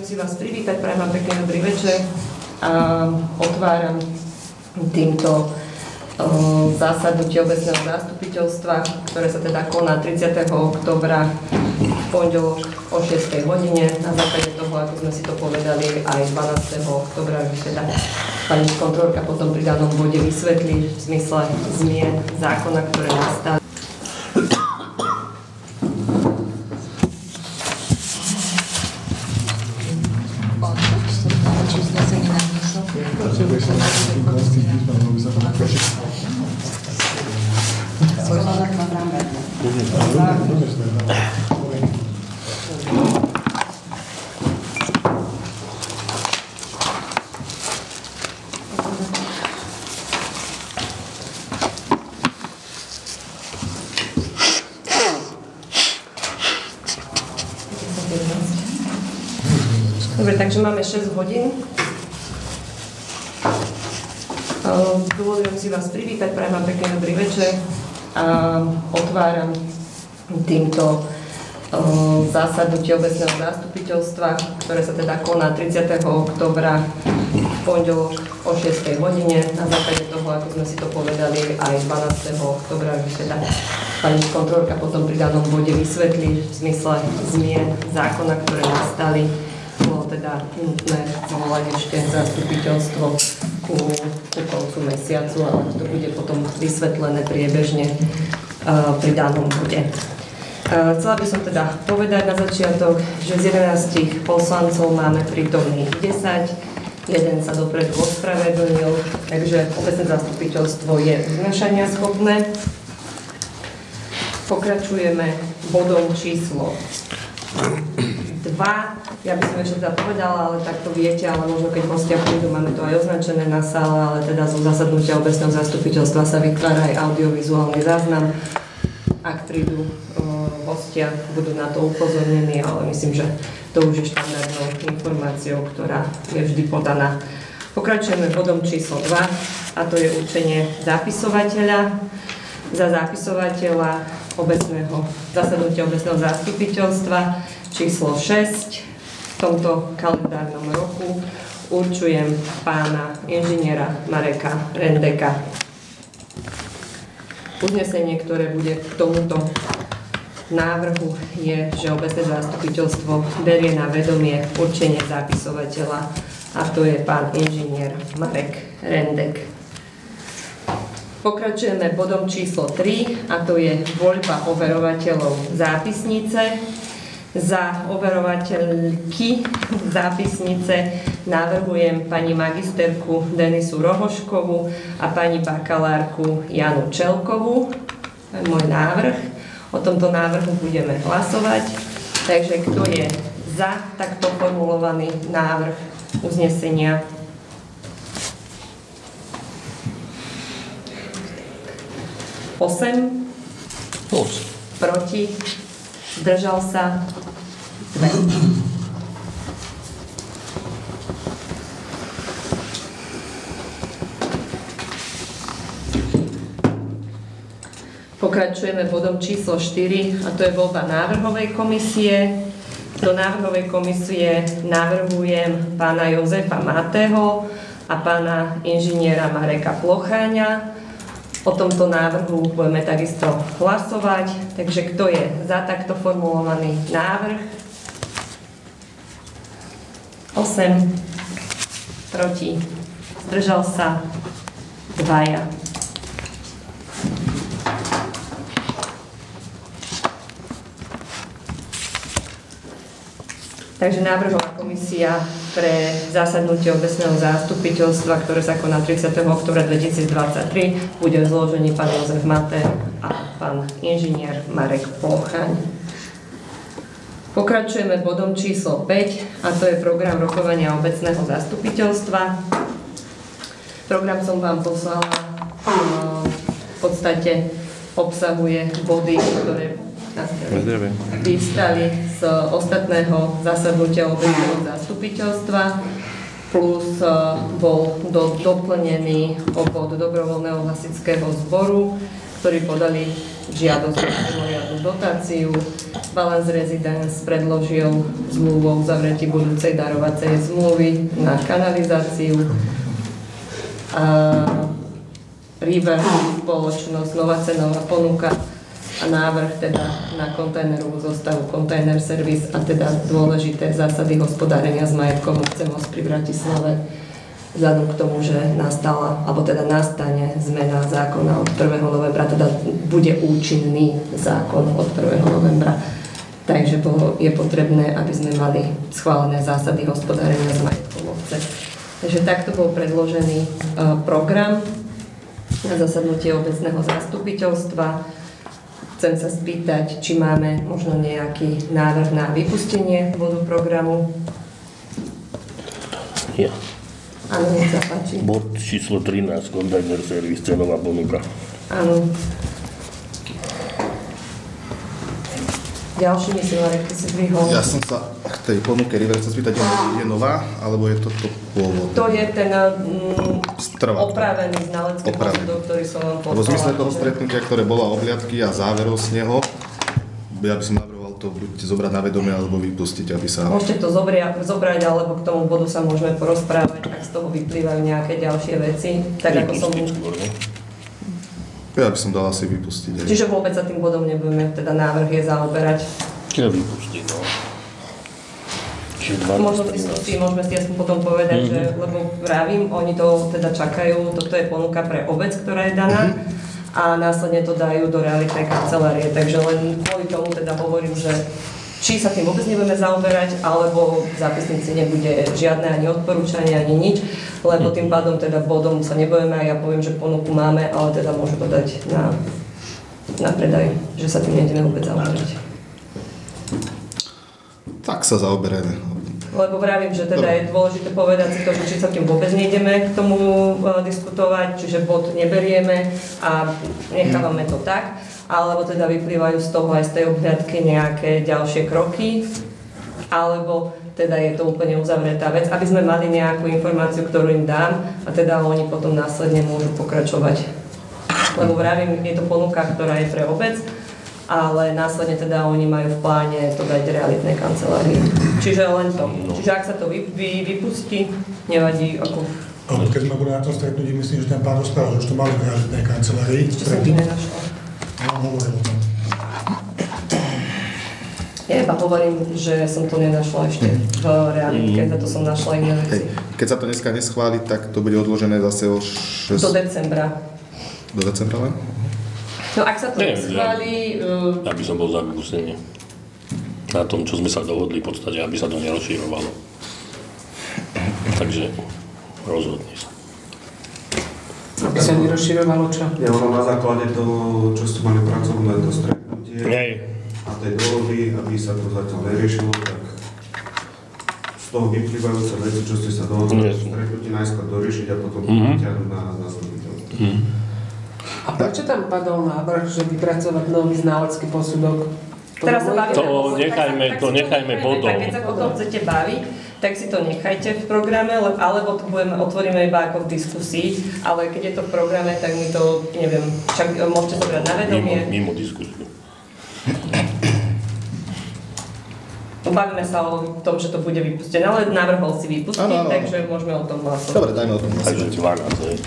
Dovolujem si vás privítať, prajem vám pekný dobrý večer a otváram týmto zasadnutie obecného zastupiteľstva, ktoré sa teda koná 30. októbra v pondelok o 6. hodine. Na základe toho, ako sme si to povedali, aj 12. októbra, teda pani kontrolórka potom pri danom bode vysvetlí v zmysle zmien zákona, ktoré nastali. Dobre, takže máme 6 hodín. Dovolujem si vás privítať, prajem vám pekný dobrý večer a otváram týmto zasadnutie obecného zastupiteľstva, ktoré sa teda koná 30. októbra v pondelok o 6. hodine. Na základe toho, ako sme si to povedali, aj 12. októbra, teda pani kontrolórka potom pri danom bode vysvetlí v zmysle zmien zákona, ktoré nastali. Bolo teda nutné zvolať ešte zastupiteľstvo ku koncu mesiacu, ale to bude potom vysvetlené priebežne pri danom bode. Chcela by som teda povedať na začiatok, že z 11 poslancov máme prítomných 10, jeden sa dopredu ospravedlnil, takže obecné zastupiteľstvo je uznášania schopné. Pokračujeme bodom číslo 2. Ja by som ešte teda povedala, ale tak to viete, ale možno keď hostia prídu, máme to aj označené na sále, ale teda zo zasadnutia obecného zastupiteľstva sa vytvára aj audiovizuálny záznam. Ak prídu hostia, budú na to upozornení, ale myslím, že to už je štandardnou informáciou, ktorá je vždy podaná. Pokračujeme bodom číslo 2 a to je určenie zapisovateľa. Za zapisovateľa zasadnutia obecného zastupiteľstva číslo 6 v tomto kalendárnom roku určujem pána inžiniera Mareka Rendeka. Uznesenie, ktoré bude k tomuto návrhu, je, že obecné zastupiteľstvo berie na vedomie určenie zapisovateľa a to je pán inžinier Marek Rendek. Pokračujeme bodom číslo 3 a to je voľba overovateľov zápisnice. Za overovateľky zápisnice navrhujem pani magisterku Denisu Rohoškovú a pani bakalárku Janu Čelkovú. To je môj návrh. O tomto návrhu budeme hlasovať. Takže kto je za takto formulovaný návrh uznesenia? Osem. Proti. Zdržal sa 2. Pokračujeme bodom číslo 4 a to je voľba návrhovej komisie. Do návrhovej komisie navrhujem pána Jozefa Matého a pána inžiniera Mareka Plocháňa. O tomto návrhu budeme takisto hlasovať, takže kto je za takto formulovaný návrh? 8. Proti. Zdržal sa 2. Takže návrhová komisia pre zasadnutie obecného zastupiteľstva, ktoré sa koná 30. októbra 2023, bude v zložení pán Jozef Mate a pán inžinier Marek Plocháň. Pokračujeme bodom číslo 5 a to je program rokovania obecného zastupiteľstva. Program som vám poslala, v podstate obsahuje body, ktoré vyvstali z ostatného zasadnutia obecného zastupiteľstva, plus bol doplnený o bod dobrovoľného hasičského zboru, ktorý podali žiadosť o mimoriadnu dotáciu. Balance Residence predložil zmluvu o uzavretí budúcej darovacej zmluvy na kanalizáciu. River spoločnosť, nová cenová ponuka a návrh teda na kontajnerovú zostavu Container Service a teda dôležité zásady hospodárenia s majetkom chce môcť pri Bratislave vzhľadom k tomu, že nastala, alebo teda nastane zmena zákona od 1. novembra, teda bude účinný zákon od 1. novembra. Takže je potrebné, aby sme mali schválené zásady hospodárenia s majetkom obce. Takže takto bol predložený program na zasadnutie obecného zastupiteľstva. Chcem sa spýtať, či máme možno nejaký návrh na vypustenie bodu programu. Ja. Áno, nech sa páči. Bod číslo 13, Container Service, cenová ponuka. Áno. Ďalší myslím, Marek, ty si zvýhol. Ja som sa k tej ponuke River chcel spýtať, je nová, alebo je to pôvod? To je ten opravený znalecký posudok, ktorý som vám poslala. Lebo v zmysle toho stretnutia, ktoré bolo ohliadky a záverov z neho, ja by som navrhoval to buď zobrať na vedomie, alebo vypustiť, aby sa... Môžete to zobrať, alebo k tomu bodu sa môžeme porozprávať, ak z toho vyplývajú nejaké ďalšie veci. Tak ako som... Ja by som dal asi vypustiť. Čiže vôbec sa tým bodom nebudeme, teda návrh je zaoberať. Ja vypustiť, no. Môžeme si aspoň potom povedať, že, lebo vravím, oni to teda čakajú, toto je ponuka pre obec, ktorá je daná a následne to dajú do realitnej kancelárie. Takže len kvôli tomu teda hovorím, že či sa tým vôbec nebudeme zaoberať, alebo v zápisnici nebude žiadne ani odporúčanie, ani nič, lebo tým pádom teda bodom sa nebudeme a ja poviem, že ponuku máme, ale teda môžu to dať na predaj, že sa tým nebudeme vôbec zaoberať. Tak sa zaoberajme. Lebo vravím, že teda je dôležité povedať si to, že či sa tým vôbec nejdeme k tomu diskutovať, čiže bod neberieme a nechávame to tak, alebo teda vyplývajú z toho aj z tej obhliadky nejaké ďalšie kroky, alebo teda je to úplne uzavretá vec, aby sme mali nejakú informáciu, ktorú im dám a teda oni potom následne môžu pokračovať. Lebo vravím, je to ponuka, ktorá je pre obec, ale následne teda oni majú v pláne to dať realitnej kancelárii. Čiže len to. Čiže ak sa to vypustí, nevadí ako... Keď sme boli na tom stretnutí, myslím, že ten pán rozprával, že už to mali v realitnej kancelárii. Ešte som to nenašla. Ja vám hovorím o tom. Ja iba hovorím, že som to nenašla ešte v realitke, za to som našla iné veci. Keď sa to dneska neschváli, tak to bude odložené zase o 6... Do decembra. Do decembra len? No ak sa to neschváli... Ja by som bol za vypustenie. Na tom, čo sme sa dohodli v podstate, aby sa to nerozširovalo. Takže rozhodni sa. Aby sa nerozširovalo čo? Ja ono na základe toho, čo ste mali pracovné to stretnutie a tej dohody, aby sa to zatiaľ neriešilo, tak z toho vyplývajúce veci, čo ste sa dohodli, stretnutie najskôr doriešiť a potom vyťahnuť na zastupiteľ. A prečo tam padol návrh, že vypracovať nový znalecký posudok? Teraz sa bavíme, to nechajme bodom. Tak keď sa potom chcete baviť, tak si to nechajte v programe, alebo to otvoríme iba ako v diskusii, ale keď je to v programe, tak mi to, neviem, však môžete zobrať na vedomie. Mimo diskusiu. Bavíme sa o tom, že to bude vypustené, ale navrhol si vypustiť, takže môžeme o tom hlasovať. Dobre, dajme o tom hlasovať. Takže 12,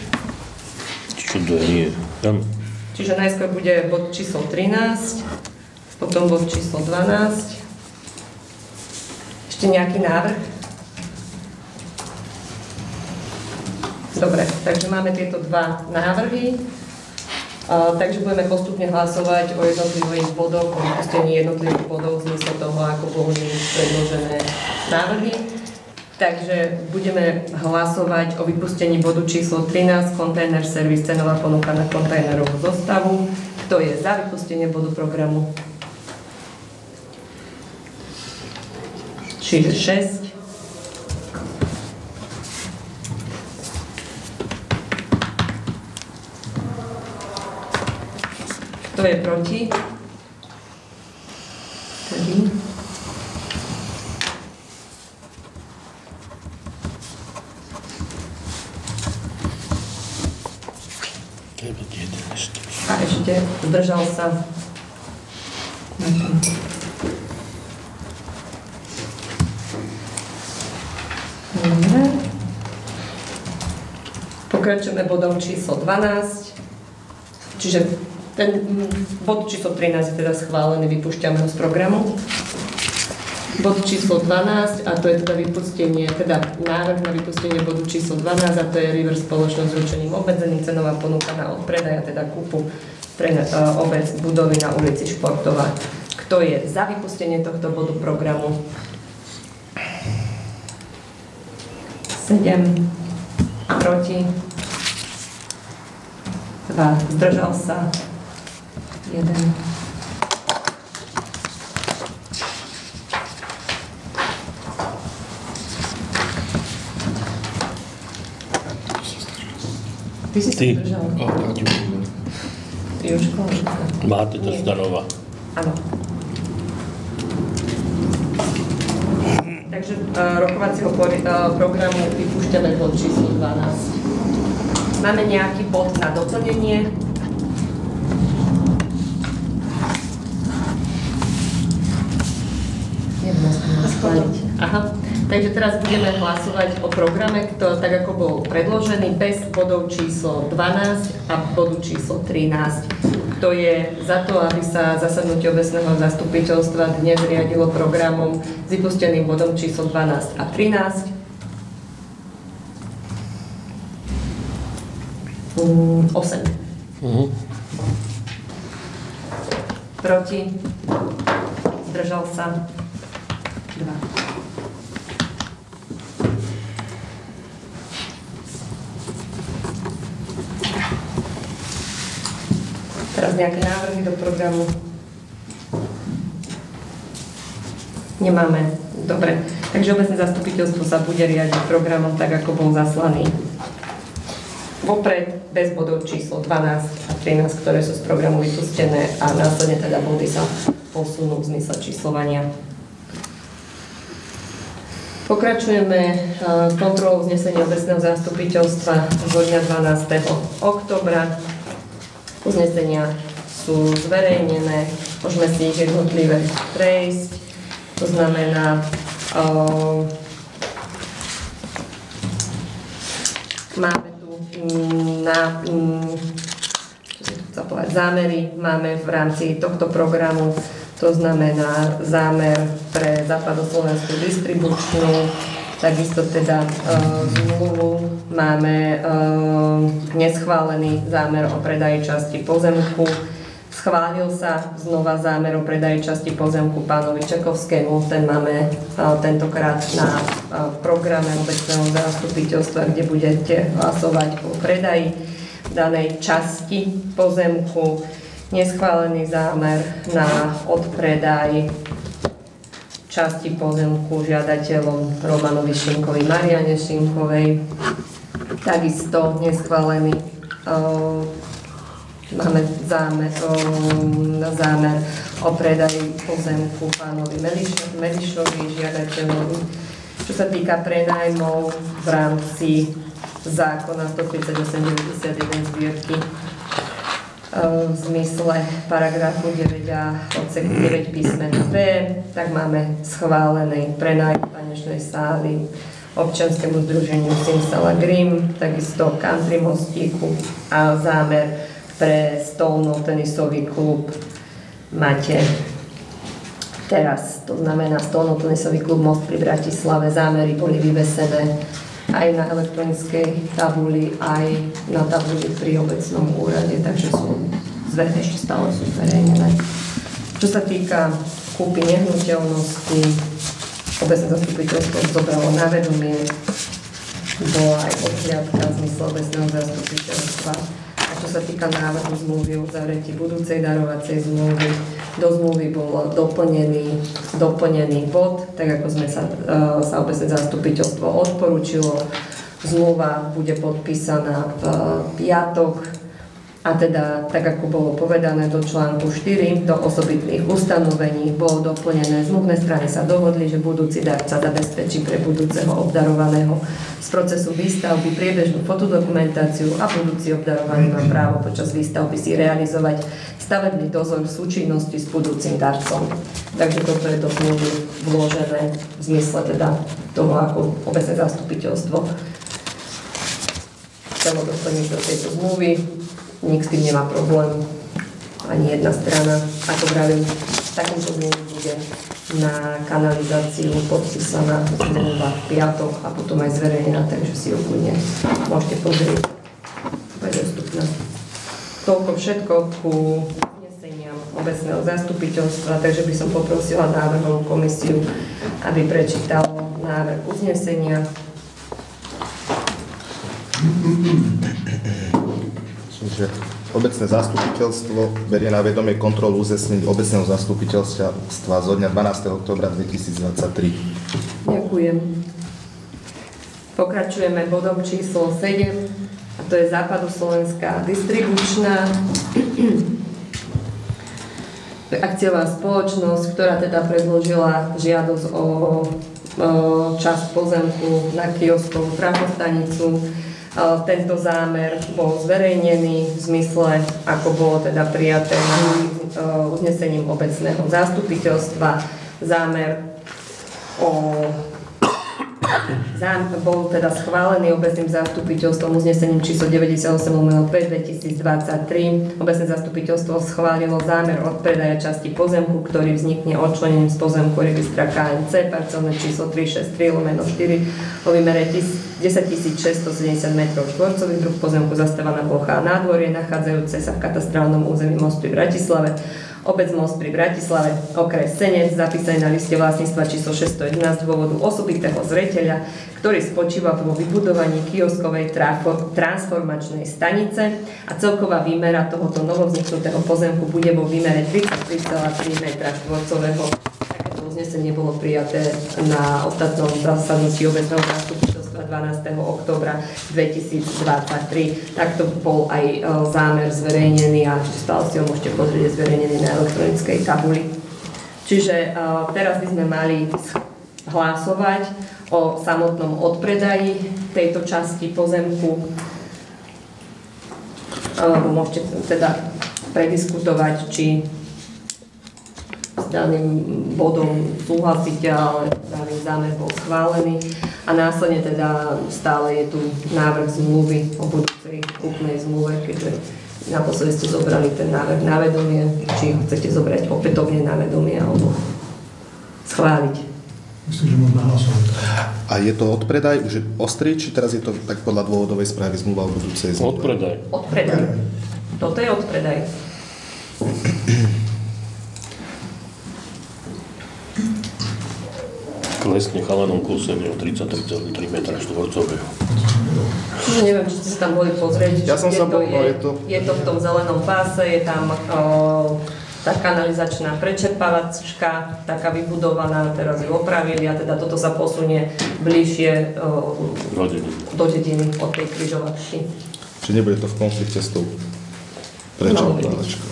čo to je? Nie. Tam. Čiže najskôr bude bod číslo 13, potom bod číslo 12. Ešte nejaký návrh? Dobre, takže máme tieto dva návrhy. Takže budeme postupne hlasovať o jednotlivých bodoch, o vypustení jednotlivých bodov v zmysle toho, ako boli predložené návrhy. Takže budeme hlasovať o vypustení bodu číslo 13, Container Service, cenová ponuka na kontajnerovú zostavu. Kto je za vypustenie bodu programu? Čiže 6. Kto je proti? 3. A ešte Ešte zdržal sa. Dobre. Pokračujeme bodom číslo 12. Čiže ten bod číslo 13 je teda schválený, vypúšťame ho z programu. Bod číslo 12, a to je teda vypustenie, teda návrh na vypustenie bodu číslo 12, a to je River spoločnosť s ručením obmedzený, cenová ponuka na odpredaj, a teda kúpu pre obec budovy na ulici Športová. Kto je za vypustenie tohto bodu programu? 7. Proti? 2. Zdržal sa? 1. Ty si sa zdržal? Jožko? Máte to Zdanova. Áno. Takže rokovacieho programu vypúšťame bod číslo 12. Máme nejaký bod na doplnenie? Aha. Takže teraz budeme hlasovať o programe, tak ako bol predložený, bez bodov číslo 12 a bodu číslo 13. Kto je za to, aby sa zasadnutie obecného zastupiteľstva dnes riadilo programom s vypusteným bodom číslo 12 a 13? 8. Proti? Zdržal sa? 2. Teraz nejaké návrhy do programu? Nemáme. Dobre. Takže obecné zastupiteľstvo sa bude riadiť programom tak, ako bol zaslaný vopred, bez bodov číslo 12 a 13, ktoré sú z programu vypustené, a následne teda body sa posunú v zmysle číslovania. Pokračujeme kontrolou uznesenia obecného zastupiteľstva zo dňa 12. októbra. Uznesenia sú zverejnené, môžeme si ich jednotlivé prejsť. To znamená, máme tu zámery, máme v rámci tohto programu, to znamená zámer pre západoslovenskú distribučnú, takisto teda zmluvu, máme neschválený zámer o predaji časti pozemku, schválil sa znova zámer o predaji časti pozemku pánovi Čekovskému, ten máme tentokrát na programe obecného zastupiteľstva, kde budete hlasovať o predaji danej časti pozemku, neschválený zámer na odpredaj časti pozemku žiadateľom Romanovi Šinkovi, Mariane Šinkovej. Takisto neschválený máme zámer o predaji pozemku pánovi Medišovi, žiadateľovi. Čo sa týka prenajmov v rámci zákona 138/91 zbierky, v zmysle paragrafu 9a odsek 9 písmen B, tak máme schválený prenajm tanečnej sály občianskému združeniu Simsala Grim, takisto Country Mostíku, a zámer pre stolno-tenisový klub máte teraz, to znamená stolno-tenisový klub Most pri Bratislave. Zámery boli vyvesené aj na elektronickej tabuli, aj na tabuli pri obecnom úrade, takže sú ešte stále sú zverejnené. Čo sa týka kúpy nehnuteľnosti, obecné zastupiteľstvo zobralo na vedomie, bola aj odhliadka v zmysle obecného zastupiteľstva. A čo sa týka návrhu zmluvy o uzavretí budúcej darovacej zmluvy, do zmluvy bol doplnený bod, tak ako sme sa obecné zastupiteľstvo odporúčilo. Zmluva bude podpísaná v piatok A teda, tak ako bolo povedané do článku 4, do osobitných ustanovení bolo doplnené, zmluvné strany sa dohodli, že budúci darca zabezpečí pre budúceho obdarovaného z procesu výstavby priebežnú fotodokumentáciu a budúci obdarovaný má právo počas výstavby si realizovať stavebný dozor v súčinnosti s budúcim darcom. Takže toto je do zmluvy vložené v zmysle teda toho, ako obecné zastupiteľstvo chcelo doplniť do tejto zmluvy. Nik s tým nemá problém, ani jedna strana. Ako vravím, v takomto zmluvu bude na kanalizáciu podpísaná zmluva v piatok a potom aj zverejnená, takže si ju kľudne môžete pozrieť. Bude dostupná. Toľko všetko ku uzneseniam obecného zastupiteľstva, takže by som poprosila návrhovú komisiu, aby prečítalo návrh uznesenia. Že obecné zastupiteľstvo berie na vedomie kontrolu uznesení obecného zastupiteľstva zo dňa 12. októbra 2023. Ďakujem. Pokračujeme bodom číslo 7, a to je Západoslovenská distribučná akciová spoločnosť, ktorá teda predložila žiadosť o časť pozemku na kioskovú trafostanicu. Tento zámer bol zverejnený v zmysle, ako bolo teda prijaté uznesením obecného zastupiteľstva. Zámer bol teda schválený obecným zastupiteľstvom uznesením číslo 98/5/2023. Obecné zastupiteľstvo schválilo zámer odpredaja časti pozemku, ktorý vznikne odčlenením z pozemku registra KNC, parcelné číslo 363/4 o výmere 10 670 m2, druh pozemku zastávaná plocha a nádvorie, nachádzajúce sa v katastrálnom území Most pri Bratislave, obec Most pri Bratislave, okres Senec, zapísaný na liste vlastníctva číslo 611 z dôvodu osobitého zreteľa, ktorý spočíva vo vybudovaní kioskovej transformačnej stanice a celková výmera tohoto novovzniknutého pozemku bude vo výmere 33,3 m2. Takéto uznesenie bolo prijaté na ostatnom zasadnutí obecného zastupiteľstva 12. októbra 2023. Takto bol aj zámer zverejnený a stále si ho môžete pozrieť, zverejnený na elektronickej tabuli. Čiže teraz by sme mali hlasovať o samotnom odpredaji tejto časti pozemku. Môžete teda prediskutovať, či s daným bodom súhlasíte, ale daný zámer bol schválený. A následne teda stále je tu návrh zmluvy o budúcej kúpnej zmluve, keďže naposledy ste zobrali ten návrh na vedomie, či ho chcete zobrať opätovne na vedomie alebo schváliť. Myslím, že môžeme hlasovať. A je to odpredaj už ostrý, či teraz je to tak podľa dôvodovej správy zmluva o budúcej zmluve? Odpredaj. Odpredaj. Toto je odpredaj. Klesne chalanom kúsenie o 33,3 m2. Neviem, či ste sa tam boli pozrieť. Ja som sa bol, je to v tom zelenom páse, je tam tá kanalizačná prečerpávačka, taká vybudovaná, teraz ju opravili a teda toto sa posunie bližšie do dediny od tej križovatky. Čiže nebude to v konflikte s tou prečerpávačkou.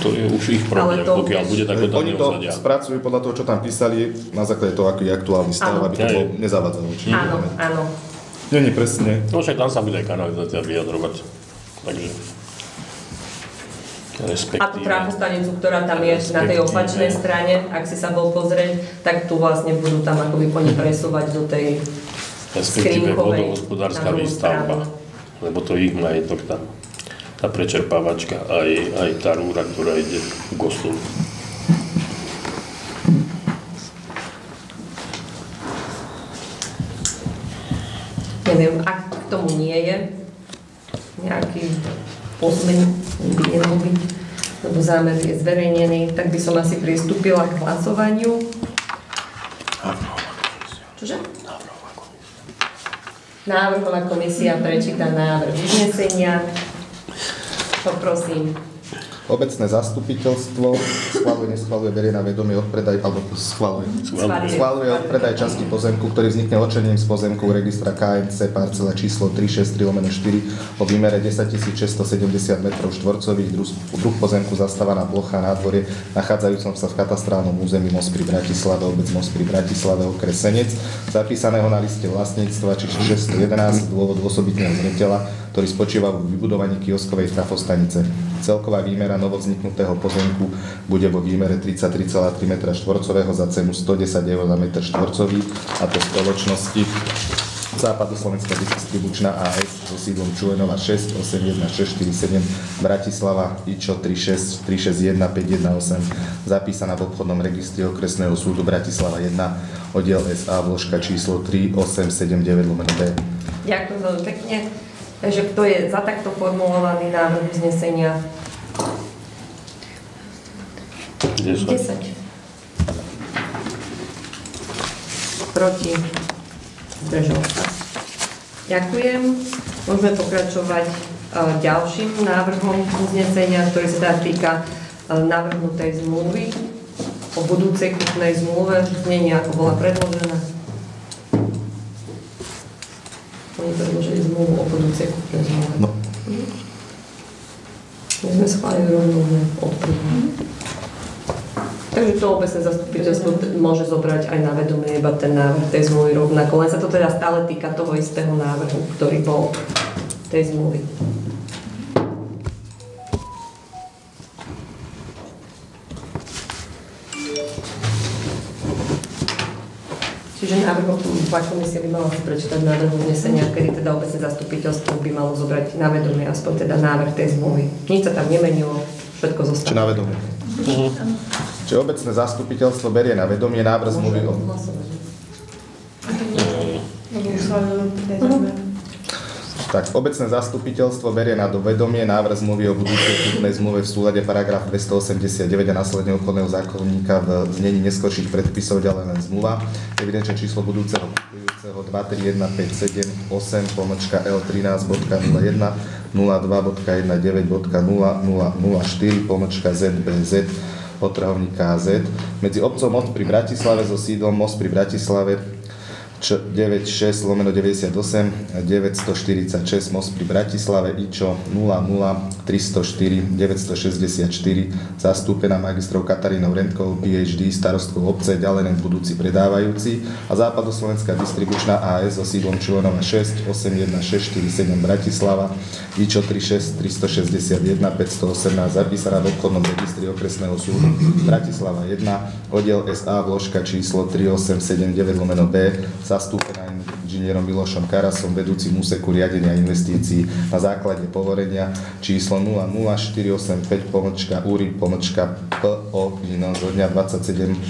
To je už ich problém, pokiaľ bude tak, to tam Oni to neusadia. spracujú podľa toho, čo tam písali, na základe toho, aký je aktuálny stav, aby to bolo nezavádzalo. Áno, áno. Nie, presne. No však tam sa bude aj kanalizácia vyjadrovať. Takže respektíve. A tú trafostanicu, ktorá tam je na tej opačnej strane, ak si sa bol pozrieť, tak tu vlastne budú tam akoby po nej presúvať do tej respektíve skrinkovej vodohospodárska na druhú výstavba. stranu. Lebo to ich majetok tam. Tá prečerpávačka, aj tá rúra, ktorá ide k kostolu. Neviem, ak k tomu nie je nejaký pozmeň, by nemohol byť, lebo zámer je zverejnený, tak by som asi pristúpila k hlasovaniu. Čože? Návrhová komisia prečíta návrh uznesenia. Poprosím Obecné zastupiteľstvo schvaľuje, neschvaľuje, berie na vedomie odpredaj, alebo schvaľuje odpredaj časti pozemku, ktorý vznikne odčlenením z pozemku registra KMC parcela číslo 363/4 o výmere 10 670 m2, druh pozemku zastávaná plocha nádvorie, nachádzajúcom sa v katastrálnom území Most pri Bratislave, obec Most pri Bratislave, okres Senec, zapísaného na liste vlastníctva číslo 611 z dôvodu osobitného zreteľa, ktorý spočíva v vybudovaní kioskovej trafostanice. Celková výmera novovzniknutého pozemku bude vo výmere 33,3 m2 za cenu 110 eur za metr štvorcový, a to spoločnosti Západoslovenská distribučná AS so sídlom Čulenova 6 81647 Bratislava IČO 36361 518, zapísaná v obchodnom registri okresného súdu Bratislava 1, oddiel SA, vložka číslo 3879/B. Ďakujem veľmi pekne. Takže kto je za takto formulovaný návrh uznesenia? 10. Proti? Zdržal sa. Ďakujem. Môžeme pokračovať ďalším návrhom uznesenia, ktorý sa týka navrhnutej zmluvy o budúcej kupnej zmluve, znenie ako bola predložená. Oni predložili zmluvu o budúcej kupnej zmluve. No. My sme schválili rovno odprúvnu. Takže to obecné zastupiteľstvo môže zobrať aj na vedomie iba ten návrh tej zmluvy rovnako. Len sa to teda stále týka toho istého návrhu, ktorý bol tej zmluvy. Čiže návrh komisia by mala prečítať návrh uznesenia, kedy teda obecné zastupiteľstvo by malo zobrať na vedomie aspoň teda návrh tej zmluvy. Nič sa tam nemenilo, všetko zostalo. Čiže na vedomie. Čiže obecné zastupiteľstvo berie na vedomie návrh zmluvy o... Tak, obecné zastupiteľstvo berie na vedomie návrh zmluvy o budúcej kupnej zmluve v súlade paragraf 289 a následne obchodného zákonníka v znení neskorších predpisov, ďalej len zmluva. Evidenčné číslo budúceho kupujúceho 23157-L13.01 02.19.0004/ZBZ podtrhovník KZ medzi obcom Most pri Bratislave so sídlom Most pri Bratislave 96/98 946 Most pri Bratislave IČO 00304 964 zastúpená magistrou Katarínou Rentkovou PhD, starostkou obce, ďalej len budúci predávajúci, a Západoslovenská distribučná AS so sídlom Čulenova 6 81647 Bratislava IČO 36361 518 zapísaná v obchodnom registri okresného súdu Bratislava 1, oddiel SA, vložka číslo 3879/B, zastúpená inžinierom Milošom Karasom, vedúcim úseku riadenia investícií na základe povorenia číslo 004-URI-PO zo dňa 27.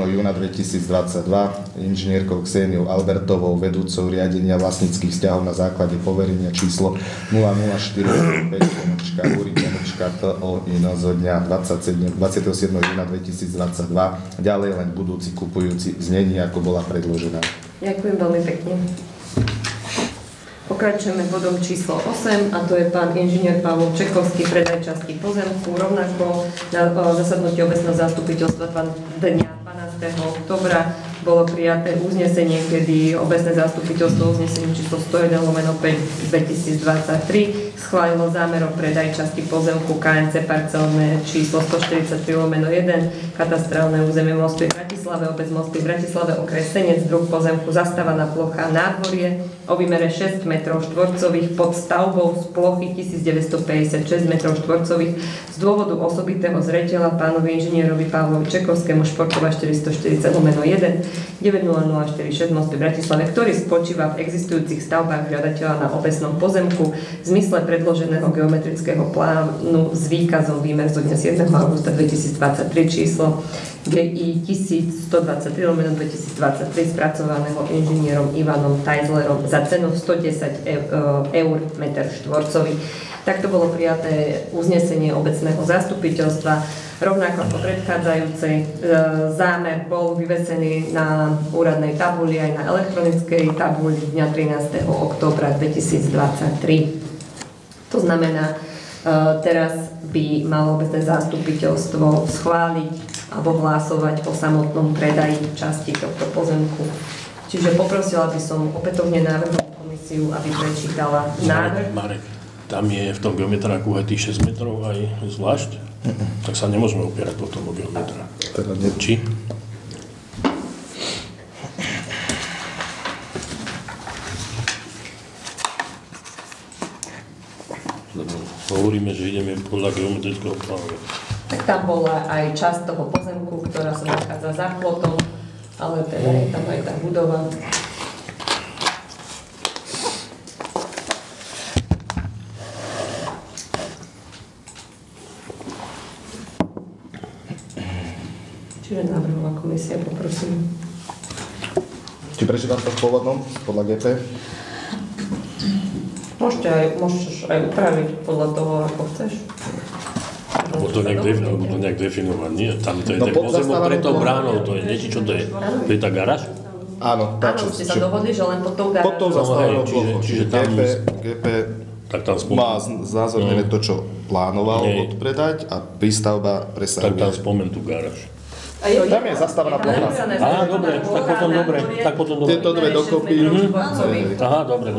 júna 2022 inžinierkou Kseniou Albertovou, vedúcou riadenia vlastníckych vzťahov na základe poverenia číslo 004-URI-PO zo dňa 27. júna 2022, ďalej len budúci kupujúci znení, ako bola predložená. Ďakujem veľmi pekne. Pokračujeme bodom číslo 8 a to je pán inžinier Pavol Čekovský, predaj časti pozemku. Rovnako na zasadnutí obecného zastupiteľstva dňa 12. októbra bolo prijaté uznesenie, kedy obecné zastupiteľstvo uznesenie číslo 101/5/2023 schválilo zámer o predaj časti pozemku KMC parcelné číslo 143/1, katastrálne územie Most pri Bratislave, obec Most pri Bratislave, okres Senec, druh pozemku zastávaná plocha nádvorie o výmere 6 m2 pod stavbou z plochy 1956 m2 z dôvodu osobitého zreteľa pánovi inžinierovi Pavlovi Čekovskému, Športová 440/1 90046 Most pri Bratislave, ktorý spočíva v existujúcich stavbách žiadateľa na obecnom pozemku v zmysle predloženého geometrického plánu s výkazom výmer zo dňa 7. augusta 2023 číslo GI 1123/2023 spracovaného inžinierom Ivanom Tajzlerom za cenu 110 eur meter štvorcový. Takto bolo prijaté uznesenie obecného zastupiteľstva. Rovnako ako predchádzajúcej zámer bol vyvesený na úradnej tabuli aj na elektronickej tabuli dňa 13. októbra 2023. To znamená, Teraz by malo obecné zastupiteľstvo schváliť alebo hlasovať o samotnom predaji časti tohto pozemku. Čiže poprosila by som opätovne návrhovú komisiu, aby prečítala návrh. Marek, tam je v tom geometráku aj tých 6 metrov aj zvlášť? Tak sa nemôžeme opierať potom o geometra. Teda nie. Či? Lebo hovoríme, že ideme podľa geometrického plánu. Tak tam bola aj časť toho pozemku, ktorá sa nachádza za plotom, ale teda je tam aj tá budova. Čiže návrhová komisia, poprosím. Či prečítam to v pôvodnom, podľa GP? Môžeš aj upraviť podľa toho, ako chceš. Alebo to nejak definovať, nie? Tam to je ten pozemok pre tou bránou, to je niečo, čo to je? To je tá garáž? Áno, tá Áno, ste sa dohodli, že len pod tou garážou. Pod tou zastávanou plochou. Čiže tam GP tak tam má znázornené to, čo plánoval odpredať a prístavba presahuje. Tak tam spomen tú garáž. Tam je zastávaná plocha. Á, dobre, tak potom dobre. Tieto dve dokopy. Aha, dobre.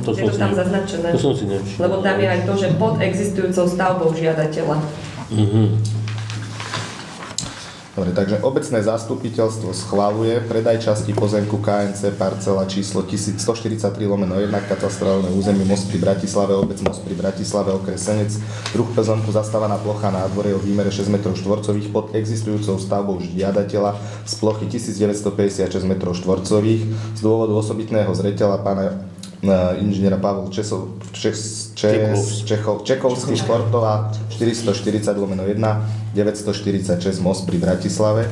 To som si tam zaznačené. To som si nevšimol. Lebo tam je aj to, že pod existujúcou stavbou žiadateľa. Dobre, takže obecné zastupiteľstvo schvaľuje predaj časti pozemku KNC parcela číslo 1143/1 katastrálne územie Most pri Bratislave, obec Most pri Bratislave, okres Senec, druh pozemku zastávaná plocha na dvore o výmere 6 m2 pod existujúcou stavbou žiadateľa z plochy 1956 m2 z dôvodu osobitného zreteľa pána inžiniera Pavel Čekovský Športová 440/1 946 Most pri Bratislave,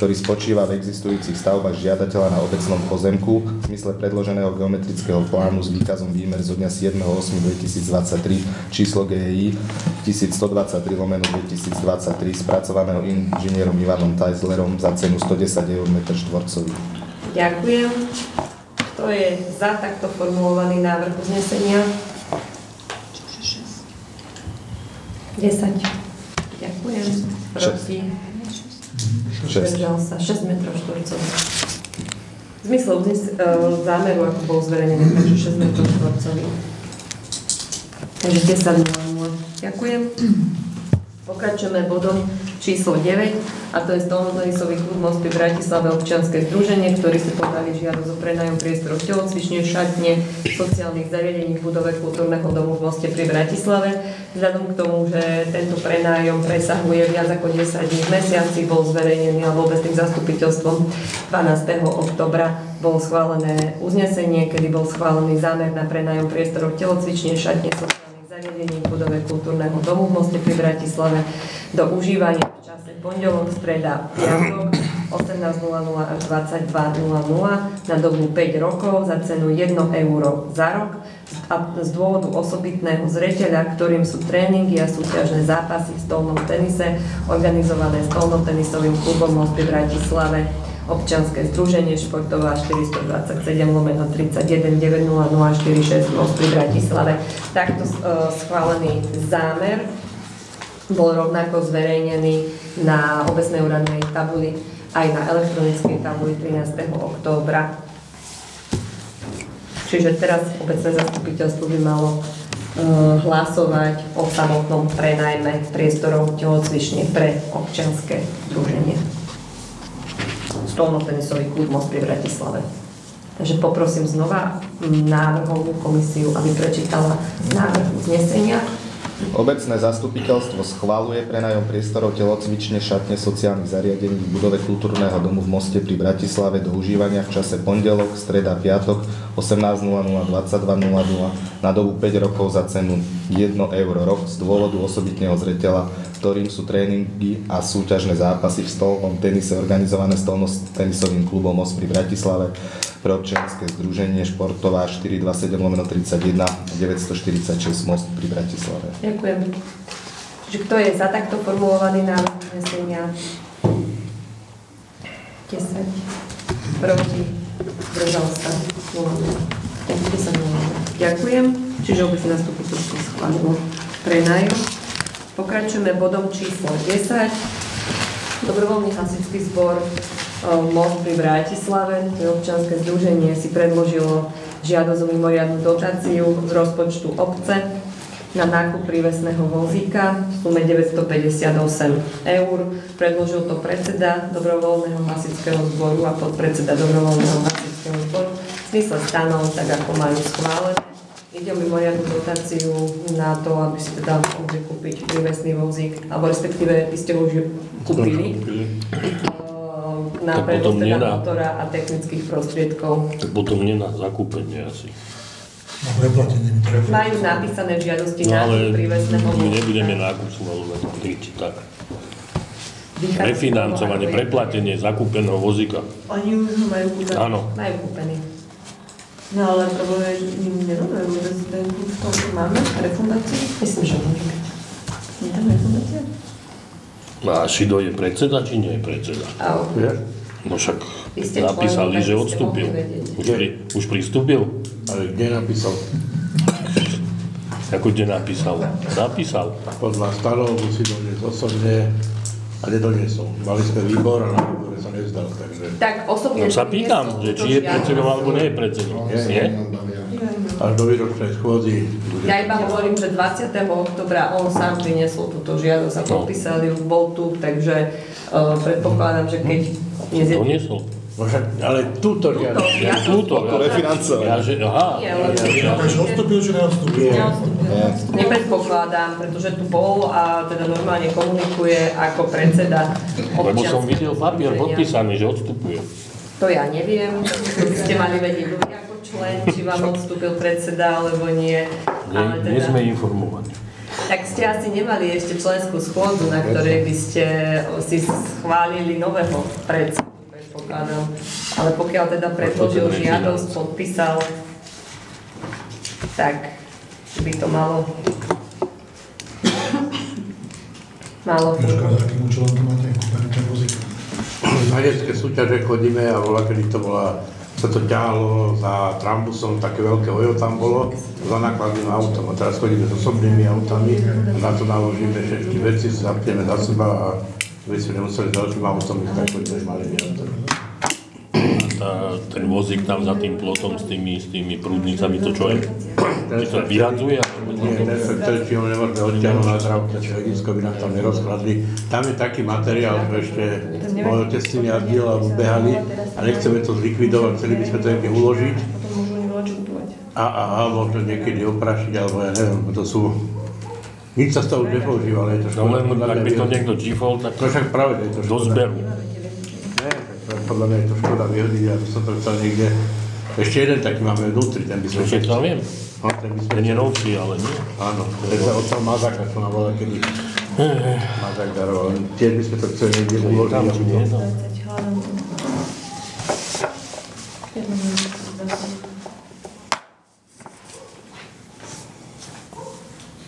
ktorý spočíva v existujúcich stavbách žiadateľa na obecnom pozemku v zmysle predloženého geometrického plánu s výkazom výmer zo dňa 7.8.2023 číslo GEI 1123/2023 spracovaného inžinierom Ivanom Tajzlerom za cenu 110 eur m2. Ďakujem. Kto je za takto formulovaný návrh uznesenia? 10. Ďakujem. Proti? 6. 6 m2. V zmysle zámeru, ako bol zverejnený, takže 6 m2. Takže 10.00. Ďakujem. Pokračujeme bodom číslo 9, a to je Stolnotenisový klub Most pri Bratislave občianske združenie, ktorí si podali žiadosť o prenajom priestorov telocvične, šatne, sociálnych zariadení v budove kultúrneho domu v Moste pri Bratislave. Vzhľadom k tomu, že tento prenájom presahuje viac ako 10 dní v mesiaci, bol zverejnený alebo obecným zastupiteľstvom 12. októbra bolo schválené uznesenie, kedy bol schválený zámer na prenájom priestorov telocvične, šatne, zariadení v budove kultúrneho domu v Moste pri Bratislave do užívania v čase pondelok, streda, piatok 18.00 až 22.00 na dobu 5 rokov za cenu 1 euro za rok a z dôvodu osobitného zreteľa, ktorým sú tréningy a súťažné zápasy v stolnom tenise organizované Stolnotenisovým klubom Most pri Bratislave občianske združenie Športová 427/31 900 46 Most pri Bratislave. Takto schválený zámer bol rovnako zverejnený na obecnej úradnej tabuli aj na elektronickej tabuli 13. októbra. Čiže teraz obecné zastupiteľstvo by malo hlasovať o samotnom prenajme priestorov telocvične pre občianske združenie. Stolnotenisový klub Most pri Bratislave. Takže poprosím znova návrhovú komisiu, aby prečítala návrh uznesenia. Obecné zastupiteľstvo schvaľuje prenajom priestorov telocvične, šatne, sociálnych zariadení v budove kultúrneho domu v Moste pri Bratislave do užívania v čase pondelok, streda, piatok 18.00 22.00 na dobu 5 rokov za cenu 1 euro rok z dôvodu osobitného zreteľa, ktorým sú tréningy a súťažné zápasy v stolnom tenise organizované Stolnotenisovým klubom Most pri Bratislave pre občianske združenie Športová 427/31 946 Most pri Bratislave. Ďakujem. Čiže kto je za takto formulovaný návrh uznesenia? 10. Proti? Zdržal sa? 0. Ďakujem. Čiže obecné zastupiteľstvo schválilo prenajú. Pokračujeme bodom číslo 10. Dobrovoľný hasičský zbor Most pri Bratislave, občianske združenie, si predložilo žiadosť o mimoriadnu dotáciu z rozpočtu obce na nákup prívesného vozíka v sume 958 eur. Predložil to predseda Dobrovoľného hasičského zboru a podpredseda Dobrovoľného hasičského zboru v zmysle stanov, tak ako majú schválené. Ide o mimoriadnu dotáciu na to, aby si teda mohli kúpiť prívesný vozík, alebo respektíve by ste ho už kúpili. Na prevoz teda motora a technických prostriedkov. Tak potom nie na zakúpenie asi. Majú napísané v žiadosti nákup prívesného vozíka. My nebudeme nákup schvaľovať, či tak. Refinancovanie, preplatenie zakúpeného vozíka. Oni už ho majú kúpený? Áno. Majú kúpený. No ale problém je, že im nedodajú rezidentu v tom, čo máme, refundáciu? Myslím, že môže byť. Je tam refundácia? A Šido je predseda, či nie je predseda? No však napísali, že odstúpil. Už pristúpil? Ale kde napísal? Ako kde napísal? Napísal. Podľa stanov musí doniesť osobne a nedoniesol. Mali sme výbor a na výbore sa nezdal, takže... Tak osobne... No sa pýtam, že či je predsedom alebo nie je predsedom. Nie? Až do výročnej schôdzi... Ja iba hovorím, že 20. oktobra on sám priniesol túto žiadosť a podpísali ju, bol tu, takže predpokladám, že keď... Doniesol? Ale túto žiadosť. Túto refinancovanie. Aha. Takže odstúpil, či neodstúpil? Nepredpokladám, pretože tu bol a teda normálne komunikuje ako predseda občianskeho. Lebo som videl papier podpísaný, že odstupuje. To ja neviem, by ste mali vedieť ako člen, či vám odstúpil predseda, alebo nie. Nie sme informovaní. Tak ste asi nemali ešte členskú schôdzu, na ktorej by ste si schválili nového predsedu. Ale pokiaľ teda predložil žiadosť, podpísal, tak by to malo Za akým účelom to máte kúpený ten vozík? Na detské súťaže chodíme a bola, kedy to bola, sa to ťahalo za trambusom, také veľké ojo tam bolo, za nákladným autom. A teraz chodíme s osobnými autami a na to naložíme všetky veci, zapneme za seba a my sme nemuseli s ďalším autom, my tak chodíme malými autami. Ten vozík tam za tým plotom s tými prúdnicami, to čo je? Či to vyhadzuje? Nie, či ho nemôžeme odtiahnuť na zdravotné stredisko, by nám tam nerozkladli. Tam je taký materiál, že ešte môj otec s tým jazdil alebo behali a nechceme to zlikvidovať, chceli by sme to niekde uložiť. A možno niekedy oprašiť, alebo ja neviem, to sú... Nič sa z toho už nepoužíva, ale je to škoda. No len ak by to niekto džifol, tak to však práve je to škoda. Do zberu. Podľa mňa je to škoda vyhodiť, ja by som to chcel niekde... Ešte jeden taký máme vnútri, ten by sme... Ešte to viem. No, ten je novší, ale nie. Áno, ten sa od toho Mazaka, čo nám bola kedy... Mazak daroval, tiež by sme to chceli niekde uložiť.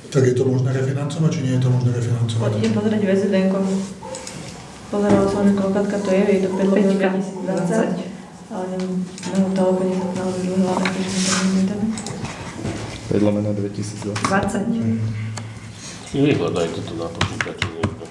Tak je to možné refinancovať, či nie je to možné refinancovať? Poďte pozrieť VZD-kom. Pozerala som, že koľkátka to je to 5 2020, ale neviem, to úplne naozaj dlhé hlavne, keď sme to neviedeme. 5/2020. Vyhľadajte to na počítači niekto.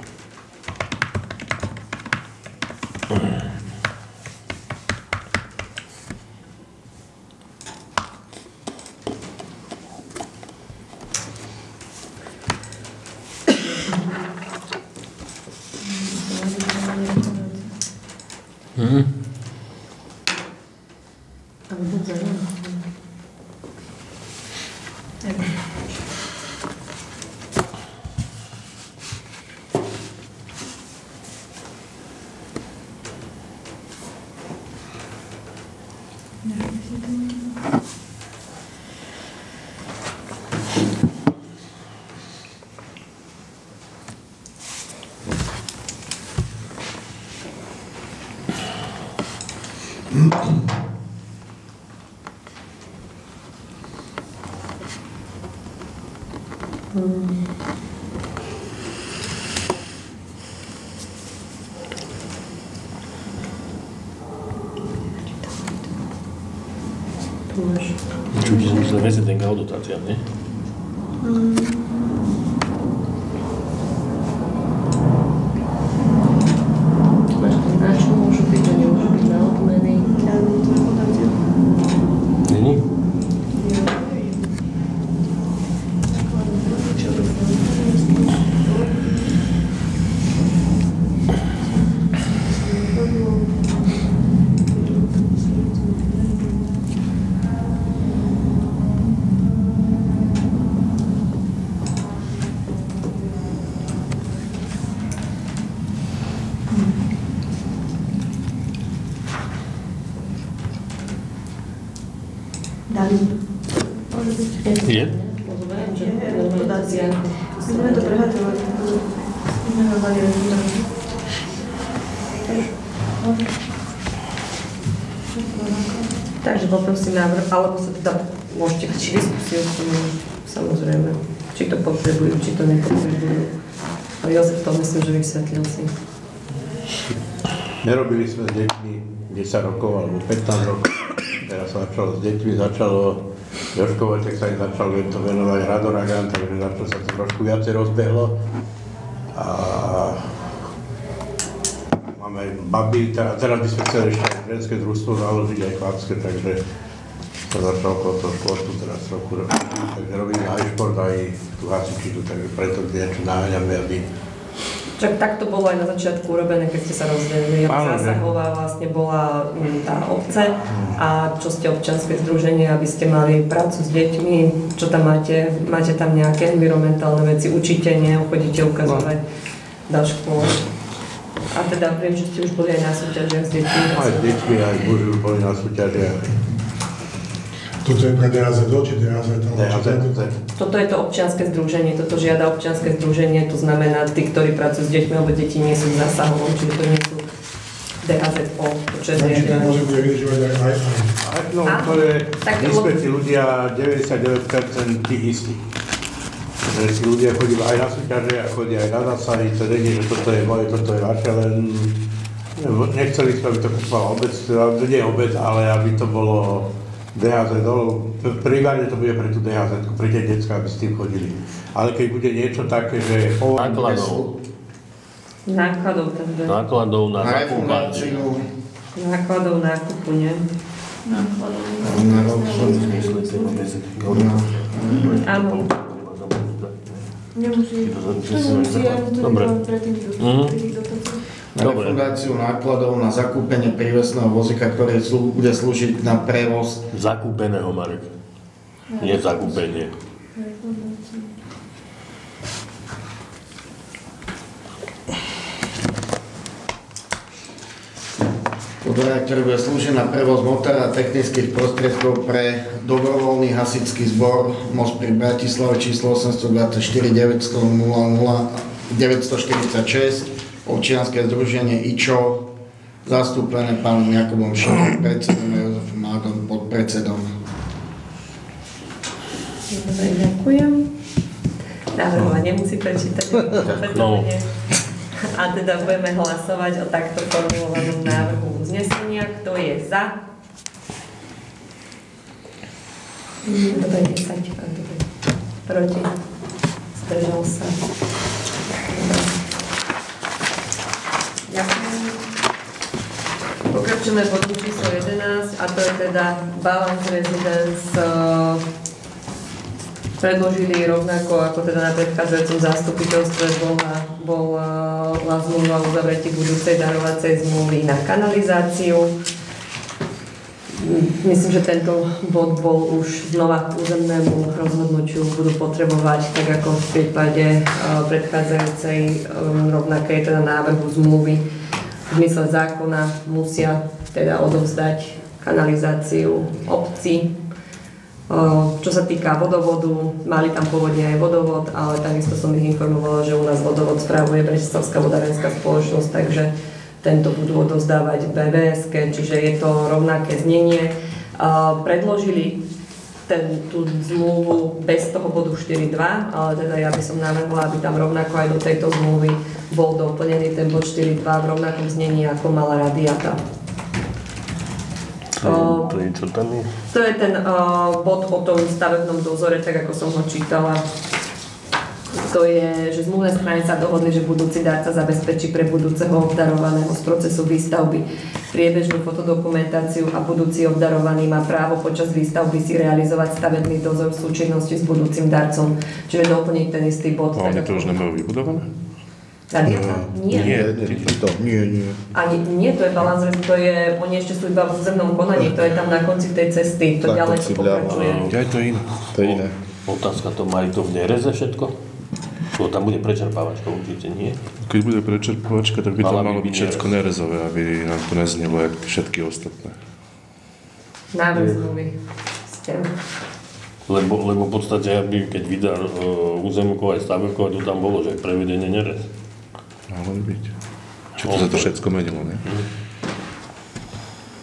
Čo by som myslel, že ten dotácia, nie? Dali. Môže byť. Je? Podácia. Musíme to prehadzovať. Musíme ho mali rezultáty. Takže poprosím návrh, alebo sa teda môžete či diskusiu s tým, samozrejme, či to potrebujú, či to nepotrebujú. Ale Jozef to myslím, že vysvetlil si. Nerobili sme s deťmi 10 rokov alebo 15 rokov. Teraz sa začalo s deťmi, Jožko Vojtek sa im začal to venovať Radoragan, takže sa to trošku viacej rozbehlo. A máme aj baby, teraz by sme chceli ešte aj ženské družstvo založiť, aj chlapské, takže to začalo okolo toho športu teraz trochu robiť. Takže robíme aj šport, aj tú hasičitu, takže preto niečo naháňame, aby... Čak tak to bolo aj na začiatku urobené, keď ste sa rozdelili. Zásahová vlastne bola tá obce a čo ste občianske združenie, aby ste mali prácu s deťmi, čo tam máte tam nejaké environmentálne veci, učíte, chodíte ukazovať do škôl. A teda viem, že ste už boli aj na súťažiach s deťmi. Aj s deťmi, aj muži už boli na súťažiach. Toto je pre DAZD, či DAZD? Toto je to občianske združenie, toto žiada občianske združenie, to znamená tí, ktorí pracujú s deťmi, alebo deti nie sú v zásahovom, čiže to nie sú DAZO, čo je zriadené. Či to môže bude využívať aj. No, to je, my sme tí ľudia 99% tých istých. Že tí ľudia chodí aj na súťaže a chodia aj na zásahy, to nie, že toto je moje, toto je vaše, len nechceli sme, aby to kúpala obec, nie obec, ale aby to bolo DHZ, primárne to bude pre tú DHZ, pre tie decká, aby s tým chodili. Ale keď bude niečo také, že... Nákladov na zakúpanie. Nákladov nákupu, nie? Áno. Nemusí. Dobre. Na refundáciu nákladov na zakúpenie prívesného vozíka, ktoré bude slúžiť na prevoz. Zakúpeného, Marek. Nie zakúpenie. Podľa, ktorý bude slúžiť na prevoz motora a technických prostriedkov pre dobrovoľný hasičský zbor Most pri Bratislave číslo 824 900 00 946 občianske združenie IČO, zastúpené pánom Jakubom Šimom, predsedom a Jozefom Mádom, podpredsedom. Dobre, ďakujem. Návrhová nemusí prečítať. No. A teda budeme hlasovať o takto formulovanom návrhu uznesenia. Kto je za? Dobre, 10. Proti? Zdržal sa. Ďakujem. Pokračujeme bodu číslo 11 a to je teda Balance Residence. Predložili rovnako ako teda na predchádzajúcom zastupiteľstve bola zmluva o uzavretí budúcej darovacej zmluvy na kanalizáciu. Myslím, že tento bod bol už znova k územnému rozhodnutiu budú potrebovať, tak ako v prípade predchádzajúcej rovnakej teda návrhu zmluvy. V zmysle zákona musia teda odovzdať kanalizáciu obci. Čo sa týka vodovodu, mali tam pôvodne aj vodovod, ale takisto som ich informovala, že u nás vodovod spravuje Bratislavská vodárenská spoločnosť, takže tento budú odovzdávať BVS-ke, čiže je to rovnaké znenie. Predložili tú zmluvu bez toho bodu 4.2, ale teda ja by som navrhla, aby tam rovnako aj do tejto zmluvy bol doplnený ten bod 4.2 v rovnakom znení, ako mala Radiata. To je čo tam je? To je ten bod o tom stavebnom dozore, tak ako som ho čítala. To je, že zmluvné strany sa dohodli, že budúci darca zabezpečí pre budúceho obdarovaného z procesu výstavby priebežnú fotodokumentáciu a budúci obdarovaný má právo počas výstavby si realizovať stavebný dozor v súčinnosti s budúcim darcom. Čiže doplniť ten istý bod. A oni to už nemajú vybudované? Nie. Nie, to je balans, to je, oni ešte sú iba v územnom konaní, to je tam na konci tej cesty, to ďalej to pokračuje. Ja, to je iné. To je iné. Otázka, to majú to v nereze všetko? To tam bude prečerpávačka, určite nie. Keď bude prečerpávačka, tak by to malo byť všetko nerezové, aby nám to neznelo, jak všetky ostatné. Návrh zmluvy. Lebo v podstate, keď vydal územkov aj stavebkov, to tam bolo, že prevedenie nerez. Mohlo by byť. Čo to sa to všetko menilo, ne?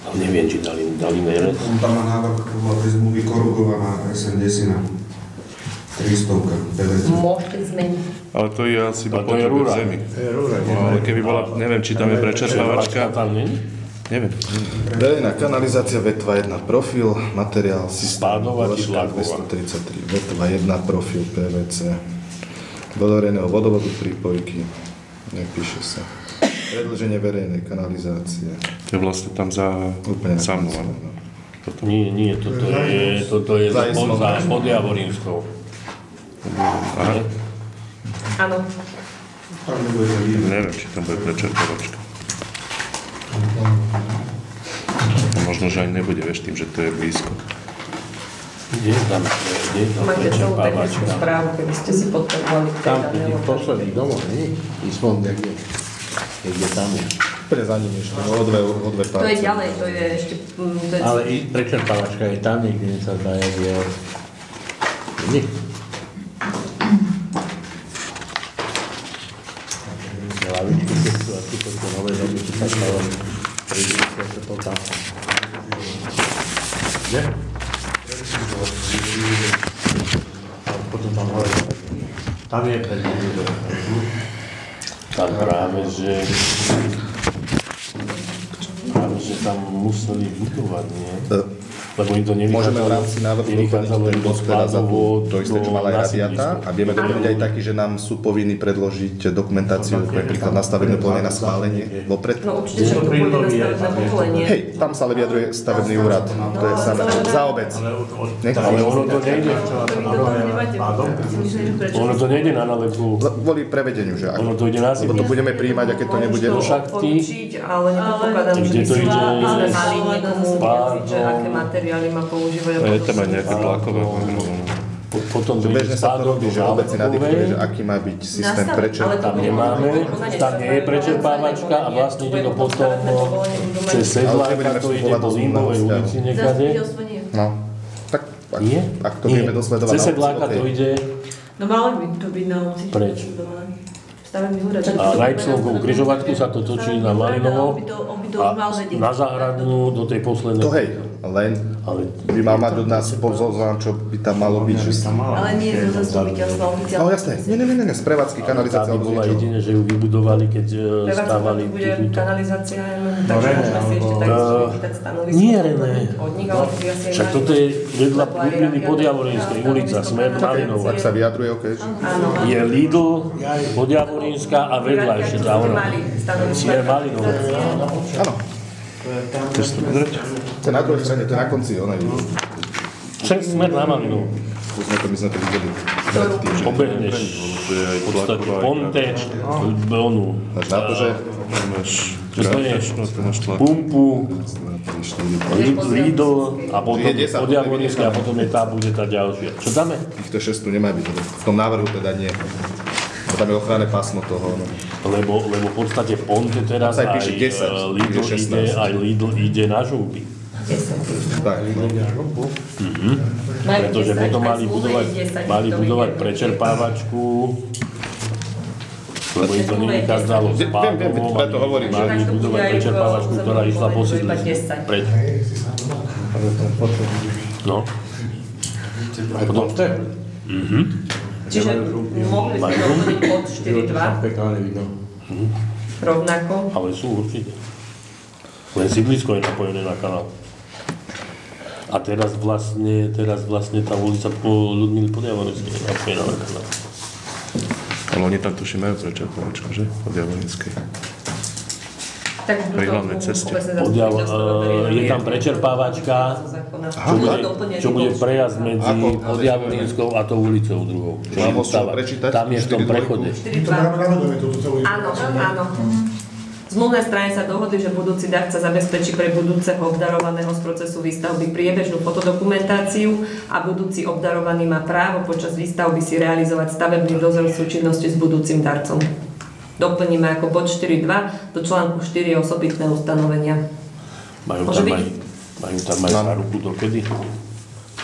Ale neviem, či dali nerez. Tam má návrh, bola tej zmluvy korugovaná SN10 300 PVC. Môžete zmeniť. Ale to je asi iba potreby v zemi. Ale keby bola, neviem, či tam je prečerpávačka. Tam nie? Neviem. Verejná kanalizácia, vetva 1, profil, materiál, systém, Spádová či dĺžka tlaková? 233, vetva 1, profil, PVC, vodoverejného vodovodu, prípojky, nepíše sa. Predĺženie verejnej kanalizácie. To je vlastne tam za mnou. Nie, toto je za Podjavorinskou. Aha. Áno. Neviem, či tam bude prečerpávačka. Možno, že ani nebude, vieš, tým, že to je blízko. Kde je tam Máte celú technickú prečerpávačka? správu, keby ste si potrebovali Tam v posledných domoch, nie? Písmom niekde. Niekde tam je. Pre za ním ešte, o dve To je ďalej, to je ešte... Ale i prečerpávačka je tam niekde, sa zdá, jak je... Nie. Lavičky, keď sú asi toto nové doby, či sa stalo, príde sa to tam. Kde? A potom tam hore. Tam je pred nimi. Tam práve, že tam museli budovať, nie? Lebo im to Môžeme v rámci návrhu doplniť ten bod teda za to isté, čo mala aj radiata a vieme doplniť aj taký, že nám sú povinní predložiť dokumentáciu, napríklad nastavené povolenie na schválenie vopred. No určite, že to pôjde na stavebné povolenie. Hej, tam sa ale vyjadruje stavebný úrad, to je samé, za obec. Ale ono to nejde. Ono to nejde na nálepku. Kvôli prevedeniu, že Ono to ide na lebo to budeme prijímať, a keď to nebude... Určiť, ale nepredpokladám, že by sme mali niekomu vyjadriť, že aké materiály má používať. Je tam aj nejaké tlaková. Potom to Bežne sa to robí, že obec si nadiktuje, že aký má byť systém prečerpávania. Tam nemáme, tam nie je prečerpávačka a vlastne ide to potom cez Sedláka, to ide po Límovej ulici niekade. No, tak ak to vieme dosledovať cez Sedláka to ide... No malo by to byť na obci. Preč? Stavebný úrad. A na Ypsilonkovú križovatku sa to točí na Malinovo a na Záhradnú do tej poslednej. To hej, len by mal mať od nás pozornosť, čo by tam malo byť. Ale nie je to zastupiteľstvo oficiálne. No jasné, nie, z prevádzky kanalizácie. Tá by bola jedine, že ju vybudovali, keď stávali bude túto. kanalizácia, takže môžeme si ešte tak vypýtať stanovisko. Nie, René. Od nich, ale to by asi Však toto je vedľa Podjavorínskej ulica, smer Malinova. Ak sa vyjadruje, OK. Je Lidl, Podjavorínska a vedľa ešte tá ona. Smer Malinova. Áno. To je na druhej strane, to je na konci, ona je. Smer na Malinovu. My sme to videli. Obehneš v podstate Ponteč, onu. Na to, že dostaneš pumpu, Lidl a potom Podjavorínska a potom je tá, bude tá ďalšia. Čo dáme? Týchto 6 tu nemá byť, v tom návrhu teda nie. Tam je ochranné pásmo toho. Lebo v podstate Ponte teraz aj Lidl ide na žúby. Tak, no. Pretože potom mali budovať prečerpávačku, lebo im to nevykázalo spádovom, mali budovať prečerpávačku, ktorá išla po sídlisku. Preč? No. Aj Ponte? Čiže mohli sme dohodniť pod 4.2 rovnako. Ale sú určite. Len sídlisko je napojené na kanál. A teraz vlastne tá ulica po Ľudmily Podjavorínskej je napojená na kanál. Ale oni tam tuším majú prečerpávačku, že? Podjavorínskej. Pri hlavnej ceste. Je tam prečerpávačka, čo bude prejazd medzi Podjavorínskou a tou ulicou druhou. Tam je v tom prechode. Áno. Zmluvné strany sa dohodli, že budúci darca zabezpečí pre budúceho obdarovaného z procesu výstavby priebežnú fotodokumentáciu a budúci obdarovaný má právo počas výstavby si realizovať stavebný dozor v súčinnosti s budúcim darcom. Doplníme ako bod 4.2 do článku 4 osobitné ustanovenia. Majú tam aj záruku dokedy?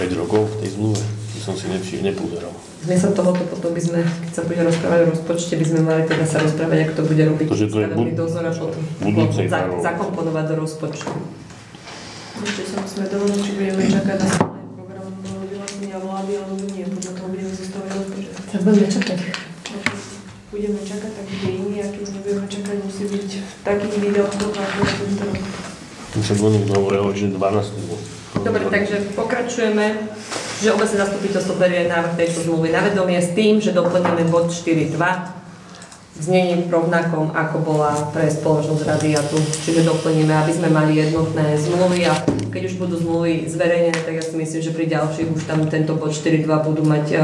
5 rokov v tej zmluve, to som si nepozeral. Zmysel tohoto potom by sme, keď sa bude rozprávať o rozpočte, by sme mali teda sa rozprávať, ako to bude robiť stavebný dozor a potom zakomponovať do rozpočtu. Ešte sa musíme dohodnúť, či budeme čakať na schválenie programu vyhlásenia vlády, alebo nie, podľa toho budeme zostavať rozpočet. Tak budeme čakať. Budeme čakať, tak bude iný, a keď nebudeme čakať, musí byť v takých výdavkoch, ako je tento rok. My sa budeme hovoril, že 12. Dobre, takže pokračujeme, že obecné zastupiteľstvo berie návrh tejto zmluvy na vedomie s tým, že doplníme bod 4.2 znením rovnakom, ako bola pre spoločnosť Radiatu. Čiže doplníme, aby sme mali jednotné zmluvy a keď už budú zmluvy zverejnené, tak ja si myslím, že pri ďalších už tam tento bod 4.2 budú mať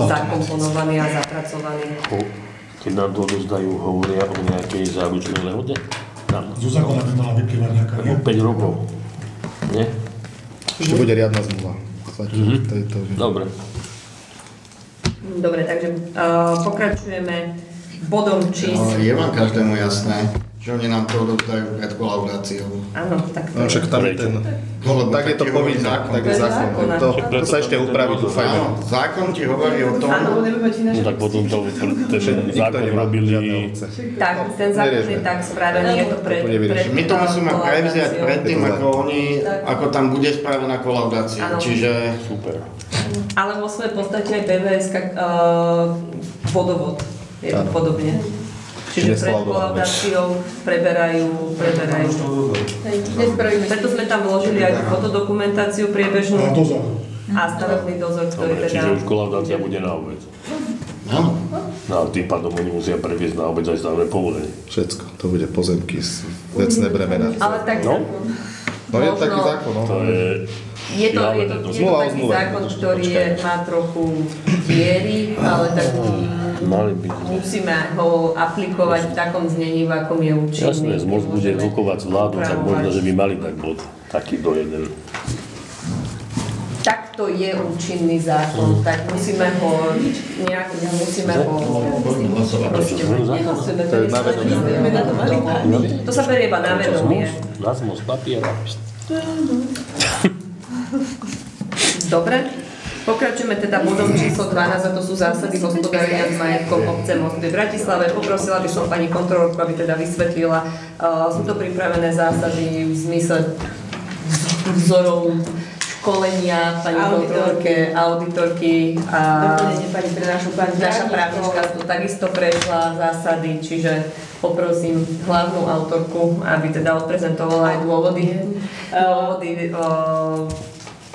zakomponovaný a zapracovaný. Keď nám to odozdajú, hovoria o nejakej záručnej lehote? Zo zákona by mala vyplývať nejaká... 5 rokov. Nie? Ešte bude riadna zmluva. Dobre. Dobre, takže pokračujeme bodom číslo. Je vám každému jasné, že oni nám to odovzdajú pred kolaudáciou. Áno, tak to však tam je ten... Tak je to povinný zákon. Tak je zákon. To sa ešte upraví, dúfajme. Áno, zákon ti hovorí o tom... Áno, no tak potom to ten zákon robili... Tak, ten zákon je tak spravený, je to pred my to musíme prevziať predtým, ako tam bude spravená kolaudácia. Čiže... Super. Ale vo svojej podstate aj BVS vodovod. Je to podobne. Čiže pred kolaudáciou preberajú. Preto sme tam vložili aj fotodokumentáciu priebežnú a stavebný dozor, ktorý teda... Čiže už kolaudácia bude na obec. Áno. No a tým pádom oni musia previesť na obec aj stavebné povolenie. Všetko. To bude pozemky, vecné bremena. Ale tak... No je taký zákon, no. Je to taký zákon, ktorý má trochu diery, ale tak musíme ho aplikovať v takom znení, v akom je účinný. Jasné, zmoc bude rokovať s vládou, tak možno, že by mali tak bod takýto jeden. Takto je účinný zákon, tak musíme ho nejak, to sa berie iba na vedomie. Zazmoc papiera. Dobre, pokračujeme teda bodom číslo 12 a to sú zásady hospodárenia s majetkom obce Mosty v Bratislave. Poprosila by som pani kontrolórku, aby teda vysvetlila, sú to pripravené zásady v zmysle vzorov školenia pani kontrolórke, auditorky a naša právnička tu takisto prešla zásady, čiže poprosím hlavnú autorku, aby teda odprezentovala aj dôvody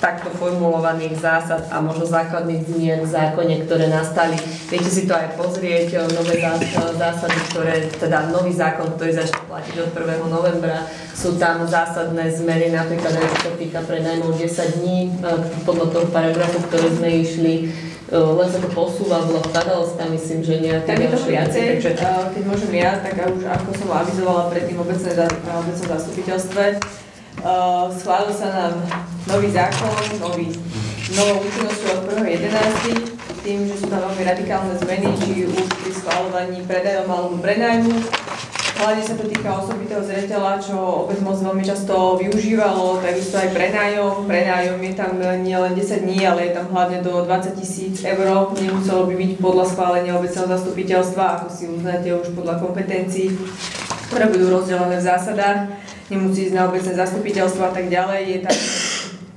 takto formulovaných zásad a možno základných zmien v zákone, ktoré nastali. Viete si to aj pozrieť, nové zásady, teda nový zákon, ktorý začne platiť od 1. novembra. Sú tam zásadné zmeny, napríklad aj čo sa týka prenajmov 10 dní, podľa toho paragrafu, ktoré sme išli. Len sa to posúva, vkladalo sa tam, myslím, že nejaké ďalšie viacej. Keď môžem ja, tak už ako som avizovala predtým na obecnom zastupiteľstve, schválil sa nám nový zákon, novou účinnosťou od 1.11. tým, že sú tam veľmi radikálne zmeny, či už pri schvaľovaní predajom alebo prenajmu. Hlavne sa to týka osobitého zreteľa, čo obec moc veľmi často využívalo, takisto aj prenájom. Prenájom je tam nie len 10 dní, ale je tam hlavne do 20 000 eur. Nemuselo by byť podľa schválenia obecného zastupiteľstva, ako si uznáte už podľa kompetencií, ktoré budú rozdelené v zásadách. Nemusí ísť na obecné zastupiteľstvo a tak ďalej. Je tam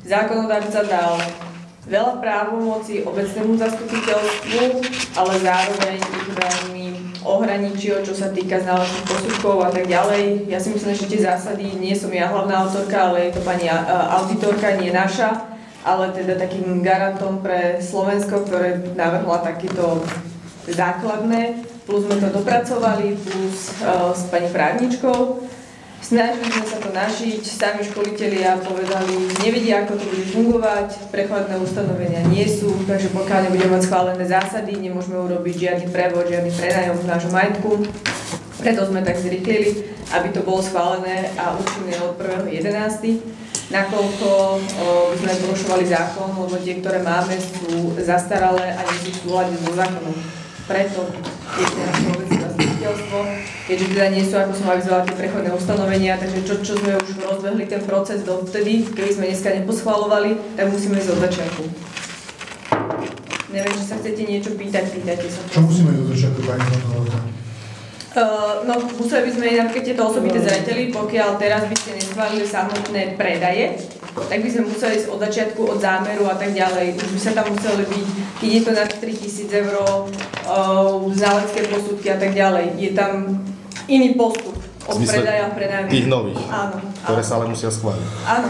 zákonodárca dal veľa právomocí obecnému zastupiteľstvu, ale zároveň ich veľmi ohraničil, čo sa týka znaleckých posudkov a tak ďalej. Ja si myslím, že tie zásady, nie som ja hlavná autorka, ale je to pani auditorka, nie naša, ale teda takým garantom pre Slovensko, ktoré navrhla takéto základné, plus sme to dopracovali, plus s pani právničkou. Snažili sme sa to našiť, sami školitelia povedali, nevedia, ako to bude fungovať, prechodné ustanovenia nie sú, takže pokiaľ nebudeme mať schválené zásady, nemôžeme urobiť žiadny prevod, žiadny prenajom v nášho majetku. Preto sme tak zrychlili, aby to bolo schválené a účinné od 1.11. Nakoľko by sme porušovali zákon, lebo tie, ktoré máme, sú zastaralé a nie sú v súlade so zákonom. Preto je naše obecné zastupiteľstvo keďže teda nie sú, ako som avizovala, tie prechodné ustanovenia, takže čo sme už rozbehli ten proces dovtedy, keby sme dneska neposchvalovali, tak musíme ísť od začiatku. Neviem, či sa chcete niečo pýtať, pýtajte sa. Čo musíme ísť od začiatku, pani Zlatová? No, museli by sme napríklad tieto osobité zretely, pokiaľ teraz by ste neschválili samotné predaje, tak by sme museli ísť od začiatku, od zámeru a tak ďalej. Už by sa tam museli byť, keď je to na 3 000 eur, znalecké posudky a tak ďalej. Je tam iný postup od predaja a prenájmu. Tých nových, áno, ktoré sa ale musia schváliť. Áno.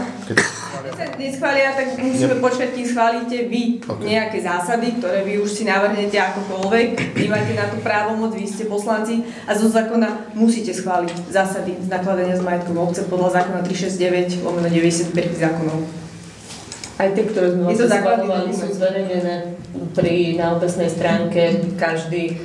Keď sa neschvália, tak musíme počkať, kým schválite vy nejaké zásady, ktoré vy už si navrhnete akokoľvek. Vy máte na to právomoc, vy ste poslanci a zo zákona musíte schváliť zásady z nakladania s majetkom obce podľa zákona 369/95 zákonov. Aj tie, ktoré sme vlastne schváľovali, sú zverejnené na obecnej stránke. Každý,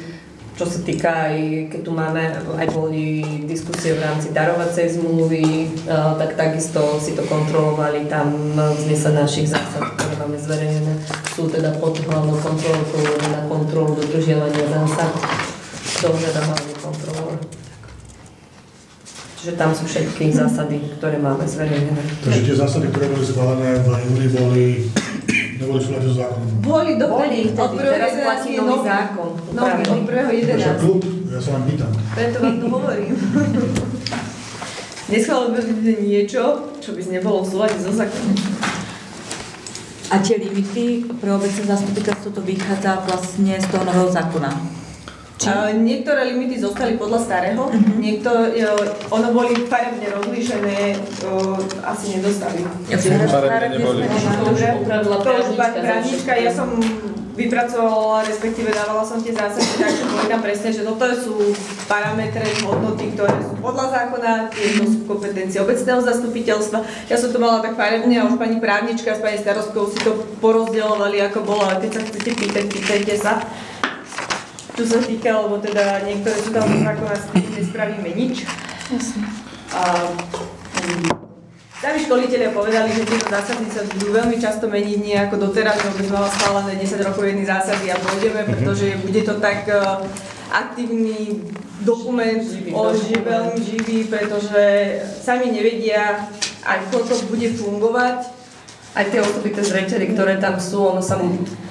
čo sa týka aj, keď tu máme, aj boli diskusie v rámci darovacej zmluvy, tak takisto si to kontrolovali tam v zmysle našich zásad, ktoré máme zverejnené. Sú teda pod hlavnou kontrolou na kontrolu dodržiavania zásad. Dohľada hlavný kontrolór. Čiže tam sú všetky zásady, ktoré máme zverejnené. Takže tie zásady, ktoré boli schválené v júli, neboli v súlade so zákonom? Boli dovtedy. Teraz platí nový zákon. Nový, od 1.11. Ja sa vám pýtam. Preto vám to hovorím. Neschváľovali niečo, čo by nebolo v súlade so zákonom. A tie limity pre obecné zastupiteľstvo to vychádza vlastne z toho nového zákona? Niektoré limity zostali podľa starého, ono boli farebne rozlíšené, asi nedostali. Farebne neboli. To už pani právnička, ja som vypracovala, respektíve dávala som tie zásady tak, že boli tam presne, že toto sú parametre, hodnoty, ktoré sú podľa zákona, tieto sú kompetencie obecného zastupiteľstva. Ja som to mala tak farebne a už pani právnička s pani starostkou si to porozdeľovali, ako bolo, a keď sa chcete pýtať, pýtajte sa. Čo sa týka, lebo teda niektoré sú tam zákona, s tým nespravíme nič. Sami školitelia povedali, že tieto zásady sa budú veľmi často meniť, nie ako doteraz, lebo sme mali schválené 10 rokov jedny zásady a pôjdeme, pretože bude to tak aktívny dokument, veľmi živý, pretože sami nevedia, ako to bude fungovať. Aj tie osobité zretely, ktoré tam sú, ono sa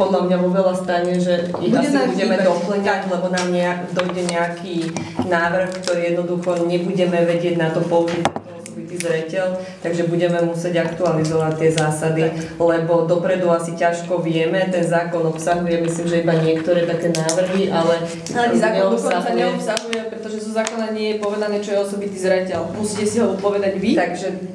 podľa mňa vo veľa stane, že ich asi budeme doplňať, lebo nám dojde nejaký návrh, ktorý jednoducho nebudeme vedieť na to použiť osobitý zreteľ, takže budeme musieť aktualizovať tie zásady, lebo dopredu asi ťažko vieme, ten zákon obsahuje, myslím, že iba niektoré také návrhy, ale zákon dokonca neobsahuje, pretože zo zákona nie je povedané, čo je osobitý zreteľ. Musíte si ho povedať vy,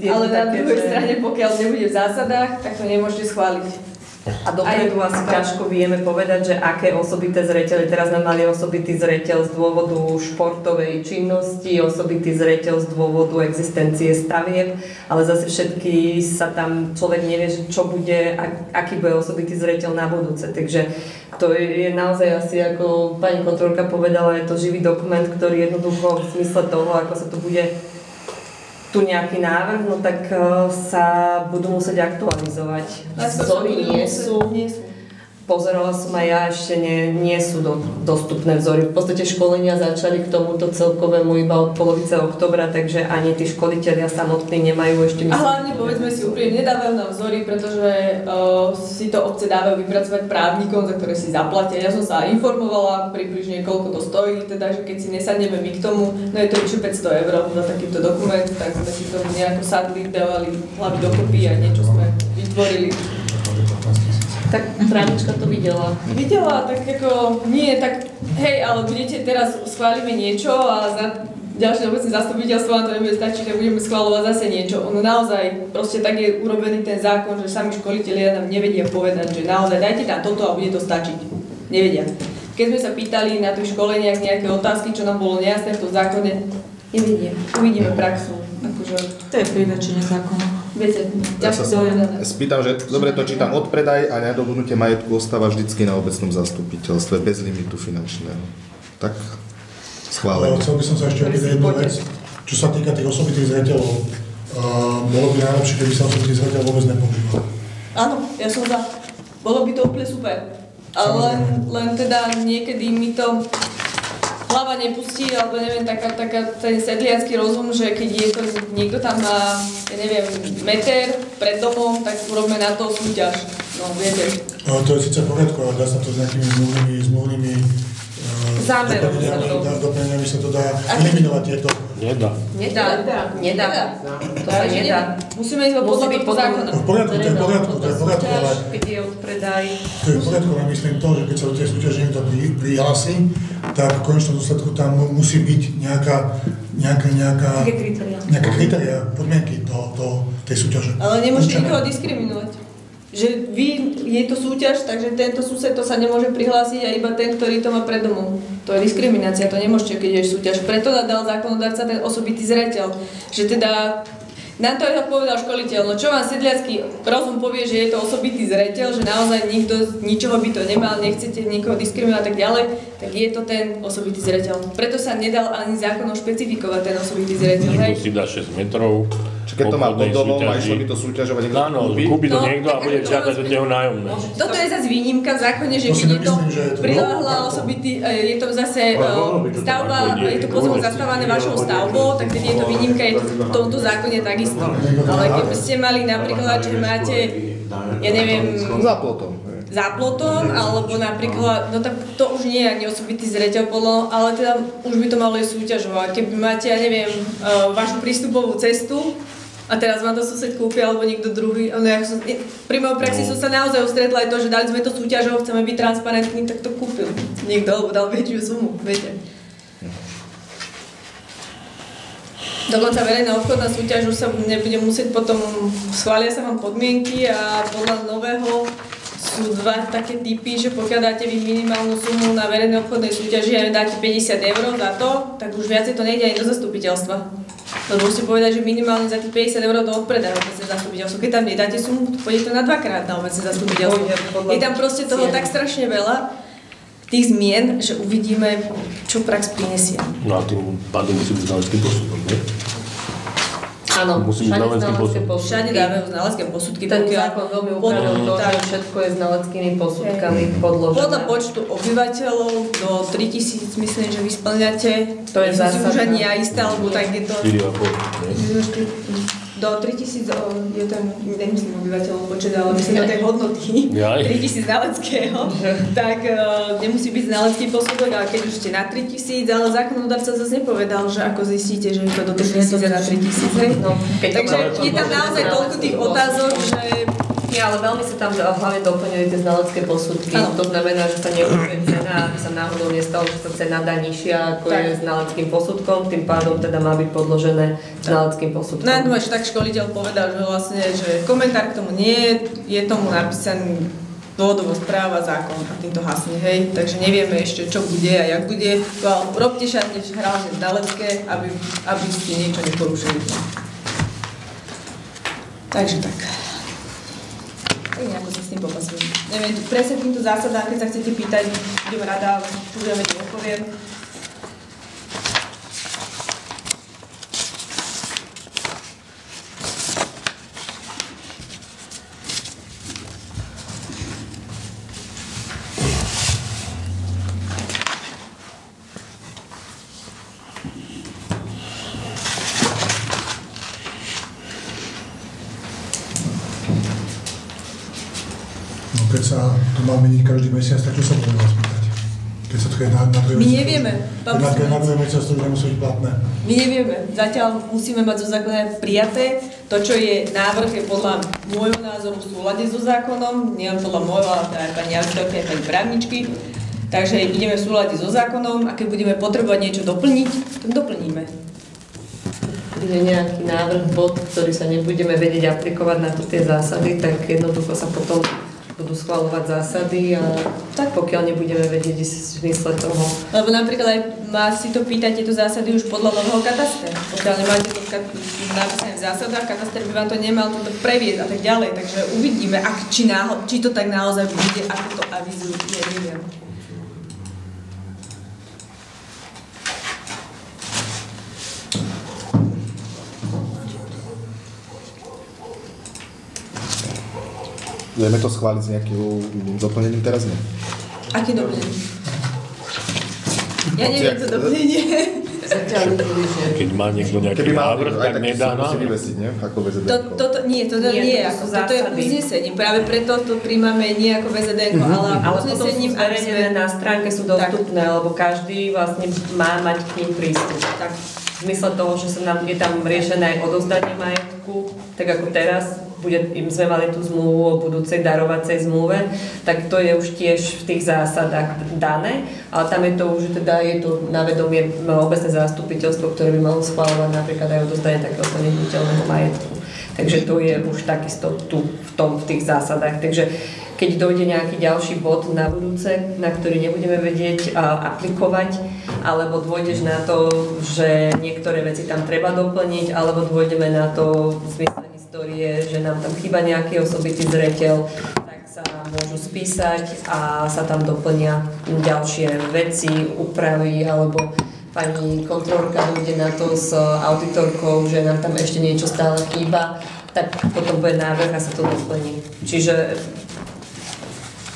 ale na druhej strane, pokiaľ nebude v zásadách, tak to nemôžete schváliť. A dopredu asi ťažko vieme povedať, že aké osobité zreteľe. Teraz sme mali osobitý zreteľ z dôvodu športovej činnosti, osobitý zreteľ z dôvodu existencie stavieb, ale zase všetky sa tam človek nevie, čo bude, aký bude osobitý zreteľ na budúce. Takže to je naozaj asi, ako pani kontrolórka povedala, je to živý dokument, ktorý jednoducho v zmysle toho, ako sa to bude tu nejaký návrh, no tak sa budú musieť aktualizovať. Vzory nie sú. Pozerala som aj ja, ešte nie sú dostupné vzory. V podstate školenia začali k tomuto celkovému iba od polovice októbra, takže ani tí školitelia samotní nemajú ešte... A hlavne povedzme si úprimne, nedávajú nám vzory, pretože si to obce dávajú vypracovať právnikom, za ktoré si zaplatia. Ja som sa informovala približne, koľko to stojí, teda, že keď si nesadneme my k tomu, no je to vyše 500 eur za takýto dokument, tak sme si tomu nejako sadli, dávali hlavy dokopy a niečo sme vytvorili. Tak právnička to videla. Videla, tak ako nie, tak hej, ale budete teraz schválime niečo a za ďalšie obecné zastupiteľstvo nám to nebude stačiť, že budeme schváľovať zase niečo. Ono naozaj, proste tak je urobený ten zákon, že sami školitelia nám nevedia povedať, že naozaj dajte tam toto a bude to stačiť. Nevedia. Keď sme sa pýtali na tých školeniach nejaké otázky, čo nám bolo nejasné v tom zákone, nevedia. Uvidíme praxu. Akože... To je pri väčšine zákona. Viete, ja sa spýtam, že dobre to čítam, odpredaj a nadobudnutie majetku ostáva vždycky na obecnom zastupiteľstve bez limitu finančného. Tak schválenie. Chcel by som sa ešte opýtať jednu vec, čo sa týka tých osobitých zreteľov. Bolo by najlepšie, keby sa osobitý zreteľ vôbec nepoužíval. Áno, ja som za. Bolo by to úplne super. Ale len teda niekedy mi to hlava nepustí, alebo neviem, taká ten sedliacký rozum, že keď je to, niekto tam má, ja neviem, meter pred domom, tak urobme na to súťaž. No, viete. To je síce v poriadku, ale dá sa to s nejakými zmluvnými doplneniami sa to dá eliminovať tieto. Nedá. To sa nedá. Musíme ísť podľa toho zákona. V poriadku, to je v poriadku, ale... Keď je odpredaj. To je v poriadku, ale myslím to, že keď sa do tej súťaže niekto prihlási, tak v konečnom dôsledku tam musí byť nejaká kritéria, podmienky tej súťaže. Ale nemôžete nikoho diskriminovať. Že je to súťaž, takže tento sused to sa nemôže prihlásiť a iba ten, ktorý to má pred domom. To je diskriminácia, to nemôžete, keď je súťaž. Preto dal zákonodárca ten osobitý zreteľ. Že teda, nám to aj povedal školiteľ, no čo vám sedliacky rozum povie, že je to osobitý zreteľ, že naozaj nikto ničoho by to nemal, nechcete nikoho diskriminovať a tak ďalej, tak je to ten osobitý zreteľ. Preto sa nedal ani zákonom špecifikovať ten osobitý zreteľ. Niekto si dá 6 metrov. Keď to má pod domom a išlo by to súťažovať, niekto kúpi to niekto a bude žiadať od neho nájomné. Toto je zase výnimka v zákone, že keď je to priľahla osobitý, je to zase stavba, je to pozemok zastávané vašou stavbou, tak keď je to výnimka, je to v tomto zákone takisto. Ale keby ste mali napríklad, že máte, ja neviem, za plotom, alebo napríklad, no tak to už nie je ani osobitý zreteľ podľa, ale teda už by to malo ísť súťažovať. Keby máte, ja neviem, vašu prístupovú cestu, a teraz vám to sused kúpi, alebo niekto druhý. Pri mojej praxi som sa naozaj ustretla aj to, že dali sme to súťažou, chceme byť transparentní, tak to kúpil niekto, alebo dal väčšiu sumu, viete. Dokonca verejná obchodná súťaž už sa nebude musieť potom, schvália sa vám podmienky a podľa nového sú dva také typy, že pokiaľ dáte vy minimálnu sumu na verejnej obchodnej súťaži a dáte 50 € za to, tak už viacej to nejde ani do zastupiteľstva. Lebo musíte povedať, že minimálne za tých 50 € to odpredajú obecné zastupiteľstvo. Keď tam nedáte sumu, pôjde to na dvakrát na obecné zastupiteľstvo. Je tam proste toho tak strašne veľa, tých zmien, že uvidíme, čo prax prinesie. No a tým pádom musí byť znalecký posudok, nie? Áno, všade dávajú znalecké posudky. Ten zákon veľmi upravil to, že všetko je znaleckými posudkami podložené. Podľa počtu obyvateľov do 3000, myslím, že vy spĺňate. To je zásadné. Už ani ja isté, alebo tak je to... 4,5, do 3000 je ten, nemyslím obyvateľov počet, ale myslím do tej hodnoty 3000 znaleckého, tak nemusí byť znalecký posudok, ale keď už ste na 3000, ale zákonodárca zase nepovedal, že ako zistíte, že je to do 3000 a na 3000. No, takže je tam naozaj toľko tých otázok, že... Nie, ale veľmi sa tam hlavne doplňujú tie znalecké posudky. To znamená, že sa neurčuje cena, aby sa náhodou nestalo, že sa cena dá nižšia, ako je znaleckým posudkom, tým pádom teda má byť podložené znaleckým posudkom. No, že tak školiteľ povedal, že vlastne, že komentár k tomu nie je tomu napísaný dôvodová správa, zákon a týmto hasne, hej. Takže nevieme ešte, čo bude a jak bude. Robte šatne hlavne znalecké, aby ste niečo neporušili. Takže tak. Nejako sa s tým popasujem. Neviem, presne týmto zásadám, keď sa chcete pýtať, budem rada, čo budeme, to odpoviem. Keď sa to má meniť každý mesiac, tak čo sa budeme vás pýtať? Keď sa to je na druhý mesiac? My nevieme. Keď na druhý mesiac to už nemusí byť platné. My nevieme. Zatiaľ musíme mať zo zákona prijaté. To, čo je návrh, je podľa môjho názoru v súlade so zákonom. Nie len podľa môjho, ale aj pani auditorky, aj pani právničky. Takže ideme v súlade so zákonom a keď budeme potrebovať niečo doplniť, tak doplníme. Je nejaký návrh, bod, ktorý sa nebudeme vedieť aplikovať na tie zásady, tak jednoducho sa potom budú schvaľovať zásady a tak pokiaľ nebudeme vedieť zmysle toho. Lebo napríklad aj si to pýtať tieto zásady už podľa nového katastra. Pokiaľ nemáte to napísané v zásadách, kataster by vám to nemal toto previesť a tak ďalej. Takže uvidíme, či to tak naozaj bude, ako to avizujú, neviem. Vieme to schváliť s nejakým doplnením teraz? Nie? Aký doplnením? Ja neviem to doplnenie. Keď má niekto nejaký návrh, tak nedá návrh. Toto nie je uznesenie. Práve preto to príjmame nie ako VZDN, ale uznesením, aby sme na stránke sú dostupné, lebo každý vlastne má mať k nim prístup. Tak v zmysle toho, že je tam riešené aj odovzdanie majetku, tak ako teraz sme mali tú zmluvu o budúcej darovacej zmluve, tak to je už tiež v tých zásadách dané, ale tam je to už je to na vedomie obecné zastupiteľstvo, ktoré by malo schvaľovať napríklad aj odovzdanie takéhoto nehnuteľného majetku. Takže to je už takisto tu v tých zásadách. Takže keď dojde nejaký ďalší bod na budúce, na ktorý nebudeme vedieť aplikovať, alebo dôjdeš na to, že niektoré veci tam treba doplniť, alebo dôjdeme na to v zmysle histórie, že nám tam chýba nejaký osobitý zreteľ, tak sa môžu spísať a sa tam doplnia ďalšie veci, úpravy, alebo pani kontrolórka dojde na to s auditorkou, že nám tam ešte niečo stále chýba, tak potom bude návrh a sa to doplní. Čiže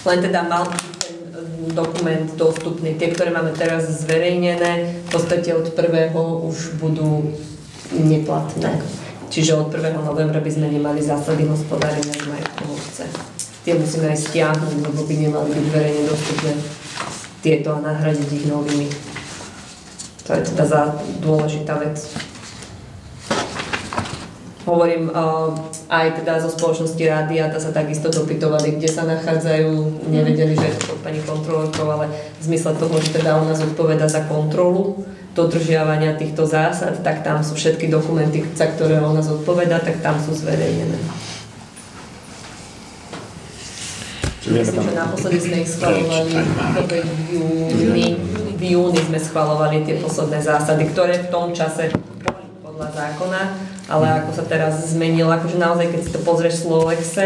len teda mal ten dokument dostupný. Tie, ktoré máme teraz zverejnené, v podstate od 1. už budú neplatné. Čiže od 1. novembra by sme nemali zásady hospodárenia z majetkom obce. Tie musíme aj stiahnuť, lebo by nemali byť verejne dostupné tieto a nahradiť ich novými. To je teda dôležitá vec. Hovorím aj teda zo spoločnosti Rádia, tá sa takisto dopytovali, kde sa nachádzajú, nevedeli, že je to pod pani kontrolórkou, ale v zmysle toho, že teda ona zodpovedá za kontrolu dodržiavania týchto zásad, tak tam sú všetky dokumenty, za ktoré ona zodpovedá, tak tam sú zverejnené. Myslím, že naposledy sme ich schvaľovali v júni sme schvaľovali tie posledné zásady, ktoré v tom čase boli podľa zákona, ale ako sa teraz zmenilo, akože naozaj, keď si to pozrieš v Slolexe,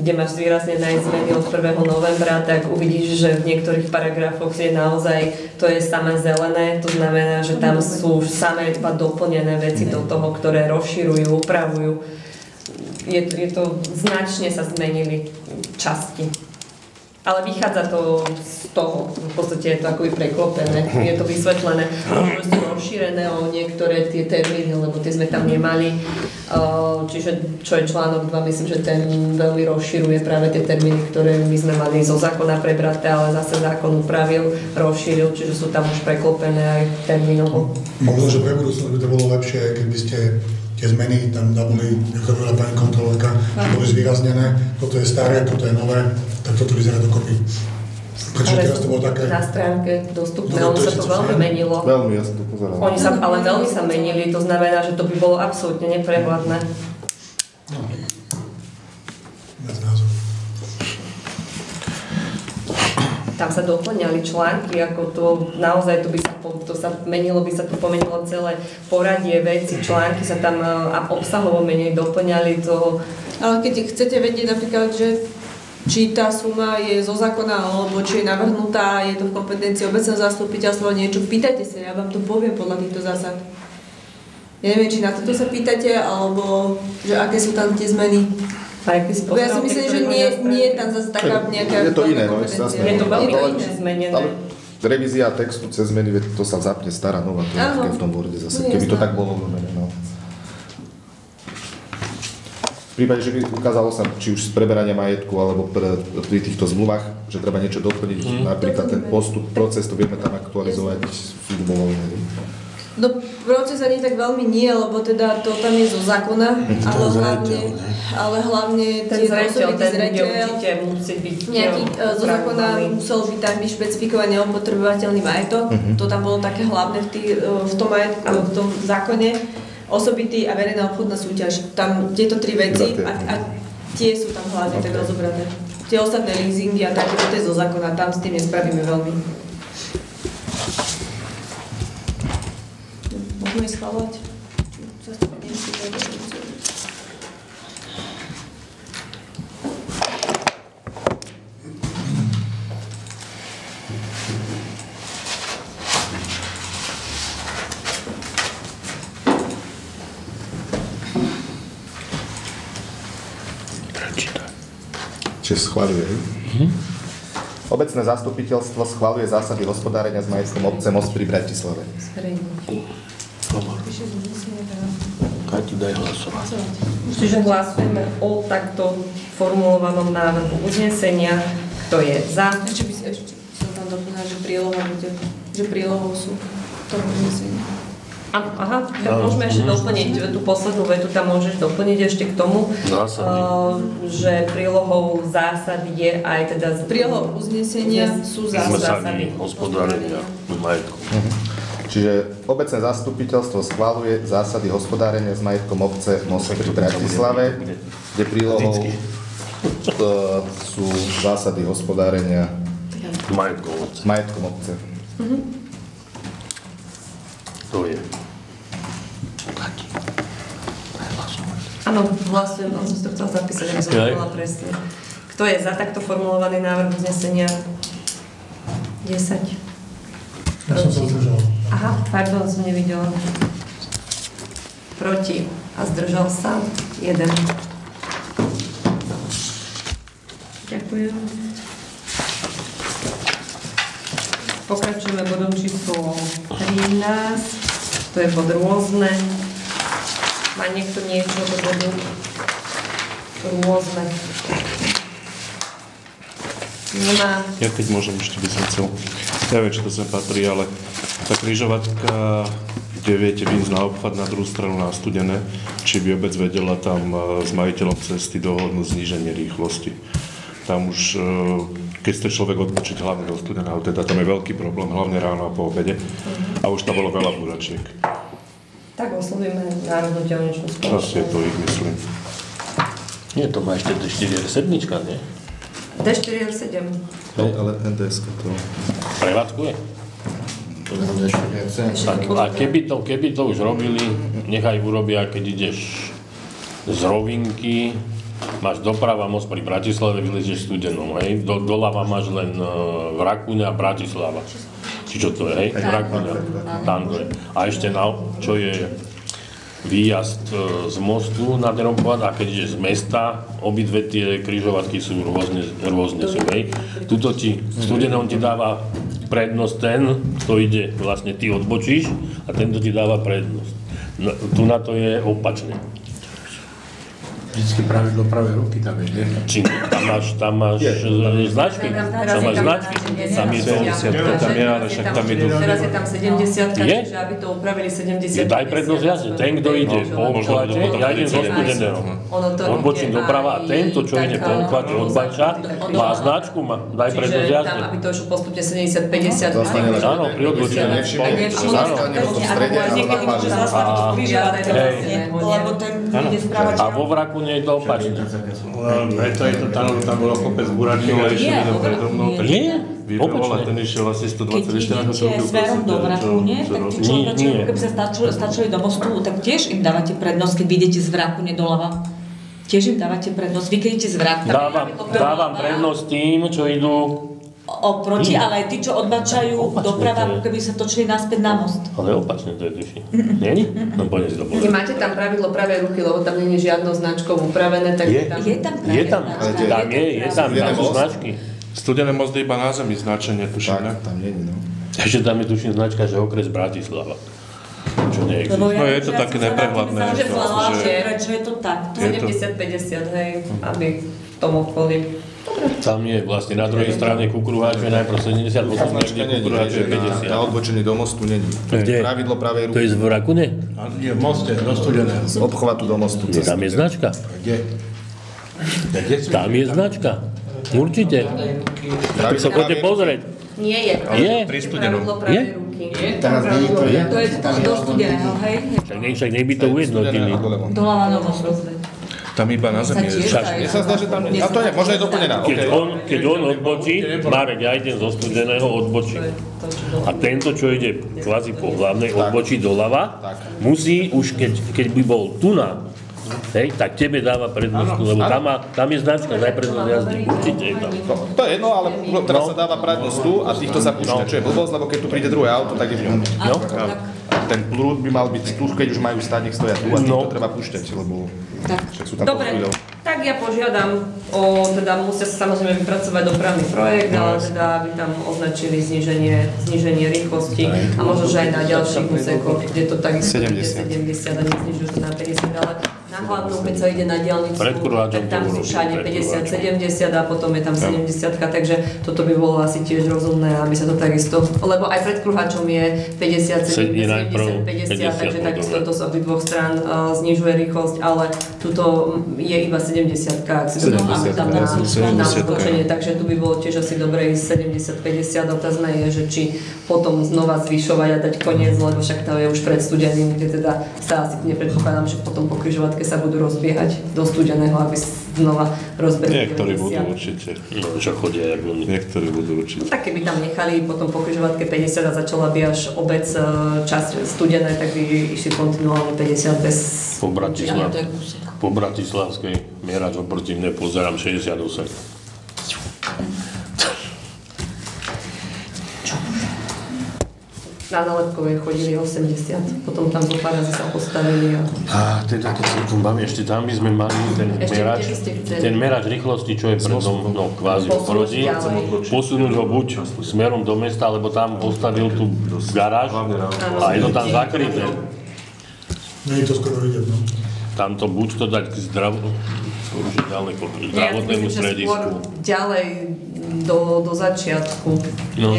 kde máš zvýraznené zmeny od 1. novembra, tak uvidíš, že v niektorých paragrafoch je naozaj, to je samé zelené, to znamená, že tam sú samé iba doplnené veci do toho, ktoré rozširujú, upravujú. Je to značne sa zmenili časti. Ale vychádza to z toho, v podstate je to akoby preklopené, je to vysvetlené, že sú rozšírené o niektoré tie termíny, lebo tie sme tam nemali, čiže čo je článok 2, myslím, že ten veľmi rozširuje práve tie termíny, ktoré my sme mali zo zákona prebraté, ale zase zákon upravil, rozšíril, čiže sú tam už preklopené aj termínovo. Možno, že pre budúcnosť by to bolo lepšie, keby ste tie zmeny tam boli, ako hovorila pani kontrolórka, boli zvýraznené, toto je staré, toto je nové, tak toto vyzerá dokopy. Pretože teraz to bolo také... Na stránke dostupné, ono sa to veľmi menilo. Veľmi, ja som to pozeral. Oni sa, ale veľmi sa menili, to znamená, že to by bolo absolútne neprehľadné. No. Bez názoru. Tam sa doplňali články, ako to naozaj to sa menilo, by sa to pomenilo celé poradie veci, články sa tam obsahovo menej doplňali to. Ale keď chcete vedieť napríklad, že či tá suma je zo zákona, alebo či je navrhnutá, je to v kompetencii obecného zastupiteľstva niečo, pýtajte sa, ja vám to poviem podľa týchto zásad. Ja neviem, či na toto sa pýtate, alebo že aké sú tam tie zmeny. Ja si myslím, že nie je tam zase taká nejaká... Je to iné, no, je to veľmi iné zmenené. Ale revízia textu cez zmeny, to sa zapne stará nová, to je v tom borde zase, keby to tak bolo urobené, no. V prípade, že by ukázalo sa, či už z preberania majetku, alebo pri týchto zmluvách, že treba niečo doplniť, napríklad ten postup, proces, to vieme tam aktualizovať filmovou. No proces ani tak veľmi nie, lebo teda to tam je zo zákona, ale hlavne ten zreteľ musí byť nejaký zo zákona musel byť tam byť špecifikovaný opotrebovateľný majetok. To tam bolo také hlavné v tom majetku, v tom zákone. Osobitý a verejná obchodná súťaž. Tam tieto tri veci a tie sú tam hlavne tak rozobraté. Tie ostatné leasingy a také, to je zo zákona, tam s tým nespravíme veľmi. Môžeme ich schváľovať? Čiže schváľuje. Obecné zastupiteľstvo schvaľuje zásady hospodárenia s majetkom obce Most pri Bratislave. Kati, daj hlasovať. Čiže hlasujeme o takto formulovanom návrhu uznesenia. Kto je za? Ešte som tam doplnila, že príloha bude, že prílohou sú to uznesenia. Aha, tak môžeme ešte doplniť tú poslednú vetu, tam môžeš doplniť ešte k tomu, že prílohou zásad je aj teda... Prílohou uznesenia sú zásady hospodárenia s majetkom. Čiže obecné zastupiteľstvo schvaľuje zásady hospodárenia s majetkom obce Most pri Bratislave, kde prílohou sú zásady hospodárenia s majetkom obce. To je. Áno, hlasujem, ale som si to chcela zapísať, aby som povedala presne. Kto je za takto formulovaný návrh uznesenia? 10. Ja som sa zdržal. Aha, pardon, som nevidela. Proti. A zdržal sa 1. Ďakujem. Pokračujeme bodom číslo 13. To je bod rôzne. Má niekto niečo do bodu rôzne? Nemá. Ja keď môžem, ešte by som chcel. Neviem, či to sem patrí, ale tá križovatka, kde viete výjsť na obchvat na druhú stranu na Studené, či by obec vedela tam s majiteľom cesty dohodnúť zníženie rýchlosti. Tam už, keď chce človek odbočiť hlavne do Studeného, teda tam je veľký problém, hlavne ráno a po obede. A už tam bolo veľa búračiek. Tak oslovíme Národnú diaľničnú spoločnosť. Asi je to ich, myslím. Nie, to má ešte D4R7, nie? D4R7. Ale NDS-ka to... Prevádzkuje? A keby to už robili, nechaj urobia, keď ideš z Rovinky, máš doprava Most pri Bratislave, vylezieš Studenou, hej? Doľava máš len Vrakúňa a Bratislava. Či čo to je, hej? Vrakúňa, tam to je. A ešte čo je výjazd z mostu na ten obchvat, a keď ideš z mesta, obidve tie križovatky sú rôzne sú, hej? Tuto Studenou ti dáva prednosť ten, kto ide, vlastne ty odbočíš a tento ti dáva prednosť. No, tu na to je opačne. Vždycky pravidlo pravej ruky tam je, nie? Tam máš značky. Tam máš značky. Tam je to 70, tam je, ale však tam idú. Teraz je tam 70, čiže aby to upravili 70. Daj prednosť jasne. Ten, kto ide po obchvate, ja idem zo Studeného. Odbočím doprava a tento, čo ide po obchvate odbača, má značku, daj prednosť jasne. Čiže tam, aby to išlo postupne 70-50. Áno, pri odbočení. Niekedy môže zastaviť v križovatke, lebo ten ide správať. A vo Vraku nie je to opačne. Preto je to tam bolo kopec buračiek a ešte jeden predo mnou. Nie? Vybrala, ten išiel asi 120 ešte na to keď idete smerom do Vrakúne, tak tí človeči, keby sa stačili do mostu, tak tiež im dávate prednosť, keď idete z Vrakúne doľava. Tiež im dávate prednosť. Vy keď idete z Vrakúne... Dávam prednosť tým, čo idú... Oproti, ale aj tí, čo odbačajú doprava, keby sa točili naspäť na most. Ale opačne to je tuší. Nie? No poďme si to povedať. Máte tam pravidlo pravej ruky, lebo tam nie je žiadnou značkou upravené, tak je tam sú značky. Studené most je iba na zemi značenie, tuším, ne? Tam nie je, no. Ešte tam je tuším značka, že okres Bratislava. Čo neexistuje. No je to také neprehľadné. Prečo je to tak? 70-50, hej, aby v tom okolí. Tam je vlastne na druhej strane Kukruháč je najprv 70, potom niekde Kukruháč je 50. Na odbočení do mostu není. Pravidlo pravej ruky. To je z Vrakúne? Nie, v moste, do Studeného. Z obchvatu do mostu. Tam je značka. Kde? Tam je značka. Určite. Tak sa poďte pozrieť. Nie je. Je? Pri Studenom. Je? Teraz nie to je. To je do Studeného, hej? Však nech by to ujednotili. Doľava na mostu. Tam iba na zemi je. Mne sa zdá, že tam... A to je, možno je doplnená. Keď on odbočí, Marek, ja idem zo Studeného, odbočím. A tento, čo ide kvázi po hlavnej, odbočí doľava, musí už, keď by bol tu na, hej, tak tebe dáva prednosť, lebo tam je značka, daj prednosť jazdy, určite je tam. To je jedno, ale teraz sa dáva prednosť tu a týchto sa púšťa, čo je blbosť, lebo keď tu príde druhé auto, tak je v ňom. No? ten prúd by mal byť tu, keď už majú stáť, nech stoja tu a to treba púšťať, lebo však sú tam dobre, tak ja požiadam teda musia sa samozrejme vypracovať dopravný projekt, ale teda aby tam označili zníženie rýchlosti a možno, že aj na ďalších úsekoch, kde to takisto bude 70 a neznižujú to na 50, ale na hlavnú, keď sa ide na diaľnicu, tak tam sú všade 50-70 a potom je tam 70, takže toto by bolo asi tiež rozumné, aby sa to takisto, lebo aj pred kruháčom je 50, 70, 50, takže takisto to z obidvoch strán znižuje rýchlosť, ale tuto je iba 70, ak si to tam na odbočenie, takže tu by bolo tiež asi dobre ísť 70-50, otázne je, že či potom znova zvyšovať a dať koniec, lebo však to je už pred studeným, kde teda sa asi nepredpokladám, že potom po križovatke sa budú rozbiehať do studeného, aby znova rozbehli. Niektorí budú určite. No, čo chodia, jak oni. Niektorí budú určite. Tak keby tam nechali potom po križovatke 50 a začala by až obec časť studené, tak by išli kontinuálne 50 bez... Po Bratislavskej mierač oproti mne pozerám 68. Na Nálepkovej chodili 80, potom tam zo pár razy sa postavili a teda keď sa tu baví, ešte tam by sme mali ten merač rýchlosti, čo je predom, no kvázi oproti, posunúť ho buď smerom do mesta, alebo tam postavil tú garáž a je to tam zakryté. Nie je to skoro vidieť, no. Tam to buď to dať k zdravotnému stredisku. Ďalej do začiatku, no.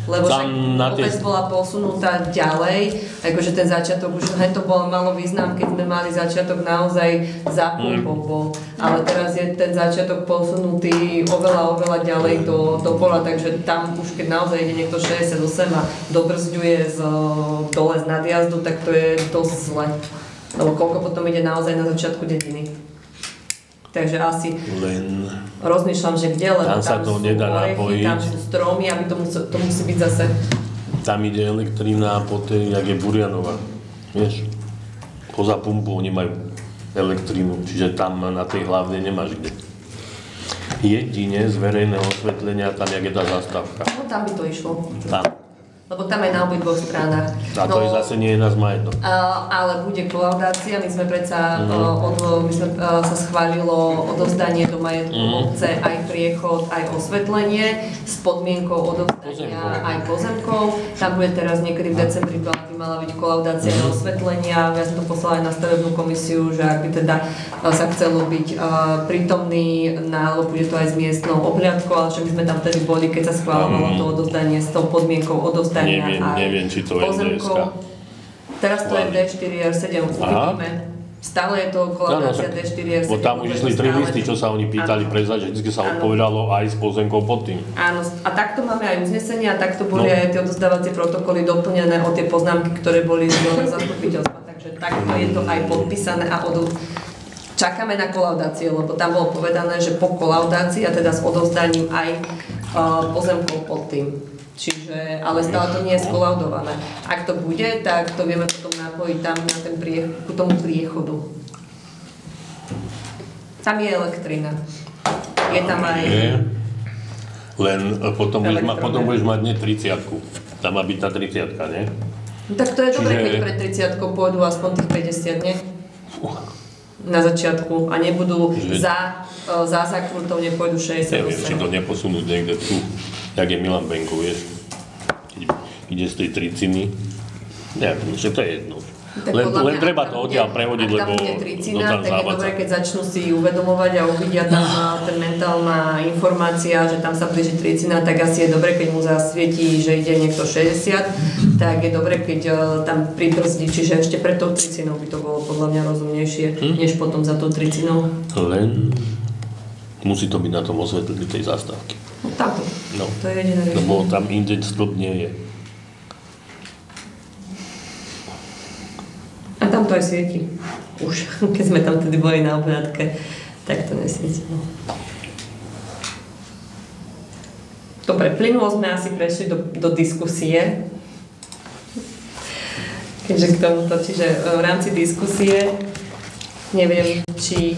Lebo obec bola posunutá ďalej, akože ten začiatok už to bolo malo význam, keď sme mali začiatok naozaj za pumpou, ale teraz je ten začiatok posunutý oveľa ďalej do pola, takže tam už keď naozaj ide niekto 68 a dobrzďuje dole z nadjazdu, tak to je dosť zle, lebo koľko potom ide naozaj na začiatku dediny. Takže asi rozmýšľam, že kde, lebo tam sú orechy, tam sú stromy, aby to musí byť zase... Tam ide elektrina po tej, jak je Burianova, vieš. Poza pumpu oni majú elektrínu, čiže tam na tej hlavnej nemáš kde. Jedine z verejného osvetlenia, tam jak je tá zastávka. No tam by to išlo. Tam. Lebo tam aj na obidvoch stranách. A to je zase nie jedna z majetno. Ale bude kolaudácia, my sme predsa, sa schválilo odovzdanie do majetku obce, aj priechod, aj osvetlenie s podmienkou odovzdania aj pozemkov. Tam bude teraz niekedy v decembri by mala byť kolaudácia na osvetlenia. Ja som to poslala aj na stavebnú komisiu, že ak by teda sa chcelo byť prítomný, alebo bude to aj s miestnou obhliadkou, ale však my sme tam vtedy boli, keď sa schváľovalo to odovzdanie s tou podmienkou odovzdania. Neviem, či to je DSK. Teraz to je D4R7, uvidíme. Stále je to kolaudácia D4R7. Bo tam už išli 3 listy, čo sa oni pýtali prezať, že vždy sa odpovedalo aj s pozemkou pod tým. Áno, a takto máme aj uznesenie a takto boli aj tie odozdávacie protokoly doplnené o tie poznámky, ktoré boli z zastupiteľstva. Takže takto je to aj podpísané a čakáme na kolaudáciu, lebo tam bolo povedané, že po kolaudácii a teda s odovzdaním aj pozemkou pod tým. Čiže, ale stále to nie je skolaudované. Ak to bude, tak to vieme potom napojiť tam na ten ku tomu priechodu. Tam je elektrina. Je tam aj... Len potom budeš mať nie 30-ku. Tam má byť tá 30-ka, nie? No, tak to je dobré, keď pred 30-kou pôjdu aspoň tých 50, nie? Na začiatku a nebudú za zákrutou nepôjdu 68. Neviem, či to neposunúť niekde tu, jak je Milan Benko, vieš. Ide z tej triciny. Neviem, že to je jedno. Len treba to odtiaľ prehodiť, lebo tam bude tricina, tak je dobré, keď začnú si uvedomovať a uvidia tam ten mentálna informácia, že tam sa blíži tricina, tak asi je dobré, keď mu zasvietí, že ide niekto 60, tak je dobré, keď tam pribrzdí, čiže ešte pred tou tricinou by to bolo podľa mňa rozumnejšie, než potom za tou tricinou. Len musí to byť na tom osvetlení tej zastávky. No tamto, to je jediné riešenie. Lebo tam inde stĺp nie je. A tam to aj svieti. Už, keď sme tam tedy boli na obhľadke, tak to nesvieti. Dobre, plynulo sme asi prešli do diskusie. Keďže k tomuto, čiže v rámci diskusie neviem, či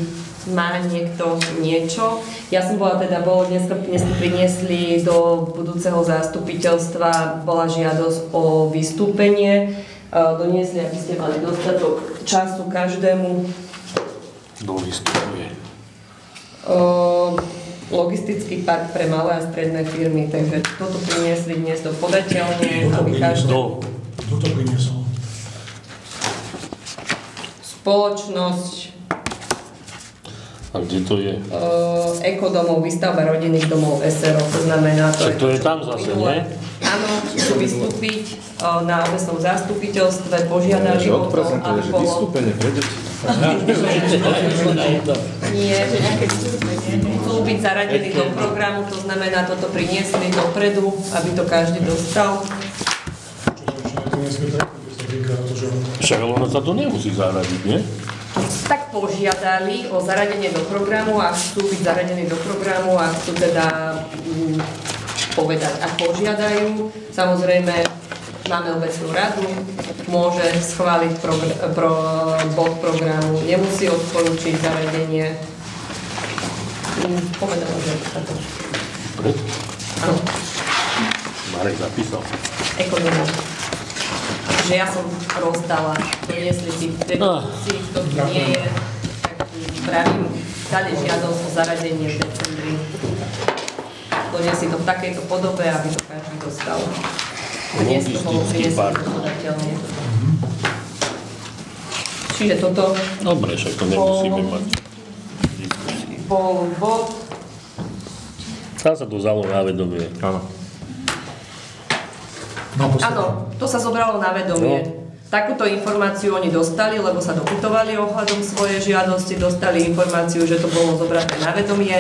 má niekto niečo. Ja som dnes priniesli do budúceho zastupiteľstva, bola žiadosť o vystúpenie doniesli, aby ste mali dostatok času každému. Dolistuje. Logistický park pre malé a stredné firmy, takže toto priniesli dnes do podateľne, aby každý... Kto to priniesol? Spoločnosť. A kde to je? Ekodomov, výstavba rodinných domov SRO, to znamená... To je tam zase, nie? Áno, chcú vystúpiť na obecnom zastupiteľstve, požiadali o to, aby bolo... Vystúpenie pre deti. Nie, že nejaké vystúpenie. Chcú byť zaradení do programu, to znamená, toto priniesli dopredu, aby to každý dostal. Však ono sa to nemusí zaradiť, nie? Tak požiadali o zaradenie do programu a chcú byť zaradení do programu a chcú teda povedať, ak požiadajú. Samozrejme, máme obecnú radu, môže schváliť bod programu, nemusí odporúčiť zaradenie. Povedala, že sa to... Áno. Marek zapísal. Ekonomov. Že ja som rozdala, doniesli si v definícii, kto tu nie je, tak pravím, dali žiadosť o zaradenie v decembri. Doniesli to v takejto podobe, aby to každý dostal. Dnes to bolo priniesli podateľne. Čiže toto... Dobre, však to nemusíme mať. Bol bod. Tam sa to vzalo na vedomie. Áno. Áno, to sa zobralo na vedomie. Takúto informáciu oni dostali, lebo sa dopytovali ohľadom svojej žiadosti, dostali informáciu, že to bolo zobraté na vedomie,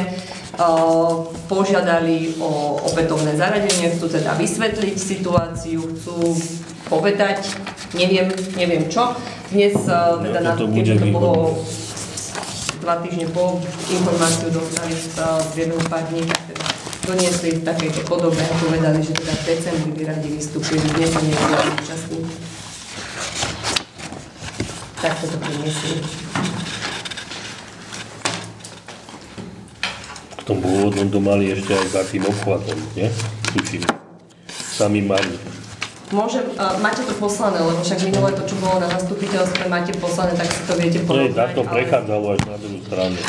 požiadali o opätovné zaradenie, chcú teda vysvetliť situáciu, chcú povedať, neviem čo. Dnes teda na to, keďže to bolo 2 týždne po informáciu dostali z jedného pár dní, teda doniesli v takejto podobe a povedali, že teda v decembri by radi vystúpili, dnes sa nebudú účastní. Tak to priniesli. V tom pôvodnom to mali ešte aj za tým obchvatom, nie? Tučím. Sami mali. Máte to poslané, lebo však minulé to, čo bolo na zastupiteľstve, máte poslané, tak si to viete porovnať. Takto prechádzalo až na druhú stranu.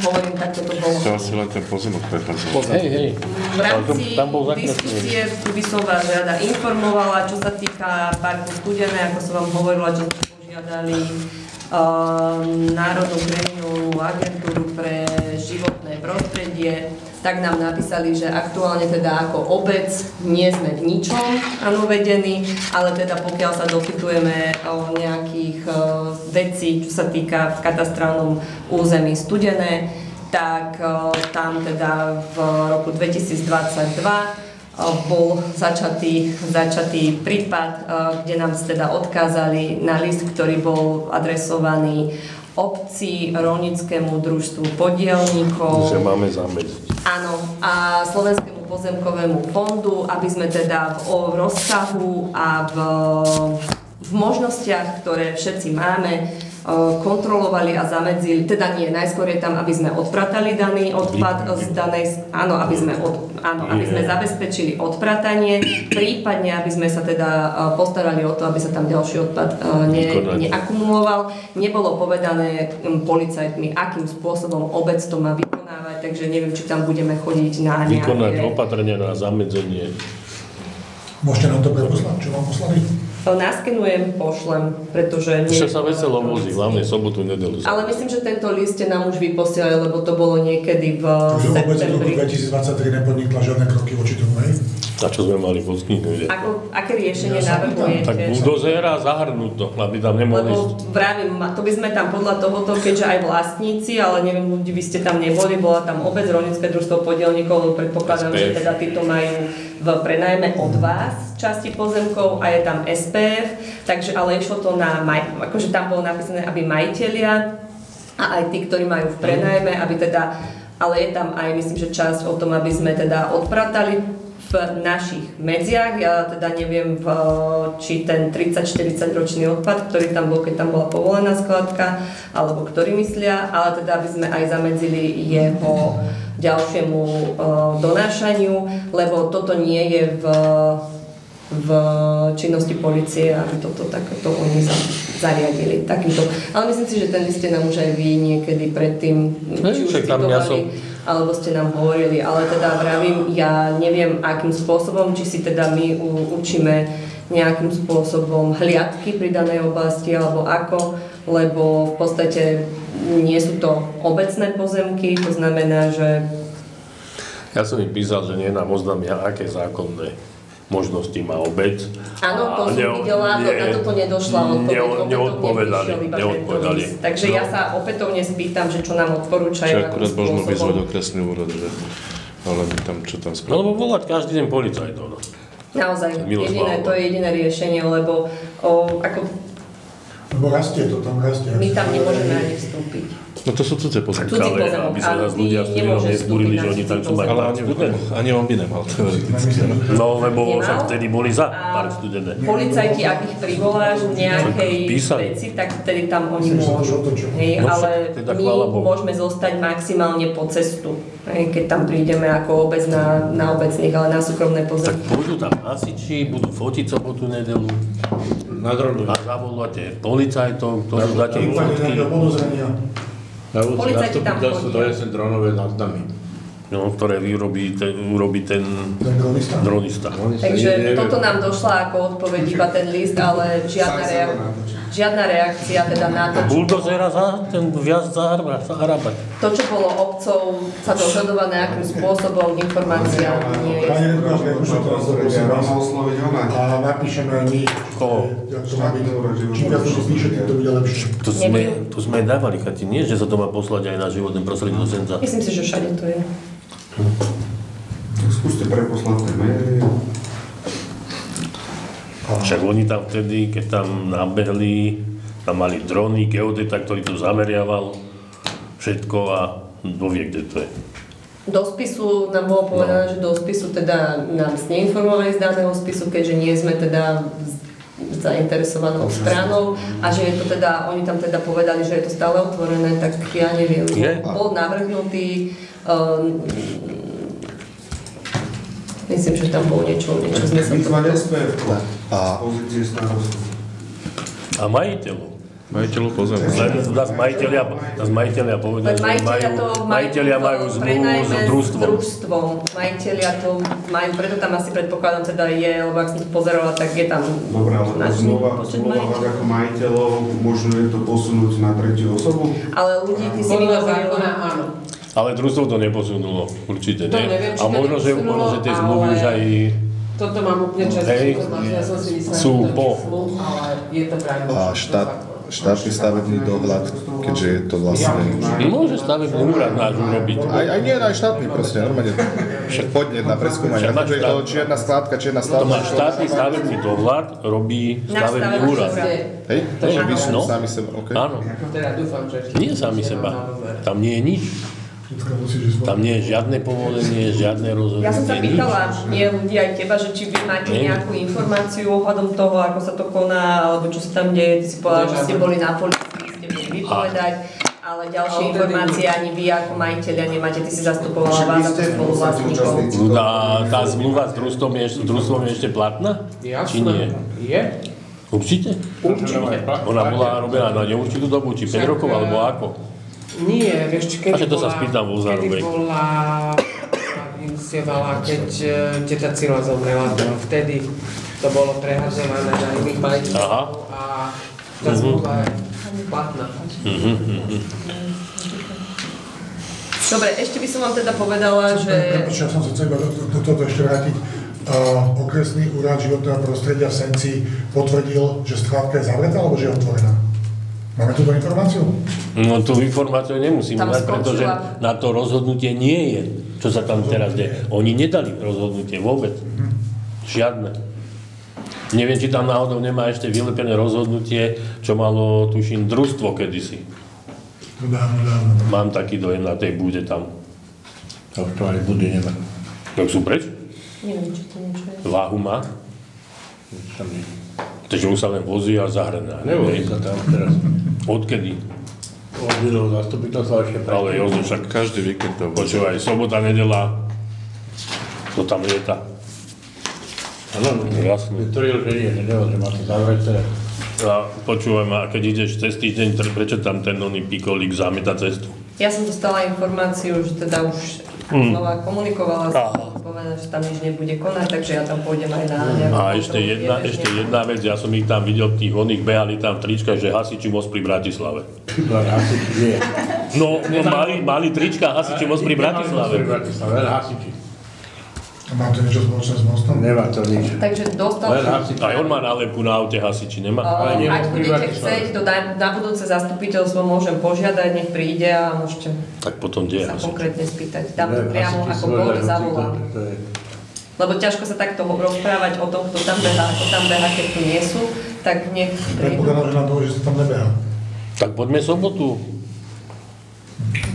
Hovorím, tak toto bolo. To asi len ten pozemok prechádzal. Hej. V rámci diskusie by som vás rada informovala, čo sa týka parku Studené, ako som vám hovorila, čo ste požiadali Národnú gremiovú agentúru pre životné prostredie, tak nám napísali, že aktuálne teda ako obec nie sme v ničom uvedení, ale teda pokiaľ sa dopytujeme o nejakých vecí, čo sa týka v katastrálnom území Studené, tak tam teda v roku 2022 bol začatý prípad, kde nám teda odkázali na list, ktorý bol adresovaný obci, rolníckému družstvu podielníkov. Že máme zamedziť. Áno, a Slovenskému pozemkovému fondu, aby sme teda v rozsahu a v možnostiach, ktoré všetci máme, kontrolovali a zamedzili, teda nie, najskôr je tam, aby sme odpratali daný odpad z danej, aby sme zabezpečili odpratanie, prípadne, aby sme sa teda postarali o to, aby sa tam ďalší odpad neakumuloval. Nebolo povedané policajtmi, akým spôsobom obec to má vykonávať, takže neviem, či tam budeme chodiť na nejaké... Vykonať opatrenia na zamedzenie. Môžete nám to preposlať, čo vám poslali? Naskenujem, pošlem, pretože... Ešte sa veselo vozí, hlavne sobotu, nedelu. Ale myslím, že tento list ste nám už vyposielali, lebo to bolo niekedy v septembri. Takže obec v roku 2023 nepodnikla žiadne kroky voči tomu, hej? A čo sme mali poskytnúť? Aké riešenie navrhujete? Tak buldozéra zahrnúť to, aby tam nemohli... Lebo vravím, to by sme tam podľa tohoto, keďže aj vlastníci, ale neviem, ľudí by ste tam neboli, bola tam obec, rolnícke družstvo podielníkov, lebo predpokladám, že teda títo majú v prenajme od vás časti pozemkov a je tam SPF, takže ale išlo to na, akože tam bolo napísané, aby majitelia a aj tí, ktorí majú v prenajme, aby teda, ale je tam aj myslím, že časť o tom, aby sme teda odpratali v našich medziach. Ja teda neviem, či ten 30-40 ročný odpad, ktorý tam bol, keď tam bola povolená skladka, alebo ktorý myslia, ale teda aby sme aj zamedzili jeho ďalšiemu donášaniu, lebo toto nie je v v činnosti polície, aby toto takéto oni zariadili takýmto. Ale myslím si, že ten ste nám už aj vy niekedy predtým či už citovali, alebo ste nám hovorili, ale teda vravím, ja neviem akým spôsobom, či si teda my učíme nejakým spôsobom hliadky pri danej oblasti, alebo ako, lebo v podstate nie sú to obecné pozemky, to znamená, že... Ja som im písal, že nie nám oznámia, aké zákonné možnosti má obec. Áno, to som videla, na toto nedošla odpoveď. Neodpovedali. Takže ja sa opätovne spýtam, že čo nám odporúčajú. Čiže akurát možno vyzvať okresný úrad, že ale tam čo tam spraviť. Lebo volať každý deň policajtov. No. Naozaj, to je jediné riešenie, lebo lebo rastie to, tam rastie. My tam nemôžeme ani vstúpiť. No to sú cudzie pozemky. Ale aby sa nás ľudia s tým nezbúrili, že oni tam chcú mať park studené. Ani on by nemal teoreticky. No, lebo však vtedy boli za park studené. Policajti, ak ich privoláš v nejakej veci, tak vtedy tam oni môžu. Ale my môžeme zostať maximálne po cestu, keď tam prídeme ako obec na obecných, ale na súkromné pozemky. Tak pôjdu tam hasiči, budú fotiť sobotu, nedelu. Na dronu. A zavoláte policajtov, ktorí dáte fotky. Policajti tam chodia. Donesem dronové nad nami. No, ktoré urobí ten dronista. Takže toto nám došla ako odpoveď iba ten list, ale žiadna reakcia teda na to, čo buldozera za ten viac zahrabať. To, čo bolo obcov, sa dožadované akým spôsobom, informácia nie je. Pani redaktorka, ja už teraz doprosím vás a napíšeme aj my, jak to má byť. Čím viac to píšete, to bude lepšie. To sme dávali, Kati, nie? Že sa to má poslať aj na životné prostredie do Senca. Myslím si, že všade to je. Skúste preposlať tie maily. Však oni tam vtedy, keď tam nabehli, tam mali drony, geodeta, ktorý to zameriaval, všetko a kto vie, kde to je. Do spisu nám bolo povedané, že do spisu teda nám neinformovali z daného spisu, keďže nie sme teda zainteresovanou stranou a že je to teda, oni tam teda povedali, že je to stále otvorené, tak ja neviem, bol navrhnutý, myslím, že tam bolo niečo zmysel. A pozície starostu. A majiteľov. Majiteľov pozemku. Nás majiteľia povedali, že majiteľia majú zmluvu s družstvom. Majiteľia to majú, preto tam asi predpokladám teda je, lebo ak som to pozerala, tak je tam... Dobre, ale zmluva ako majiteľov, možno je to posunúť na tretiu osobu? Ale ľudí, ty si mi hovorila, áno. Ale družstvo to neposunulo, určite nie. A možno, že tie zmluvy už aj... Toto mám úplne časť informácií, ja som si myslela, že to ale je to práve štátny stavebný dohľad, keďže je to vlastne... Môže stavebný úrad náš urobiť. Aj nie, aj štátny proste, normálne. Však podnet na preskúmanie. Akože je to čierna skládka, čierna stavba. To má štátny stavebný dohľad, robí stavebný úrad. Hej? Takže vy sú sami seba, okej. Áno. Nie sami seba. Tam nie je nič. Tam nie je žiadne povolenie, žiadne rozhodnutie. Ja som sa pýtala ľudí aj teba, že či vy máte nejakú informáciu ohľadom toho, ako sa to koná, alebo čo sa tam deje. Ty si povedala, že ste boli na polícii, ste mohli vypovedať, ale ďalšie informácie ani vy ako majiteľia nemáte. Ty si zastupovala vás ako spoluvlastníkov. Tá zmluva s družstvom je ešte platná? Či nie? Je? Určite? Určite. Ona bola robená na neurčitú dobu, či 5 rokov, alebo ako? Nie, vieš, kedy bola iniciovala, keď teta Cila zomrela, vtedy to bolo prehadzované na iných majiteľov a tá zmluva je platná. Dobre, ešte by som vám teda povedala, že... Ja som sa chcel do toho ešte vrátiť. Okresný úrad životného prostredia v Senci potvrdil, že skládka je zavretá, alebo že je otvorená? Máme túto informáciu? No tú informáciu nemusíme mať, pretože na to rozhodnutie nie je, čo sa tam teraz deje. Oni nedali rozhodnutie vôbec. Žiadne. Neviem, či tam náhodou nemá ešte vylepené rozhodnutie, čo malo, tuším, družstvo kedysi. Dávno. Mám taký dojem na tej bude tam. To už to aj bude nemá. Tak sú preč? Neviem, či to niečo je. Váhu má? Takže už sa len vozí a zahrná. Nevozí sa tam teraz. Odkedy? Od minulého zastupiteľstva ešte predtým. Ale Jozef, však Každý víkend to počúvaj, sobota, nedela, to tam lieta. Áno, jasne. Vytvoril, že nie, že má to zavreté. A počúvaj ma, keď ideš cez týždeň, prečo tam ten oný pikolík zameta cestu? Ja som dostala informáciu, že teda už znova komunikovala som, povedala, že tam nič nebude konať, takže ja tam pôjdem aj na nejakú... A ešte jedna vec, ja som ich tam videl, tých oných behali tam v tričkách, že hasiči most pri Bratislave. Hasiči nie. No mali trička hasiči most pri Bratislave. Hasiči. Má to niečo spoločné s mostom? Nemá to nič. Takže dostal... Aj on má nálepku na aute hasiči, nemá? Ak budete chcieť, na budúce zastupiteľstvo môžem požiadať, nech príde a môžete tak potom sa konkrétne spýtať. Tam to priamo ako bol zavolá. Lebo ťažko sa takto rozprávať o tom, kto tam beha, keď tu nie sú, tak nech prídu. Predpokladám, že nám povie, že sa tam nebeha. Tak poďme sobotu.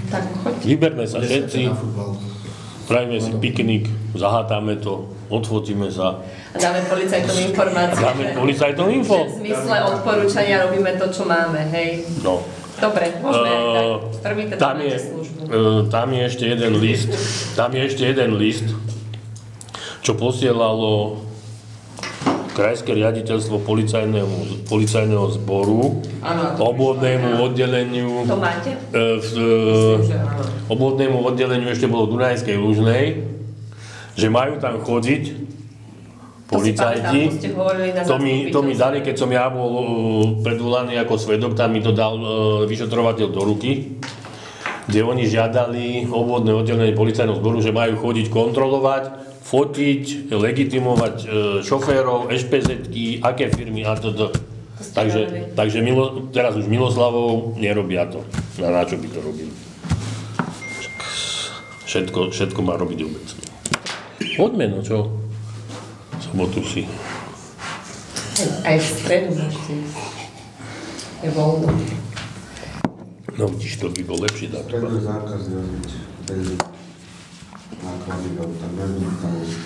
Tak choď. Vyberme sa všetci. Spravíme si piknik, zahátáme to, odfotíme sa. A dáme policajtom informáciu. Dáme policajtom info. V zmysle odporúčania robíme to, čo máme, hej. No. Dobre, môžeme aj tak. Prvý teda máte službu. Tam je ešte jeden list, čo posielalo Krajské riaditeľstvo policajného zboru obvodnému oddeleniu. To máte? Obvodnému oddeleniu ešte bolo Dunajskej Lužnej, že majú tam chodiť policajti. To mi dali, keď som ja bol predvolaný ako svedok, tam mi to dal vyšetrovateľ do ruky, kde oni žiadali obvodné oddelenie policajného zboru, že majú chodiť kontrolovať, fotiť, legitimovať šoférov, ešpezetky, aké firmy a to. Takže teraz už Miloslavov nerobia to. Na čo by to robili? Všetko má robiť obecne. Poďme, no čo? Sobotu si. Aj v stredu môžete ísť. Je voľno. No vidíš, to by bol lepší dátum. Stredu je zákaz jazdiť bez náklady auta, nebudú tam jazdiť.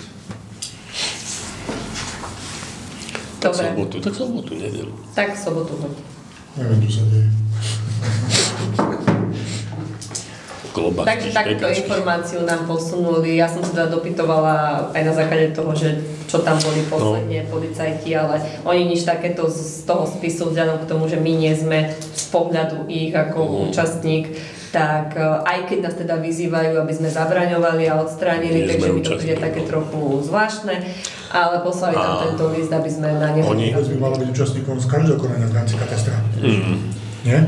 Dobre. Tak sobotu, nedelu. Tak sobotu hoď. Neviem, čo sa deje. Takže takúto informáciu nám posunuli. Ja som sa teda dopytovala aj na základe toho, že čo tam boli posledne policajti, ale oni nič takéto z toho spisu, vzhľadom k tomu, že my nie sme z pohľadu ich ako účastník, tak aj keď nás teda vyzývajú, aby sme zabraňovali a odstránili, takže mi to príde také trochu zvláštne, ale poslali tam tento list, aby sme na neho... Oni by mali byť účastníkom z každého konania v rámci katastra. Nie?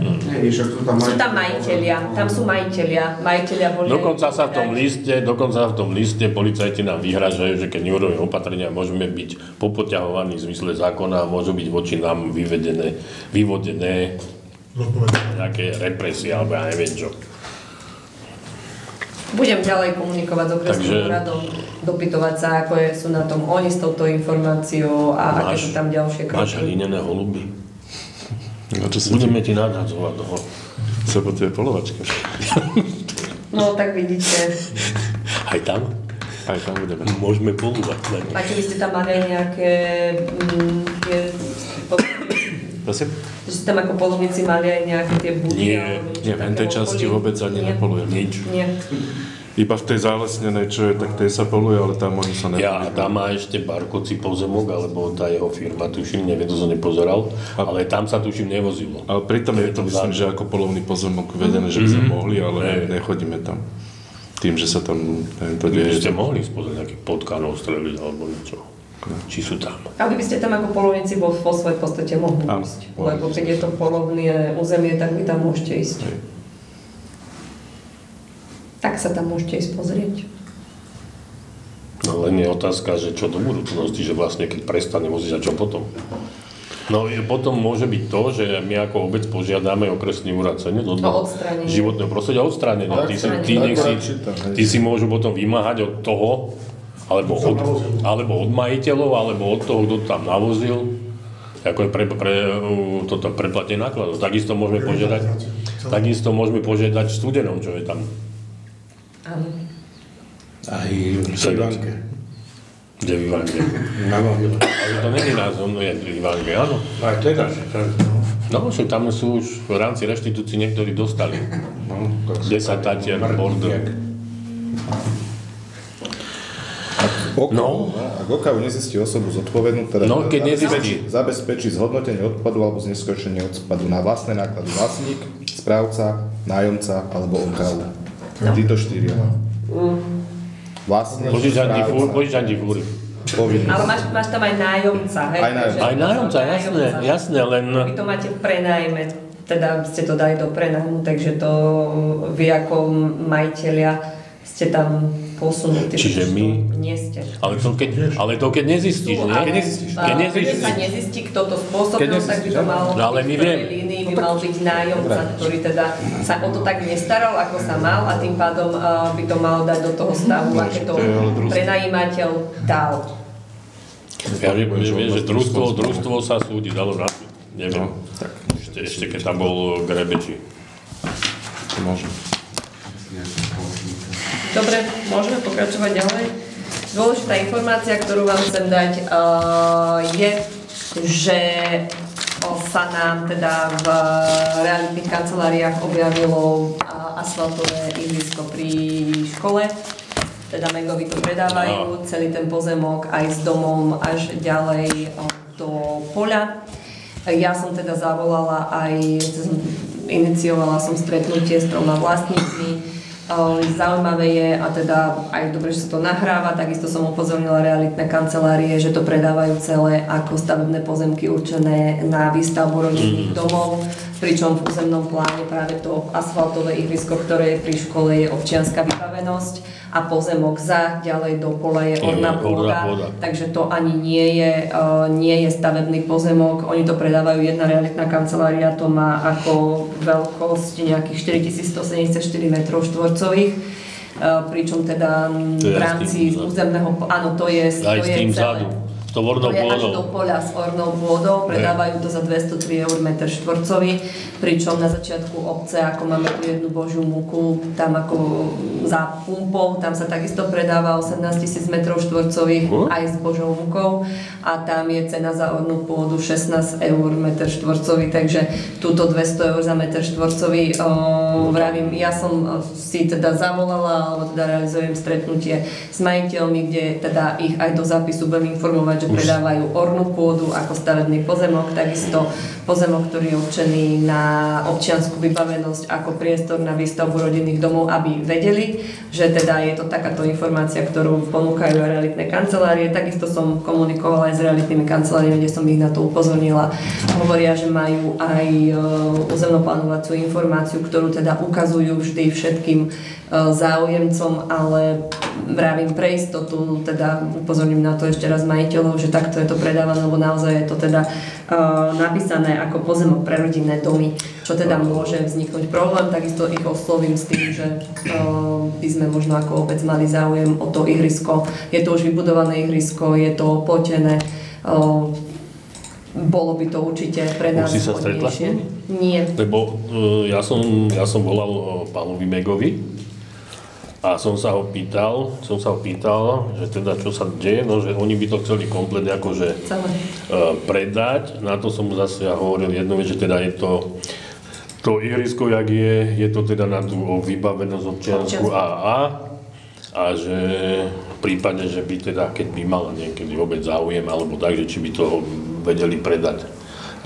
Sú tam majiteľia, tam sú majiteľia boli... Dokonca v tom liste policajti nám vyhražajú, že keď neurobíme opatrenia, môžeme byť popoťahovaní v zmysle zákona a môžu byť voči nám vyvodené nejaké represie, alebo ja neviem čo. Budem ďalej komunikovať s okresným úradom, dopytovať sa, ako sú na tom oni s touto informáciou a aké sú tam ďalšie kroky. Máš hlinené holuby? Budeme ti nadhadzovať toho. Sobotu je polovačka. No tak vidíte. Aj tam? Aj tam budeme. Môžeme polúvať. A či by ste tam mali aj nejaké... Prosím? Že ste tam ako polovníci mali aj nejaké tie budy? Nie, v tej časti vôbec ani nepolujem. Nič. Nie. Iba v tej zalesnenej, čo je, tak tej sa poluje, ale tam oni sa nepolujú. Ja, tam má ešte Barkoci pozemok, alebo tá jeho firma, tuším, neviem, to som nepozeral, ale tam sa tuším nevozilo. Ale pritom je to, myslím, že ako polovný pozemok vedené, že by sme mohli, ale nechodíme tam. Tým, že sa tam to deje. By ste mohli spozrieť nejakých potkanov streliť, alebo niečo. Či sú tam. Ale by ste tam ako polovníci vo svojej podstate mohli ísť. Lebo keď je to polovné územie, tak vy tam môžete ísť. Tak sa tam môžete ísť pozrieť. No len je otázka, že čo do budúcnosti, že vlastne keď prestane voziť a čo potom. No potom môže byť to, že my ako obec požiadame okresný úrad životného prostredia o odstránenie. Tí si môžu potom vymáhať od toho, alebo od majiteľov, alebo od toho, kto tam navozil, ako je toto preplatenie nákladov. Takisto môžeme požiadať Studenom, čo je tam. Áno. Aj v Ivánke. Kde v Ivánke? Na Mobile. Ale to není názov, no je v Ivánke, áno. Aj teda, že to... No, však tam sú už v rámci reštitúcií niektorí dostali. 10 tatier, bordel. Ak OKU nezistí osobu zodpovednú, teda zabezpečí zhodnotenie odpadu alebo zneskočenie odpadu na vlastné náklady vlastník, správca, nájomca alebo OKU. Títo štyria. Vlastník, požičanti fúry. Ale máš tam aj nájomca, hej? Aj nájomca, jasné, len... Vy to máte v prenájme, teda ste to dali do prenájmu, takže to vy ako majiteľia ste tam posunutí. Čiže my... Nie ste. Ale to keď nezistíš, nie? Keď sa nezistí, kto to spôsobil, tak by to mal byť v prvej línii, by mal byť nájomca, ktorý teda sa o to tak nestaral, ako sa mal a tým pádom by to mal dať do toho stavu, aké to prenajímateľ dal. Ja viem, že družstvo sa súdi, dalo na súd. Neviem. Ešte keď tam bol Grebeči. Môžem. Dobre, môžeme pokračovať ďalej. Dôležitá informácia, ktorú vám chcem dať, je, že sa nám teda v realitných kanceláriách objavilo asfaltové ihrisko pri škole. Teda Megovi to predávajú, celý ten pozemok aj s domom až ďalej do poľa. Ja som teda zavolala iniciovala som stretnutie s 3 vlastníkmi. Zaujímavé je, a teda aj dobre, že sa to nahráva, takisto som upozornila realitné kancelárie, že to predávajú celé ako stavebné pozemky určené na výstavbu rodinných domov, pričom v územnom pláne práve to asfaltové ihrisko, ktoré je pri škole, je občianska vybavenosť a pozemok za, ďalej do pola je orná pôda, takže to ani nie je stavebný pozemok. Oni to predávajú, jedna realitná kancelária to má ako veľkosť nejakých 4174 m2, pričom teda v rámci územného, áno, to je celé. To je až do poľa s ornou pôdou, predávajú to za 203 eur meter štvorcový, pričom na začiatku obce, ako máme tu jednu božiu múku, tam ako za pumpou, tam sa takisto predáva 18 000 metrov štvorcových aj s božou múkou a tam je cena za ornú pôdu 16 eur meter štvorcový, takže túto 200 eur za meter štvorcový vravím, ja som si teda zavolala, alebo teda realizujem stretnutie s majiteľmi, kde teda ich aj do zápisu budem informovať, že predávajú ornú pôdu ako stavebný pozemok, takisto pozemok, ktorý je určený na občiansku vybavenosť ako priestor na výstavbu rodinných domov, aby vedeli, že teda je to takáto informácia, ktorú ponúkajú realitné kancelárie. Takisto som komunikovala aj s realitnými kanceláriami, kde som ich na to upozornila. Hovoria, že majú aj územnoplánovaciu informáciu, ktorú teda ukazujú vždy všetkým záujemcom, ale vravím pre istotu, teda upozorním na to ešte raz majiteľov, že takto je to predávané, lebo naozaj je to teda napísané ako pozemok pre rodinné domy, čo teda môže vzniknúť problém. Takisto ich oslovím s tým, že by sme možno ako obec mali záujem o to ihrisko. Je to už vybudované ihrisko, je to oplotené, bolo by to určite pre nás vhodnejšie. Už si sa stretla s nimi? Nie. Lebo ja som volal pánovi Megovi, a som sa ho pýtal, že teda čo sa deje, no že oni by to chceli komplet akože predať. Na to som mu zase hovoril jednu vec, že teda je to ihrisko, jak je to teda na tú vybavenosť občiansku AA a že v prípade, že by teda, keď by mala niekedy vôbec záujem, alebo tak, že či by to vedeli predať.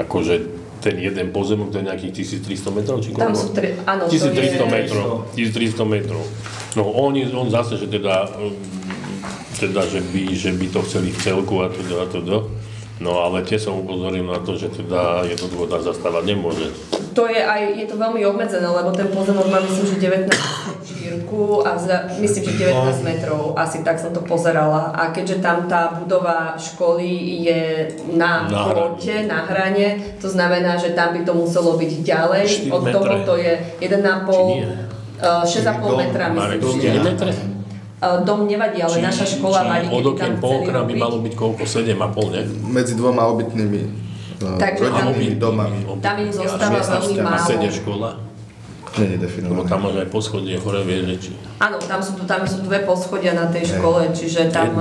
Akože ten jeden pozemok, to je nejakých 1300 metrov, či koľko? Tam sú 1300 metrov. 1300 metrov. No on zase, že teda že by to chceli v celku a teda. No ale tie som upozoril na to, že teda jednoducho tam zastávať nemôže. Je to veľmi obmedzené, lebo ten pozemok má myslím, že 19 šírku a myslím, že 19 metrov, asi tak som to pozerala. A keďže tam tá budova školy je na plote, na hrane, to znamená, že tam by to muselo byť ďalej. Od toho to je 6,5 metra, myslím. 4 metre? Dom nevadí, ale naša škola má niekedy tam celý od okien po okna by malo byť koľko? 7,5, ne? Medzi dvoma obytnými rodinnými domami. Tam im zostáva veľmi málo. A sedie škola? Nie je definované. Lebo tam máš aj poschodie, hore vieže. Áno, tam sú dve poschodia na tej škole, čiže tam...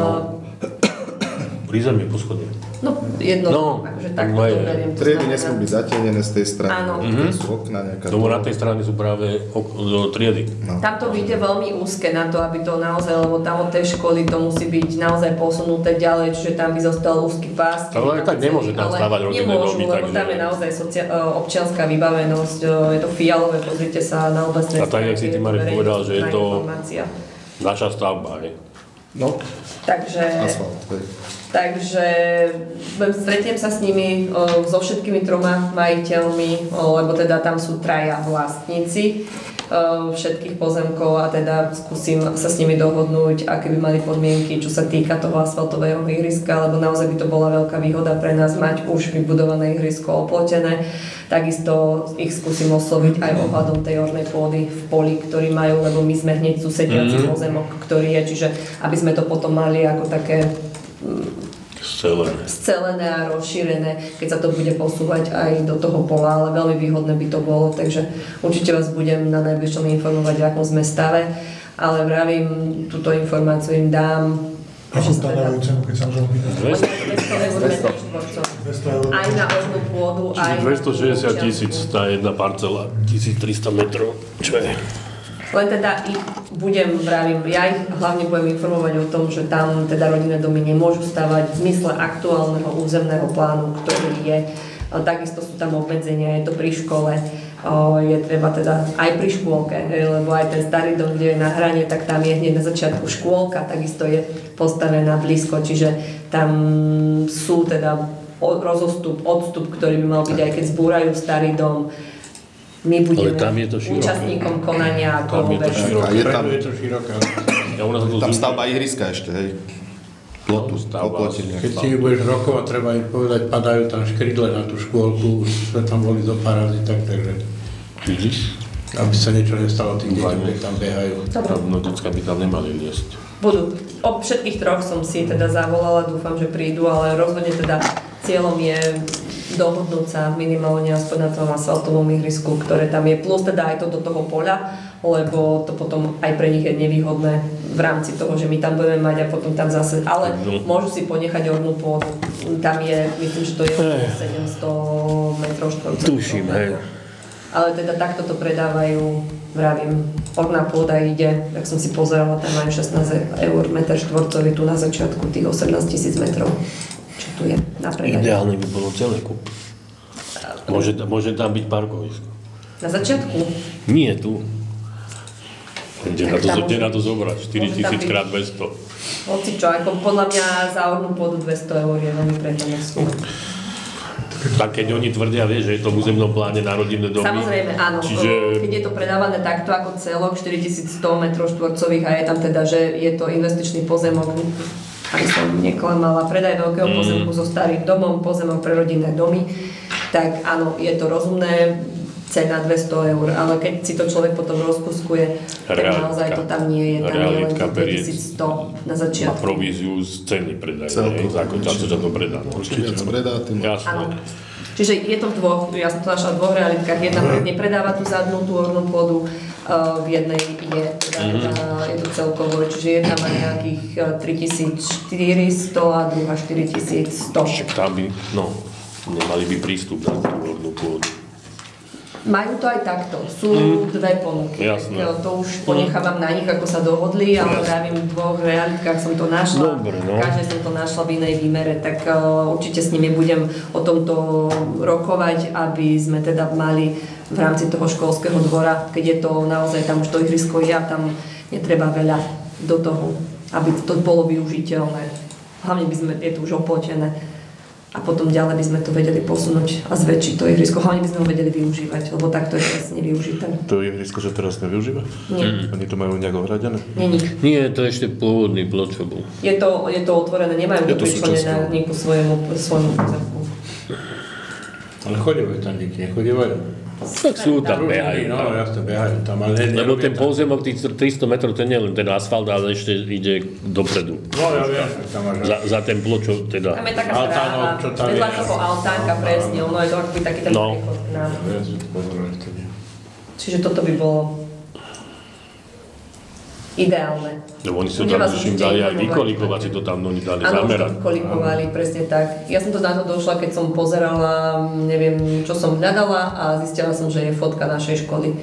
Pri zemi poschodie. No, jedno, akože takto to beriem. Triedy nesmú byť zatienené z tej strany. Áno. Sú okna nejaká. Tomu na tej strane sú práve triedy. No. Tam to vyjde veľmi úzke na to, aby to naozaj, lebo tam od tej školy to musí byť naozaj posunuté ďalej, čiže tam by zostal úzky pás. Ale tak nemôže tam stávať rodinné domy. Lebo tam je naozaj občianská vybavenosť, je to fialové, pozrite sa na oblastnej stránke. A tak, jak si ty, Marek, povedal, že je to naša stavba, hej? No, takže stretnem sa s nimi, so všetkými 3 majiteľmi, lebo teda tam sú 3 vlastníci všetkých pozemkov a teda skúsim sa s nimi dohodnúť, aké by mali podmienky, čo sa týka toho asfaltového ihriska, lebo naozaj by to bola veľká výhoda pre nás mať už vybudované ihrisko oplotené. Takisto ich skúsim osloviť aj ohľadom tej ornej pôdy v poli, ktorý majú, lebo my sme hneď susediaci pozemok, ktorý je, čiže aby sme to potom mali ako také scelené a rozšírené, keď sa to bude posúvať aj do toho pola, ale veľmi výhodné by to bolo, takže určite vás budem na najbližšom informovať, v akom sme stave, ale vravím, túto informáciu im dám. Ako stávajú cenu, keď sa môžem opýtať? 200 eur. Aj na ornú pôdu, aj na 260 000 tá jedna parcela, 1300 metrov, čo je? Len teda ich ja ich hlavne budem informovať o tom, že tam teda rodinné domy nemôžu stavať v zmysle aktuálneho územného plánu, ktorý je. Takisto sú tam obmedzenia, je to pri škole, je treba teda aj pri škôlke, lebo aj ten starý dom, kde je na hrane, tak tam je hneď na začiatku škôlka, takisto je postavená blízko, čiže tam sú teda odstup, ktorý by mal byť, aj keď zbúrajú starý dom. My budeme účastníkom konania a je to široké. Tam stavba ihriska ešte, hej. Keď si budeš rokovať, treba im povedať, padajú tam škrydle na tú škôlku, už sme tam boli zo pár razy, takže... Vidíš? Aby sa niečo nestalo tým deťom, kde tam behajú. No decka by tam nemali liesť. Budú. O všetkých 3 som si teda zavolala, dúfam, že prídu, ale rozhodne teda cieľom je dohodnúť sa minimálne aspoň na tom asfaltovom ihrisku, ktoré tam je, plus teda aj to do toho poľa, lebo to potom aj pre nich je nevýhodné v rámci toho, že my tam budeme mať a potom tam zase, ale môžu si ponechať ornú pôdu. Tam je, myslím, že to je 700 metrov štvorcových. Tuším, hej. Ale teda takto to predávajú, vravím, orná pôda ide, tak som si pozerala, tam majú 16 eur meter štvorcový tu na začiatku tých 18 000 metrov. Čo tu je na predaj. Ideálne by bolo celé kúpiť. Môže tam byť parkovisko. Na začiatku? Nie, tu. Kde na to zobrať? 4 000 krát 200. Hoci čo, ako podľa mňa za ornú pôdu 200 eur je veľmi prehľadná suma. Tak keď oni tvrdia, vieš, že je to v územnom pláne na rodinné domy. Samozrejme, áno. Keď je to predávané takto ako celok, 4100 metrov štvorcových a je tam teda, že je to investičný pozemok, aby som neklamala, predaj veľkého pozemku so starým domom, pozemok pre rodinné domy, tak áno, je to rozumné, cena 200 eur, ale keď si to človek potom rozkuskuje, tak naozaj to tam nie je, tam je len 2100 na začiatku. Má províziu z ceny predajú, za čo to predá. Určite viac predá, tým jasné. Čiže je to v 2, ja som to našla v 2 realitkách, jedna nepredáva tú zadnú, tú ornú pôdu, v jednej je to celkovo, čiže jedna má nejakých 3400 a druhá 4100. Však tam by, nemali by prístup na tú ornú pôdu. Majú to aj takto, sú 2 ponuky. Jasné. To už ponechávam na nich, ako sa dohodli, ale vravím, v 2 realitkách som to našla. Dobre, Každej som to našla v inej výmere, tak určite s nimi budem o tomto rokovať, aby sme teda mali v rámci toho školského dvora, keď je to naozaj tam už to ihrisko je a tam netreba veľa do toho, aby to bolo využiteľné. Hlavne je to už oplotené. A potom ďalej by sme to vedeli posunúť a zväčšiť to ihrisko. Hlavne by sme ho vedeli využívať, lebo takto je teraz nevyužité. To ihrisko, že teraz nevyužíva? Nie. Oni to majú nejak ohradené? Nie, to je ešte pôvodný plot, čo bol. Je to otvorené, nemajú to pričlenené na nejakú svojmu pozemku. Ale chodívajú tam deti, nechodívajú? Tak sú tam, behajú. No, jasne, behajú tam, ale lebo ten pozemok, tých 300 metrov, to nie je len ten asfalt, ale ešte ide dopredu. No, ja viem, tam máš... Za ten plot, čo teda... Tam je taká správa, vedľa toho altánka, presne, ono je to akoby taký ten príchod. Čiže toto by bolo... ideálne. Lebo oni si to tam už im dali aj vykolikovať, si to tam oni dali zamerať. Áno, už to vykolikovali, presne tak. Ja som to na to došla, keď som pozerala, neviem, čo som hľadala a zistila som, že je fotka našej školy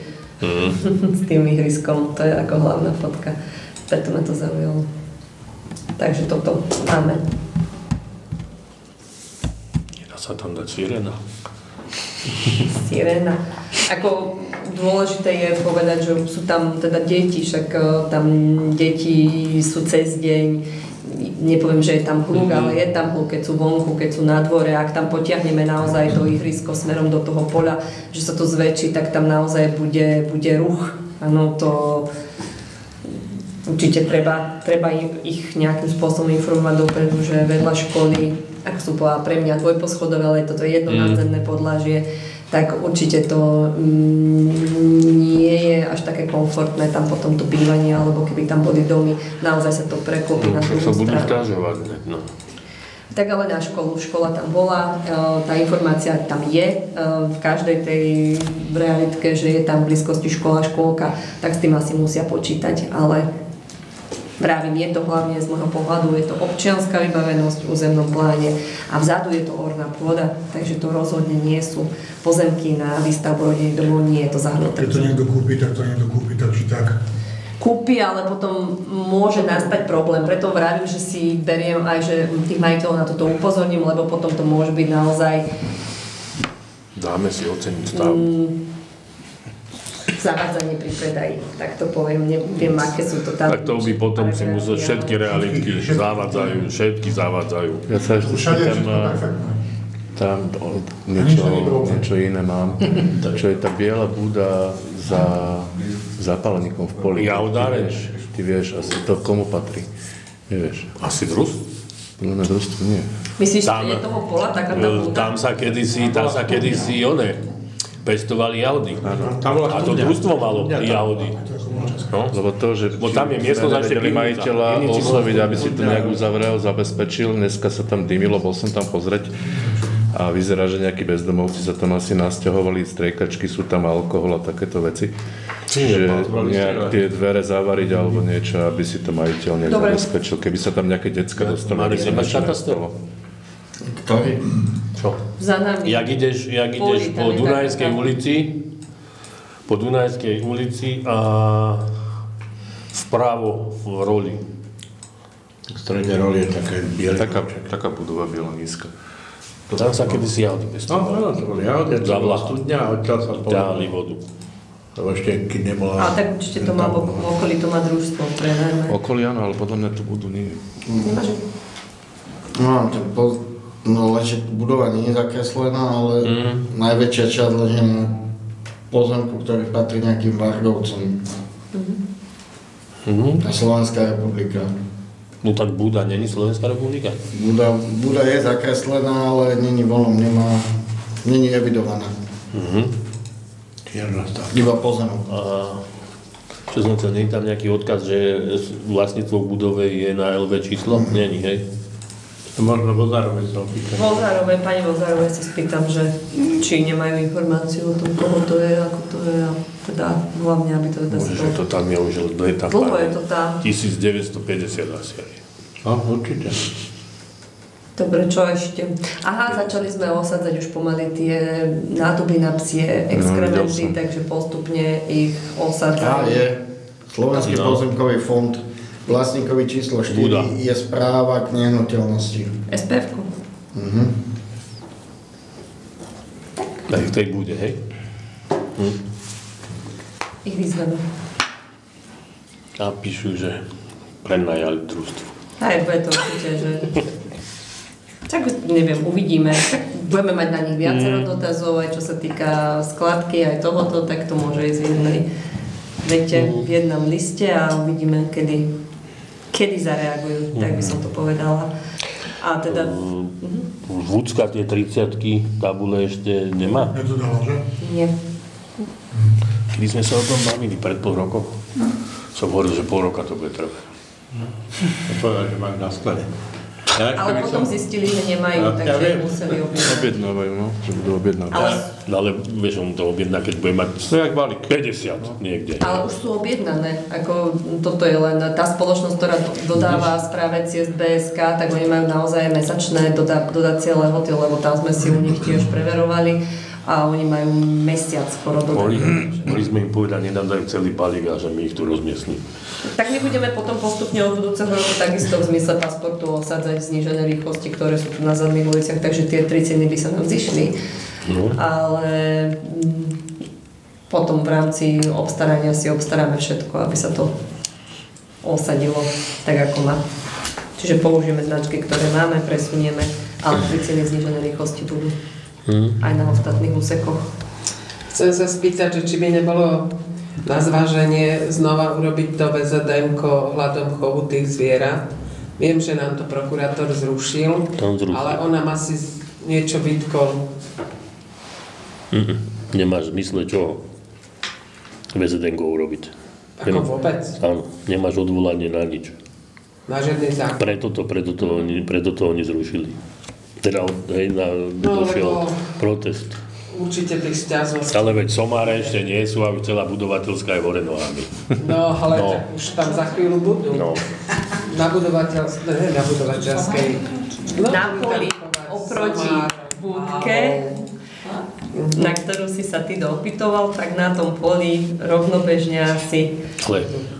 s tým ihriskom. To je ako hlavná fotka. Preto ma to zaujalo. Takže toto máme. Nedá sa tam dať sirena. Sirena. Ako dôležité je povedať, že sú tam teda deti, však tam deti sú cez deň. Nepoviem, že je tam hluk, ale je tam hluk, keď sú vonku, keď sú na dvore. Ak tam potiahneme naozaj to ihrisko smerom do toho poľa, že sa to zväčší, tak tam naozaj bude ruch. Áno, to určite treba ich nejakým spôsobom informovať dopredu, že vedľa školy, ako som povedala, pre mňa dvojposchodové, ale toto je jedno nádzenné podlažie, tak určite to nie je až také komfortné tam potom to bývanie, alebo keby tam boli domy, naozaj sa to preklopí na tú stranu. To sa budú stážovať, no. Tak ale na školu, škola tam bola, tá informácia tam je v každej tej realitke, že je tam v blízkosti škola, škôlka, tak s tým asi musia počítať, ale vravím, je to hlavne z môjho pohľadu, je to občianska vybavenosť v územnom pláne a vzadu je to orná pôda, takže to rozhodne nie sú pozemky na výstavbu rodinných domov, nie je to zahrnuté. Keď to niekto kúpi, tak to niekto kúpi, tak či tak. Kúpi, ale potom môže nastať problém, preto vravím, že si beriem aj, že tých majiteľov na toto upozorním, lebo potom to môže byť naozaj... Dáme si oceniť stav. Zavádzanie pri predaji, tak to poviem, neviem, aké sú to tam. Tak to by potom si musel všetky realitky všetky zavádzajú. Ja sa ešte tam niečo iné mám. Čo je tá biela búda za zápalníkom v poli. Jaudáreň. Ty vieš, asi to komu patrí. Nevieš. Asi družstvu? No na družstvu nie. Myslíš, že je toho pola taká tá búda? Tam sa kedysi pestovali jahody. A to družstvo malo jahody. No? Lebo to, že tam je miestnosť ešte majiteľa osloviť, aby si to nejak uzavrel, zabezpečil. Dneska sa tam dymilo, bol som tam pozrieť a vyzerá, že nejakí bezdomovci sa tam asi nasťahovali, striekačky, sú tam alkohol a takéto veci. Čiže nejak tie dvere zavariť alebo niečo, aby si to majiteľ nejak zabezpečil. Keby sa tam nejaké decka dostali. Mali si mať katastrof? Ktorý? Čo? Za nami. Jak ideš po Dunajskej ulici a vpravo v roli. V strede roli je také biele. Taká budova biela nízka. Tam sa kedysi jahody pestovali. No, to boli jahody, to bola studňa a odtiaľ sa ťahali vodu. To ešte, keď nebola... Ale tak určite to má v okolí, to má družstvo pre najmä. Okolí áno, ale podľa mňa tu budú nie. Nemáš? No, budova nie je zakreslená, ale najväčšia časť leží na pozemku, ktorý patrí nejakým Vargovcom. A Slovenská republika. No tak Buda není Slovenská republika? Buda je zakreslená, ale není voľnom, není evidovaná. Iba pozemok. Čo som chcel, nie je tam nejaký odkaz, že vlastníctvo v budove je na LV číslo? Není, hej? To možno Vozárove sa opýtať. Pani Vozárove sa spýtam, že či nemajú informáciu o tom, koho to je, ako to je, a teda hlavne, aby to teda... Môže, že to tam je už leta. Dlho je to tam. 1950 asi. No, určite. Dobre, čo ešte? Aha, začali sme osádzať už pomaly tie nádoby na psie exkrementy, takže postupne ich osádzajú. Je. Slovenský pozemkový fond. Vlastníkovi číslo 4 Buda. Je správa k nehnuteľnosti. SPF-ku. Tak v tej bude, hej? Ich vyzveme. A píšu, že prenajali družstvo. Aj bude to určite, že... Tak neviem, uvidíme. Tak budeme mať na nich viacero dotazov, aj čo sa týka skladky, aj tohoto, tak to môže ísť v jednej vete, v jednom liste a uvidíme, kedy zareagujú, tak by som to povedala. A teda... Vúcka tie 30-ky, tabule ešte nemá? Nedodala, že? Nie. Kedy sme sa o tom bavili, pred pol rokom? Som hovoril, že pol roka to bude trvať. To povedal, že mám na sklade. Ale potom zistili, že nemajú, takže museli objednať. Objednávajú, no, že budú objednávať. Ale vieš, on to objedná, keď bude mať 50 niekde. Ale už sú objednané. Ako, toto je len tá spoločnosť, ktorá dodáva správe CSBSK, tak oni majú naozaj mesačné dodacie lehoty, lebo tam sme si u nich tiež preverovali. A oni majú mesiac skoro dodajú. Mohli sme im povedať, nedám dajú celý balík a že my ich tu rozmiestníme. Tak my budeme potom postupne od budúceho roku takisto v zmysle pasportu osadzať znížené rýchlosti, ktoré sú tu na zadných uliciach, takže tie 3 ceny by sa nám zišli. No. Ale potom v rámci obstarania si obstaráme všetko, aby sa to osadilo tak, ako má. Čiže použijeme značky, ktoré máme, presunieme, ale 3 ceny znížené rýchlosti budú. Aj na ostatných úsekoch. Chcem sa spýtať, že či by nebolo na zváženie znova urobiť to VZDM-ko hľadom chovu tých zvierat. Viem, že nám to prokurátor zrušil, ale on nám asi niečo vytkol. Nemáš v zmysle čoho VZDM-ko urobiť. Ako vôbec? Áno, nemáš odvolanie na nič. Na žiadny zákon. Preto to oni zrušili. Teda došiel protest. Určite tých sťažností. Ale veď somáre ešte nie sú a celá budovateľská je hore nohami. No, ale už tam za chvíľu budú. No. Na budovateľskej. Na poli oproti budke, na ktorú si sa ty dopytoval, tak na tom poli rovnobežne asi...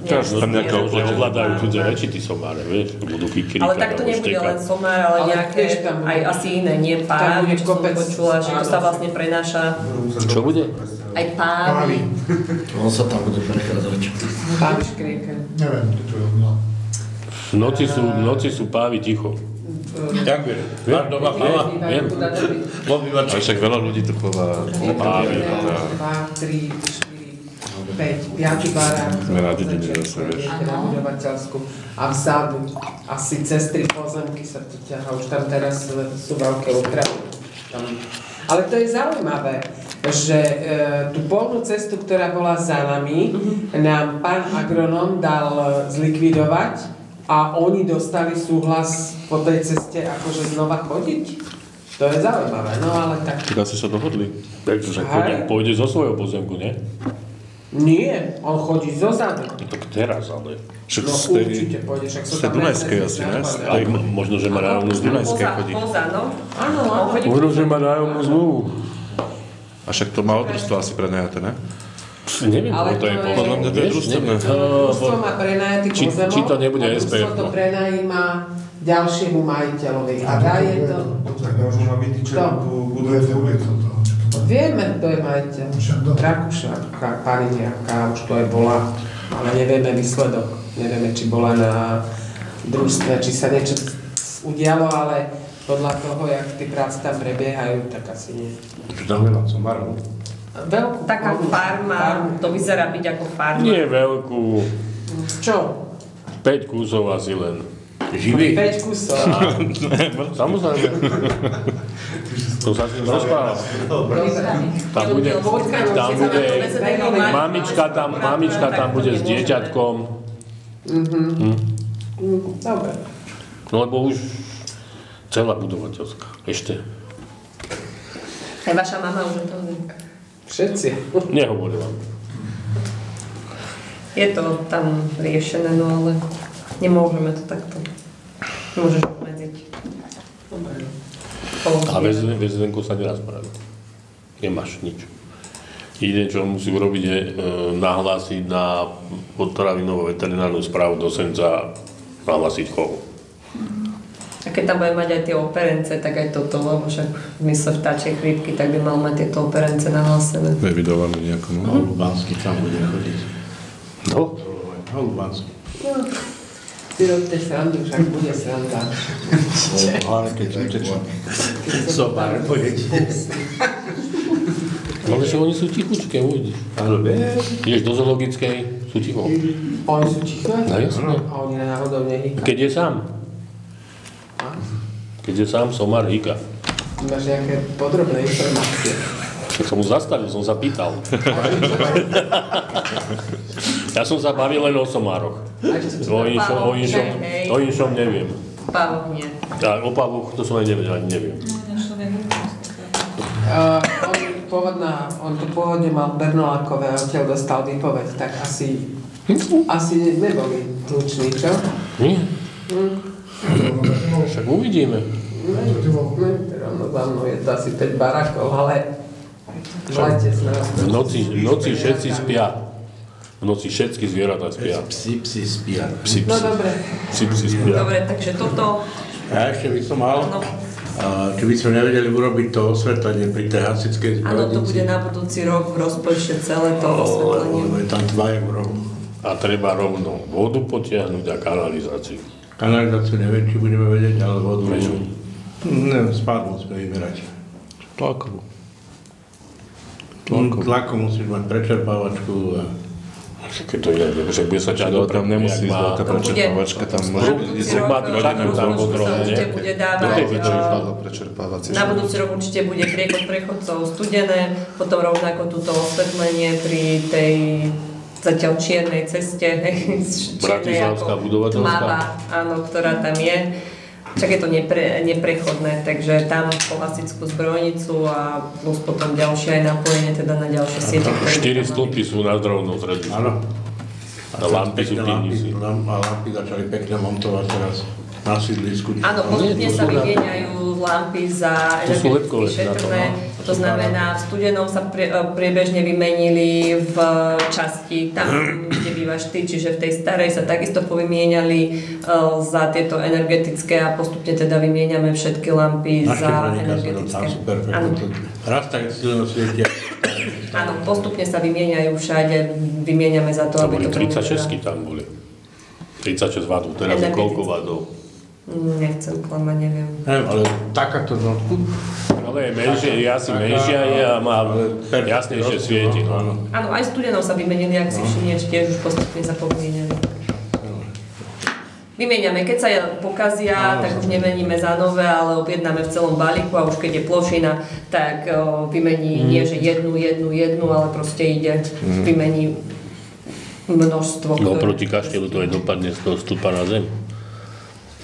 ovládajú cudzie reči, tí somáre, vieš, budú kikirikať. Ale tak to nebude len somár, ale nejaké, aj asi iné, nie pávy, čo som počula, že to sa vlastne prenáša... Čo bude? Aj pávy. On sa tam bude prechádzať. Pávy škrieke. Neviem, čo je V noci sú pávy ticho. Ďakujem. Doma chlava. Viem. Ale však veľa ľudí tu chová pávy. 2, 3, 4, 5, 5 barák. Sme na dedine zase, vieš. Na budovateľsku. A vzadu, asi cez 3 pozemky sa to ťahá. Už tam teraz sú veľké úpravy. Ale to je zaujímavé, že tú polnú cestu, ktorá bola za nami, nám pán agronóm dal zlikvidovať a oni dostali súhlas po tej ceste akože znova chodiť. To je zaujímavé, no ale tak... Tak asi sa dohodli. Takže pôjde zo svojho pozemku, nie? Nie, on chodí zo zadu. Tak teraz, ale... Však no určite pôjde, však sú tam... Dunajskej asi, ne? Možno, že má nájomnú zmluvu. Poza, no? Áno, možno, že má nájomnú zmluvu. A však to má odružstvo asi prenajaté, ne? Neviem, ale to je podľa mňa to je družstevné. Družstvo má prenajatý pozemok, či to nebude SPF. Družstvo to prenajíma ďalšiemu majiteľovi. A daje to... Tak možno má vytýčenú tú budúcu ulicu. Vieme, kto je majiteľ. Rakúša, Pariniaka, už to je bola, ale nevieme výsledok. Nevieme, či bola na družstve, či sa niečo udialo, ale podľa toho, jak tie práce tam prebiehajú, tak asi nie. Čo tam veľa somárov? Veľkú. Taká farma, to vyzerá byť ako farma. Nie veľkú. Čo? 5 kusov asi len. Živý? 5 kusov. Samozrejme. To sa s tým rozpráva. Tam bude mamička tam bude s dieťatkom. Dobre. No lebo už celá budovateľská. Ešte. Aj vaša mama už je to... Všetci. Nehovorím vám. Je to tam riešené, no ale nemôžeme to takto. Môžeš obmedziť. A VZN-ko sa nerozpráva. Nemáš nič. Jediné, čo musí urobiť, je nahlásiť na potravinovú veterinárnu správu do Senca, nahlásiť chov. A keď tam bude mať aj tie operence, tak aj toto, lebo však v zmysle vtáčej chrípky, tak by mal mať tieto operence nahlásené. Evidované nejako, no. Holubanský tam bude chodiť. No? Holubanský. Ty robíte srandu, však bude sranda. Ale keď utečú. Sobár, pojedete. Ale že oni sú tichučké, uvidíš. Ale ideš do zoologickej, sú ticho. Oni sú tiché? No jasne. A oni náhodou nehýkajú. Keď je sám. Keď je sám, somár hýka. Máš nejaké podrobné informácie? Tak som mu zastavil, som sa pýtal. Ja som sa bavil len o somároch. O inšom neviem. Pávok nie. A o Pávoch, to som aj neviem. On tu pôvodne mal Bernolákové a odtiaľ dostal výpoveď, tak asi neboli tuční, čo? Nie. Však uvidíme. Rovno za mnou je to asi 5 barakov, ale v lete v noci všetci spia. V noci všetky zvieratá spia. Psi spia. No dobre. Psi spia. Dobre, takže toto... Ja ešte by som mal, keby sme nevedeli urobiť to osvetlenie pri tej hasičkej zbrojnici. Áno, to bude na budúci rok v rozpočte celé to osvetlenie. Lebo je tam 2 eurov. A treba rovno vodu potiahnuť a kanalizáciu. Kanalizáciu neviem, či budeme vedieť, ale vodu... Prečo? Neviem, spádlu musíme vymerať. Tlakovú. Tlakom musíš mať prečerpávačku a... Keď to ide, že bude sa ťa Tam nemusí ísť veľká prečerpávačka, tam môže ísť rodinu tam určite bude dávať... Na budúci rok určite bude priechod prechodcov studené, potom rovnako túto osvetlenie pri tej zatiaľ čiernej ceste, čiernej ako tmavá, áno, ktorá tam je. Však je to neprechodné, takže tam po hasičskú zbrojnicu a plus potom ďalšie aj napojenie teda na ďalšie siete. 4 stĺpy sú na zdrovnom zredisku. Áno. A lampy sú tým. A lampy začali pekne montovať teraz na sídlisku. Áno, postupne sa vymieňajú lampy za energeticky šetrné. To znamená, v Studenom sa priebežne vymenili v časti, tam, kde bývaš ty, čiže v tej starej sa takisto povymieniali za tieto energetické a postupne teda vymieňame všetky lampy za energetické. Áno. Raz tak silno svietia. Áno, postupne sa vymieňajú všade, vymieňame za to, aby to... 36 tam boli. 36 wadov, teraz je koľko wadov? Nechcem klamať, neviem. Ale takáto notku? Ale je menšia, je asi menšia a má jasnejšie svieti. Áno, aj Studenou sa vymenili, ak si všimneš, tiež už postupne sa povymieniali. Vymieňame, keď sa pokazia, tak už nemeníme za nové, ale objednáme v celom balíku a už keď je plošina, tak vymení nie, že jednu, ale proste ide, vymení množstvo. No proti kaštieľu to aj dopadne z toho stĺpa na zem.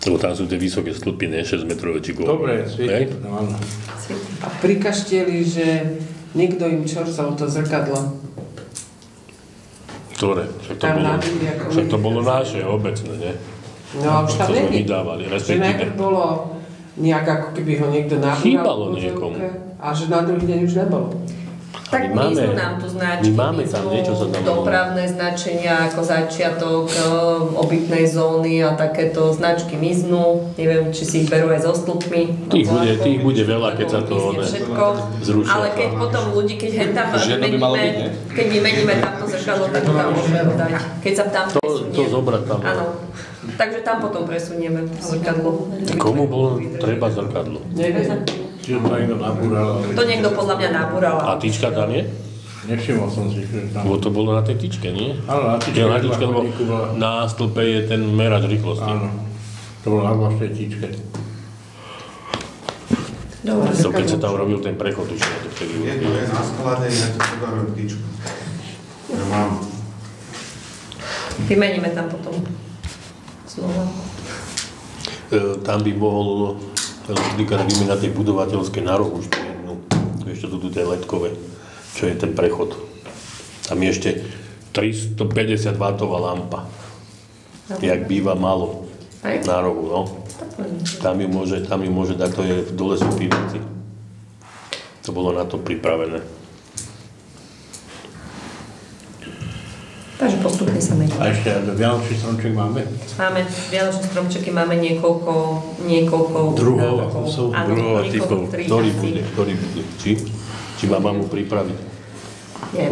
Lebo tam sú tie vysoké stĺpy, ne 6 metrové či koľko. Dobre, svieti. Áno. A pri kaštieli, že niekto im čorsal to zrkadlo. Ktoré? Však to bolo naše, obecné, ne? No, už tam není. Že najprv bolo nejak, ako keby ho niekto nabúral. Chýbalo niekomu. A že na druhý deň už nebolo. Tak miznú nám tu značky, dopravné značenia ako začiatok obytnej zóny a takéto značky miznú. Neviem, či si ich berú aj so stĺpmi. Tých bude veľa, keď sa to zrušia. Ale keď potom ľudí, keď vymeníme tamto zrkadlo, tak to tam môžeme dať. Keď sa tam presunieme. To zobrať tam. Áno. Takže tam potom presunieme zrkadlo. Komu bolo treba zrkadlo? Neviem. To niekto podľa mňa nabúral. A tyčka tam je? Nevšimol som si, že tam... Lebo to bolo na tej tyčke, nie? Áno, na tyčke. Na stĺpe je ten merač rýchlosti. Áno, to bolo na zvláštnej tyčke. Dobre. To keď sa tam robil ten prechod, už na to vtedy... Jedno je na sklade, ja to zoberiem tyčku. Ja mám. Vymeníme tam potom znova. Tam by mohol elektrikár vymeniť na tej budovateľskej na rohu už jednu. Ešte tu tie ledkové, čo je ten prechod. Tam je ešte 350 W lampa. Jak býva malo na rohu, no. Tam ju môže dať, to je dole sú pivnici. To bolo na to pripravené. Takže postupne sa mení. A ešte vianočný stromček máme? Máme vianočné stromčeky, máme niekoľko druhov a typov. Ktorý bude? Či mám mu pripraviť?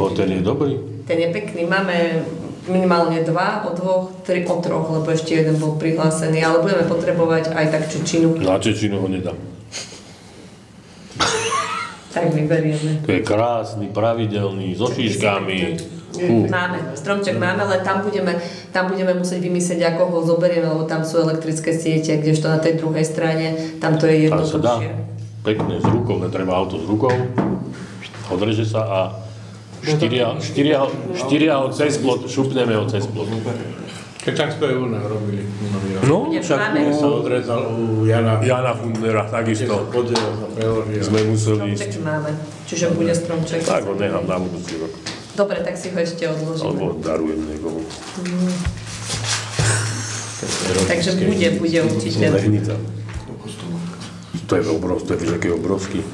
Bo ten je dobrý? Ten je pekný. Máme minimálne 2, o 3, lebo ešte jeden bol prihlásený, ale budeme potrebovať aj tak čečinu. Na čečinu ho nedám. Tak vyberieme. To je krásny, pravidelný, so šíškami. Máme, stromček máme, ale tam budeme musieť vymyslieť, ako ho zoberieme, lebo tam sú elektrické siete, kdežto na tej druhej strane, tam to je jednoduchšie. Tam sa dá pekne z rukou, netreba auto s rukou, odreže sa a štyria ho cez plot, šupneme ho cez plot. Keď tak to je u nás robili minulý rok. No, však sa odrezal u Jana Fundera, takisto. Keď sa podiel, sa preložil. Sme museli ísť. Stromček máme, čiže bude stromček. Tak ho nechám na budúci rok. Dobre, tak si ho ešte odložíme. Alebo darujem niekomu. Takže bude určite. Lehnica. To je taký obrovský.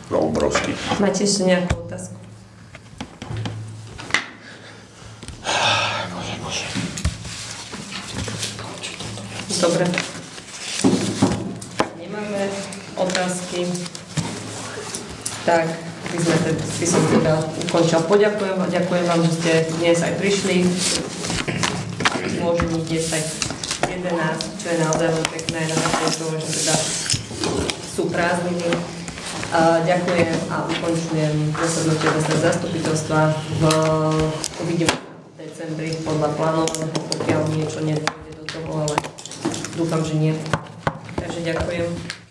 No, obrovský. Máte ešte nejakú otázku? Dobre. Nemáme otázky. Tak, by som teda ukončil. Ďakujem vám, že ste dnes aj prišli. Môžu byť 10, 11, čo je naozaj veľmi pekné na toho, že teda sú prázdniny. Ďakujem a ukončujem zasadnutie obecného zastupiteľstva. Uvidíme v decembri podľa plánovaného, pokiaľ niečo nedôjde do toho, ale dúfam, že nie. Takže ďakujem.